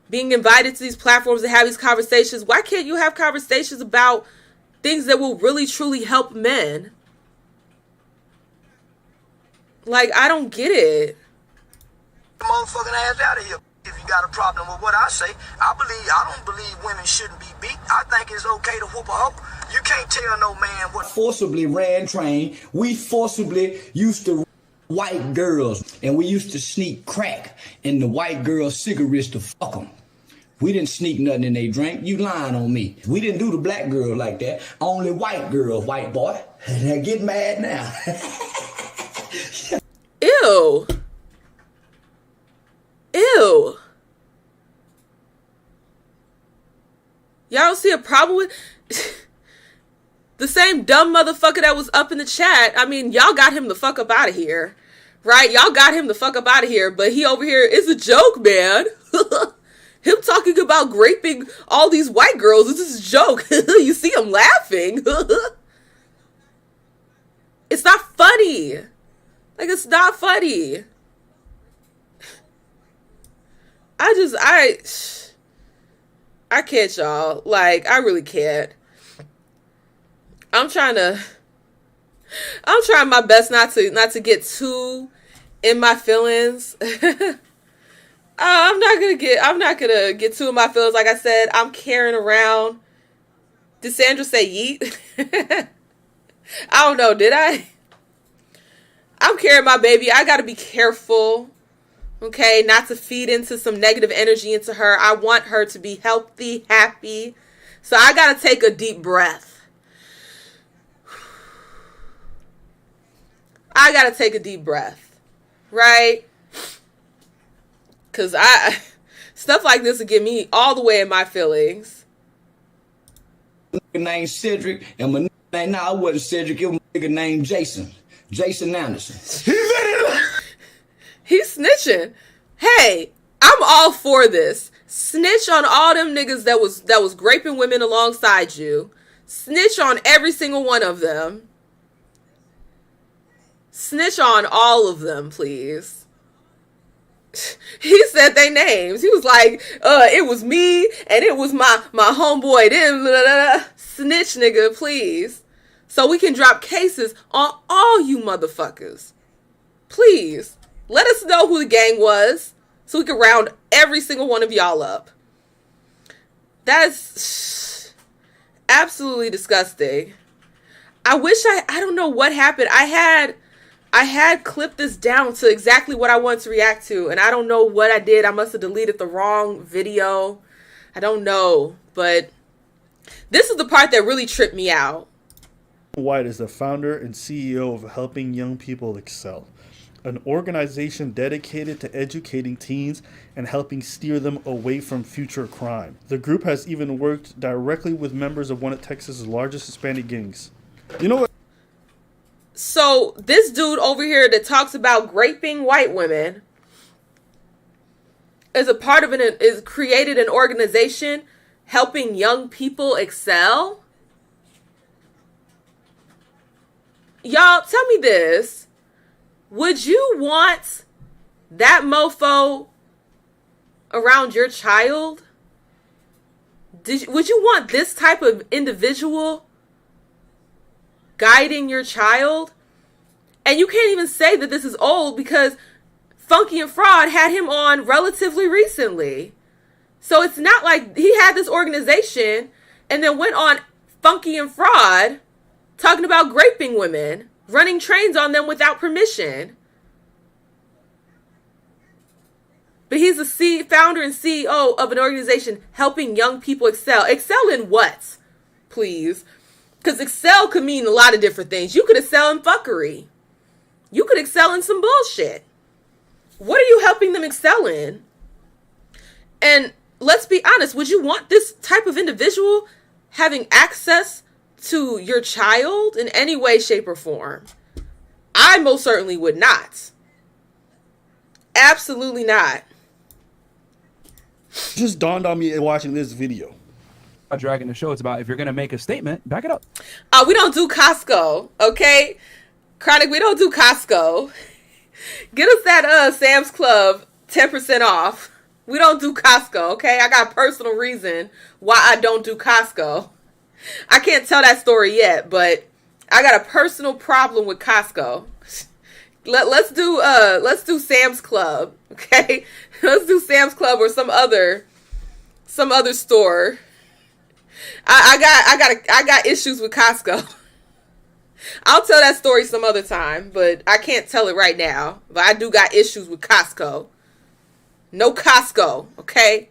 being invited to these platforms to have these conversations. Why can't you have conversations about things that will really, truly help men? Like, I don't get it. Motherfucking ass out of here. If you got a problem with what I say, I don't believe women shouldn't be beat. I think it's okay to whoop a hoe. You can't tell no man what. Forcibly ran train. We forcibly used to white girls, and we used to sneak crack in the white girls' cigarettes to fuck them. We didn't sneak nothing in they drink. You lying on me. We didn't do the black girl like that. Only white girl, white boy. Now get mad now. Ew. Ew. Y'all don't see a problem with the same dumb motherfucker that was up in the chat? I mean, y'all got him the fuck up out of here. Right? Y'all got him the fuck up out of here. But he over here is a joke, man. Him talking about raping all these white girls. This is a joke. You see him laughing. It's not funny. Like, it's not funny. I can't, y'all. Like, I really can't. I'm trying my best not to get too in my feelings. I'm not gonna get too in my feelings. Like I said, I'm carrying around. Did Sandra say yeet? I don't know. Did I? I'm carrying my baby. I gotta be careful. Okay, not to feed into some negative energy into her. I want her to be healthy, happy. So I gotta take a deep breath. I gotta take a deep breath. Right? Because stuff like this will get me all the way in my feelings. Named Cedric, and my name, nah, I wasn't Cedric, it was a nigga named Jason. Jason Anderson. He's snitching. Hey, I'm all for this. Snitch on all them niggas that was raping women alongside you. Snitch on every single one of them. Snitch on all of them, please. He said their names. He was like, it was me and it was my homeboy. Then blah, blah, blah. Snitch, nigga, please. So we can drop cases on all you motherfuckers. Please. Let us know who the gang was so we can round every single one of y'all up. That's absolutely disgusting. I wish I don't know what happened. I had clipped this down to exactly what I wanted to react to, and I don't know what I did. I must have deleted the wrong video. I don't know, but this is the part that really tripped me out. White is the founder and CEO of Helping Young People Excel, an organization dedicated to educating teens and helping steer them away from future crime. The group has even worked directly with members of one of Texas's largest Hispanic gangs. You know what? So this dude over here that talks about raping white women is a part of is created an organization helping young people excel. Y'all, tell me this. Would you want that mofo around your child? Would you want this type of individual guiding your child. And you can't even say that this is old because Funky and Fraud had him on relatively recently. So it's not like he had this organization and then went on Funky and Fraud talking about raping women, running trains on them without permission. But he's the founder and CEO of an organization helping young people excel. Excel in what? Please. Because excel could mean a lot of different things. You could excel in fuckery. You could excel in some bullshit. What are you helping them excel in? And let's be honest, would you want this type of individual having access to your child in any way, shape, or form? I most certainly would not. Absolutely not. Just dawned on me watching this video. Dragging the show, it's about if you're gonna make a statement, back it up. We don't do Costco, okay? Chronic, we don't do Costco. Get us that Sam's Club 10% off. We don't do Costco, okay? I got a personal reason why I don't do Costco. I can't tell that story yet, but I got a personal problem with Costco. Let's do Sam's Club, okay? Let's do Sam's Club or some other store. I got issues with Costco. I'll tell that story some other time, but I can't tell it right now. But I do got issues with Costco. No Costco, okay?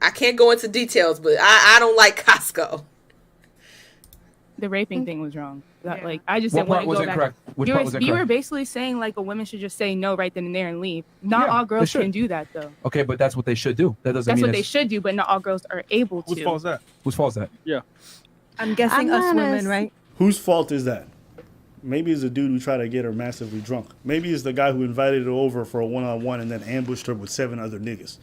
I can't go into details, but I don't like Costco. The raping thing was wrong. Like, I just What didn't want part to was go back. incorrect? Which part was You incorrect? were basically saying like a woman should just say no right then and there and leave. Not Yeah, all they girls should. can do that though. Okay, but that's what they should do. That doesn't That's mean what they it's- should do, but not all girls are able to. Whose fault is that? Whose fault is that? Yeah. I'm guessing us women, right? Whose fault is that? Maybe it's the dude who tried to get her massively drunk. Maybe it's the guy who invited her over for a one-on-one and then ambushed her with 7 other niggas.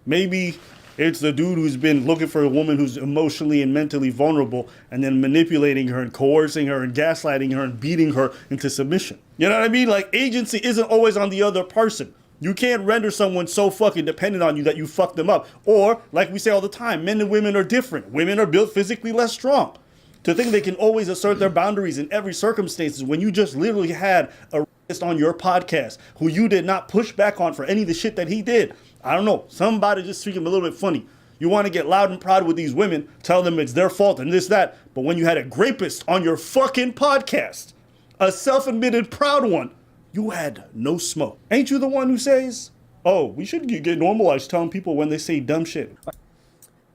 Maybe it's the dude who's been looking for a woman who's emotionally and mentally vulnerable and then manipulating her and coercing her and gaslighting her and beating her into submission. You know what I mean? Like, agency isn't always on the other person. You can't render someone so fucking dependent on you that you fuck them up. Or, like we say all the time, men and women are different. Women are built physically less strong. To think they can always assert their boundaries in every circumstance when you just literally had a racist on your podcast who you did not push back on for any of the shit that he did. I don't know. Somebody just treat him a little bit funny. You want to get loud and proud with these women, tell them it's their fault and this, that. But when you had a rapist on your fucking podcast, a self-admitted proud one, you had no smoke. Ain't you the one who says, oh, we should get normalized telling people when they say dumb shit?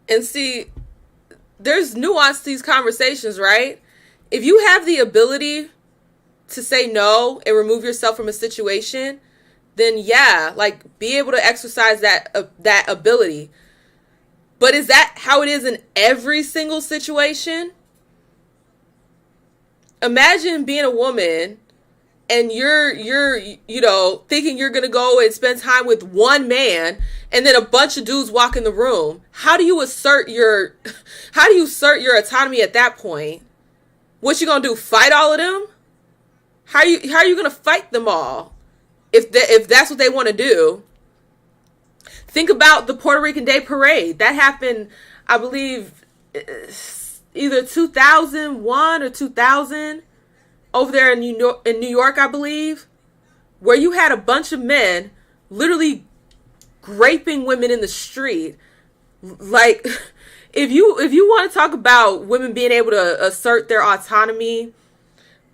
And see, there's nuance to these conversations, right? If you have the ability to say no and remove yourself from a situation, then yeah, like, be able to exercise that ability. But is that how it is in every single situation? Imagine being a woman and you're thinking you're going to go and spend time with one man and then a bunch of dudes walk in the room. How do you assert your autonomy at that point? What you going to do? Fight all of them? How are you going to fight them all? If that's what they want to do. Think about the Puerto Rican Day Parade. That happened, I believe, either 2001 or 2000 over there in New York, I believe, where you had a bunch of men literally raping women in the street. Like, if you want to talk about women being able to assert their autonomy,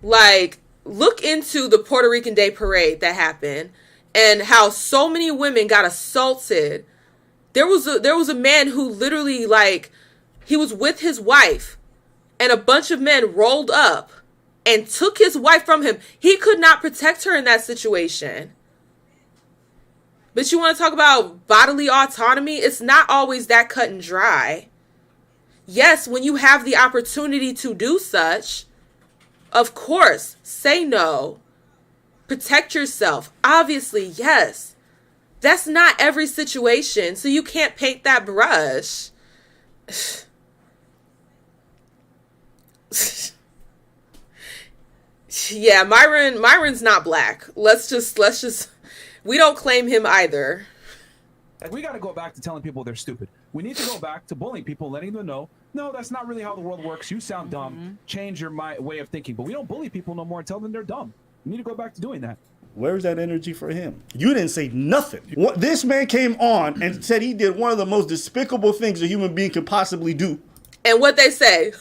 like, look into the Puerto Rican Day Parade that happened and how so many women got assaulted. There was a man who literally, like, he was with his wife and a bunch of men rolled up and took his wife from him. He could not protect her in that situation. But you want to talk about bodily autonomy? It's not always that cut and dry. Yes, when you have the opportunity to do such, of course, say no. Protect yourself. Obviously, yes. That's not every situation, so you can't paint that brush. Yeah, Myron's not black. Let's just we don't claim him either. Like, we got to go back to telling people they're stupid. We need to go back to bullying people, letting them know no, that's not really how the world works. You sound dumb. Change your way of thinking. But we don't bully people no more and tell them they're dumb. You need to go back to doing that. Where's that energy for him? You didn't say nothing. This man came on and said he did one of the most despicable things a human being could possibly do. And what they say,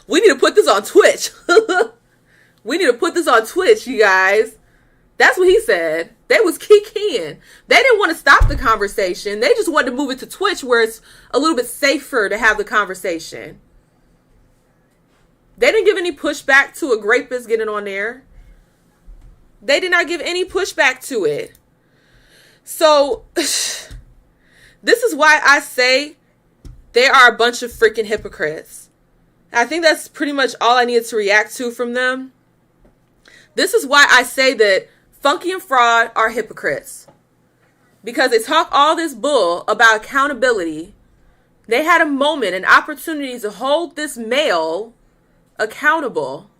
we need to put this on Twitch. We need to put this on Twitch, you guys. That's what he said. They was kikiing. They didn't want to stop the conversation. They just wanted to move it to Twitch where it's a little bit safer to have the conversation. They didn't give any pushback to a rapist getting on there. They did not give any pushback to it. So, this is why I say they are a bunch of freaking hypocrites. I think that's pretty much all I needed to react to from them. This is why I say that Funky and Fraud are hypocrites. Because they talk all this bull about accountability. They had a moment, an opportunity to hold this male accountable.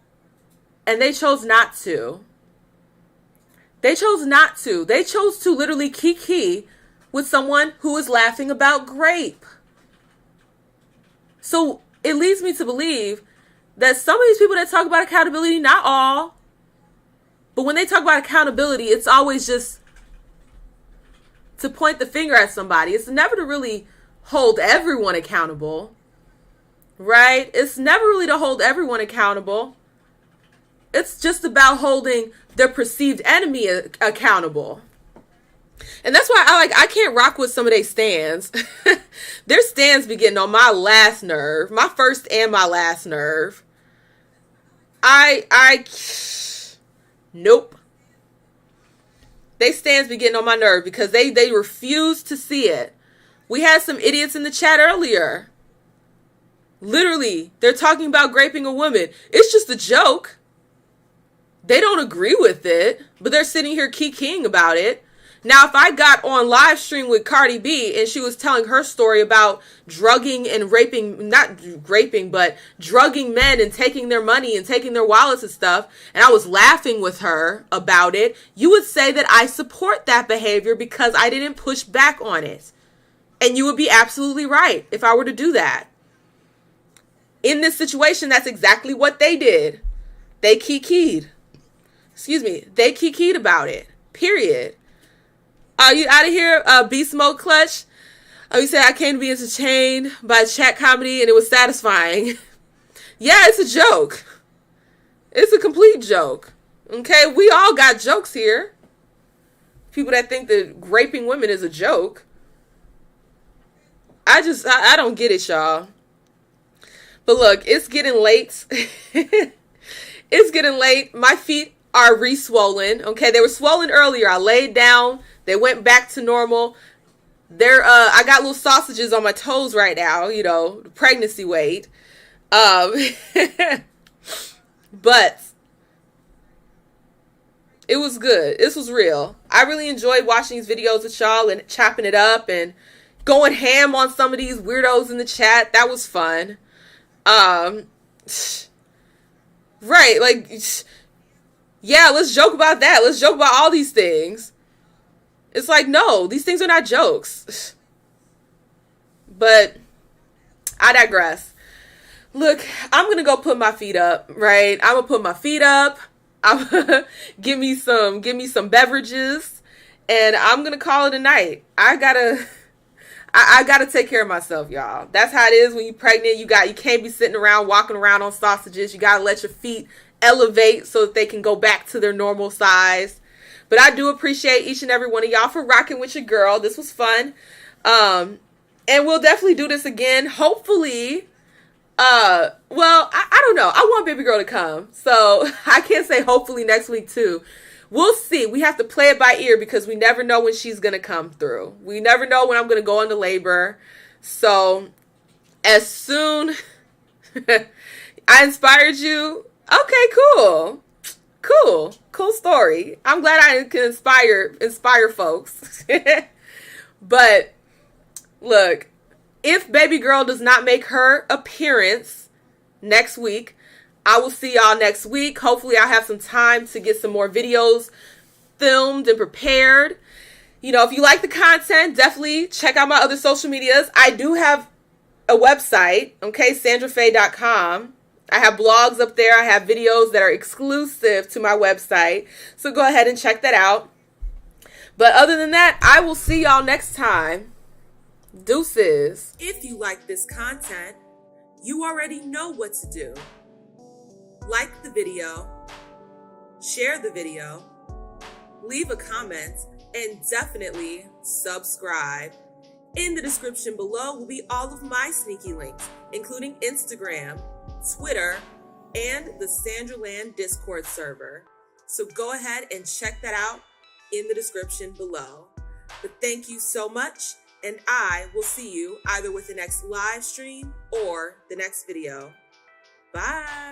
And they chose not to. They chose not to. They chose to literally kiki with someone who is laughing about grape. So it leads me to believe that some of these people that talk about accountability, not all, but when they talk about accountability, it's always just to point the finger at somebody. It's never to really hold everyone accountable, right? It's never really to hold everyone accountable. It's just about holding their perceived enemy accountable. And that's why I can't rock with some of their stands. Their stands be getting on my last nerve, my first and my last nerve. Nope. They stands be getting on my nerve because they refuse to see it. We had some idiots in the chat earlier. Literally, they're talking about raping a woman. It's just a joke. They don't agree with it, but they're sitting here kikiing about it. Now, if I got on live stream with Cardi B and she was telling her story about drugging and raping, not raping, but drugging men and taking their money and taking their wallets and stuff, and I was laughing with her about it, you would say that I support that behavior because I didn't push back on it. And you would be absolutely right if I were to do that. In this situation, that's exactly what they did. They kikied. They kikied about it. Period. Are you out of here, Beast Mode Clutch? Oh, you said I came to be entertained by chat comedy and it was satisfying. Yeah, it's a joke. It's a complete joke. Okay, we all got jokes here. People that think that raping women is a joke. I don't get it, y'all. But look, it's getting late. It's getting late. My feet are re-swollen. Okay, they were swollen earlier. I laid down. They went back to normal. I got little sausages on my toes right now, you know, pregnancy weight. But it was good. This was real. I really enjoyed watching these videos with y'all and chopping it up and going ham on some of these weirdos in the chat. That was fun. Right, like, yeah, let's joke about that. Let's joke about all these things. It's like, no, these things are not jokes. But I digress. Look, I'm going to go put my feet up, right? I'm going to put my feet up. I'm give me some beverages and I'm going to call it a night. I gotta take care of myself, y'all. That's how it is when you're pregnant. You can't be sitting around, walking around on sausages. You got to let your feet elevate so that they can go back to their normal size. But I do appreciate each and every one of y'all for rocking with your girl. This was fun. And we'll definitely do this again. Hopefully, well, I don't know. I want baby girl to come. So I can't say hopefully next week too. We'll see. We have to play it by ear because we never know when she's going to come through. We never know when I'm going to go into labor. So as soon I inspired you. Okay, cool. Cool story. I'm glad I can inspire folks. But look, if baby girl does not make her appearance next week, I will see y'all next week. Hopefully I'll have some time to get some more videos filmed and prepared. You know, if you like the content, definitely check out my other social medias. I do have a website, okay, sandrafaye.com. I have blogs up there. I have videos that are exclusive to my website. So go ahead and check that out. But other than that, I will see y'all next time. Deuces. If you like this content, you already know what to do. Like the video, share the video, leave a comment, and definitely subscribe. In the description below will be all of my sneaky links, including Instagram, Twitter, and the Sandraland Discord server. So go ahead and check that out in the description below. But thank you so much, and I will see you either with the next live stream or the next video. Bye.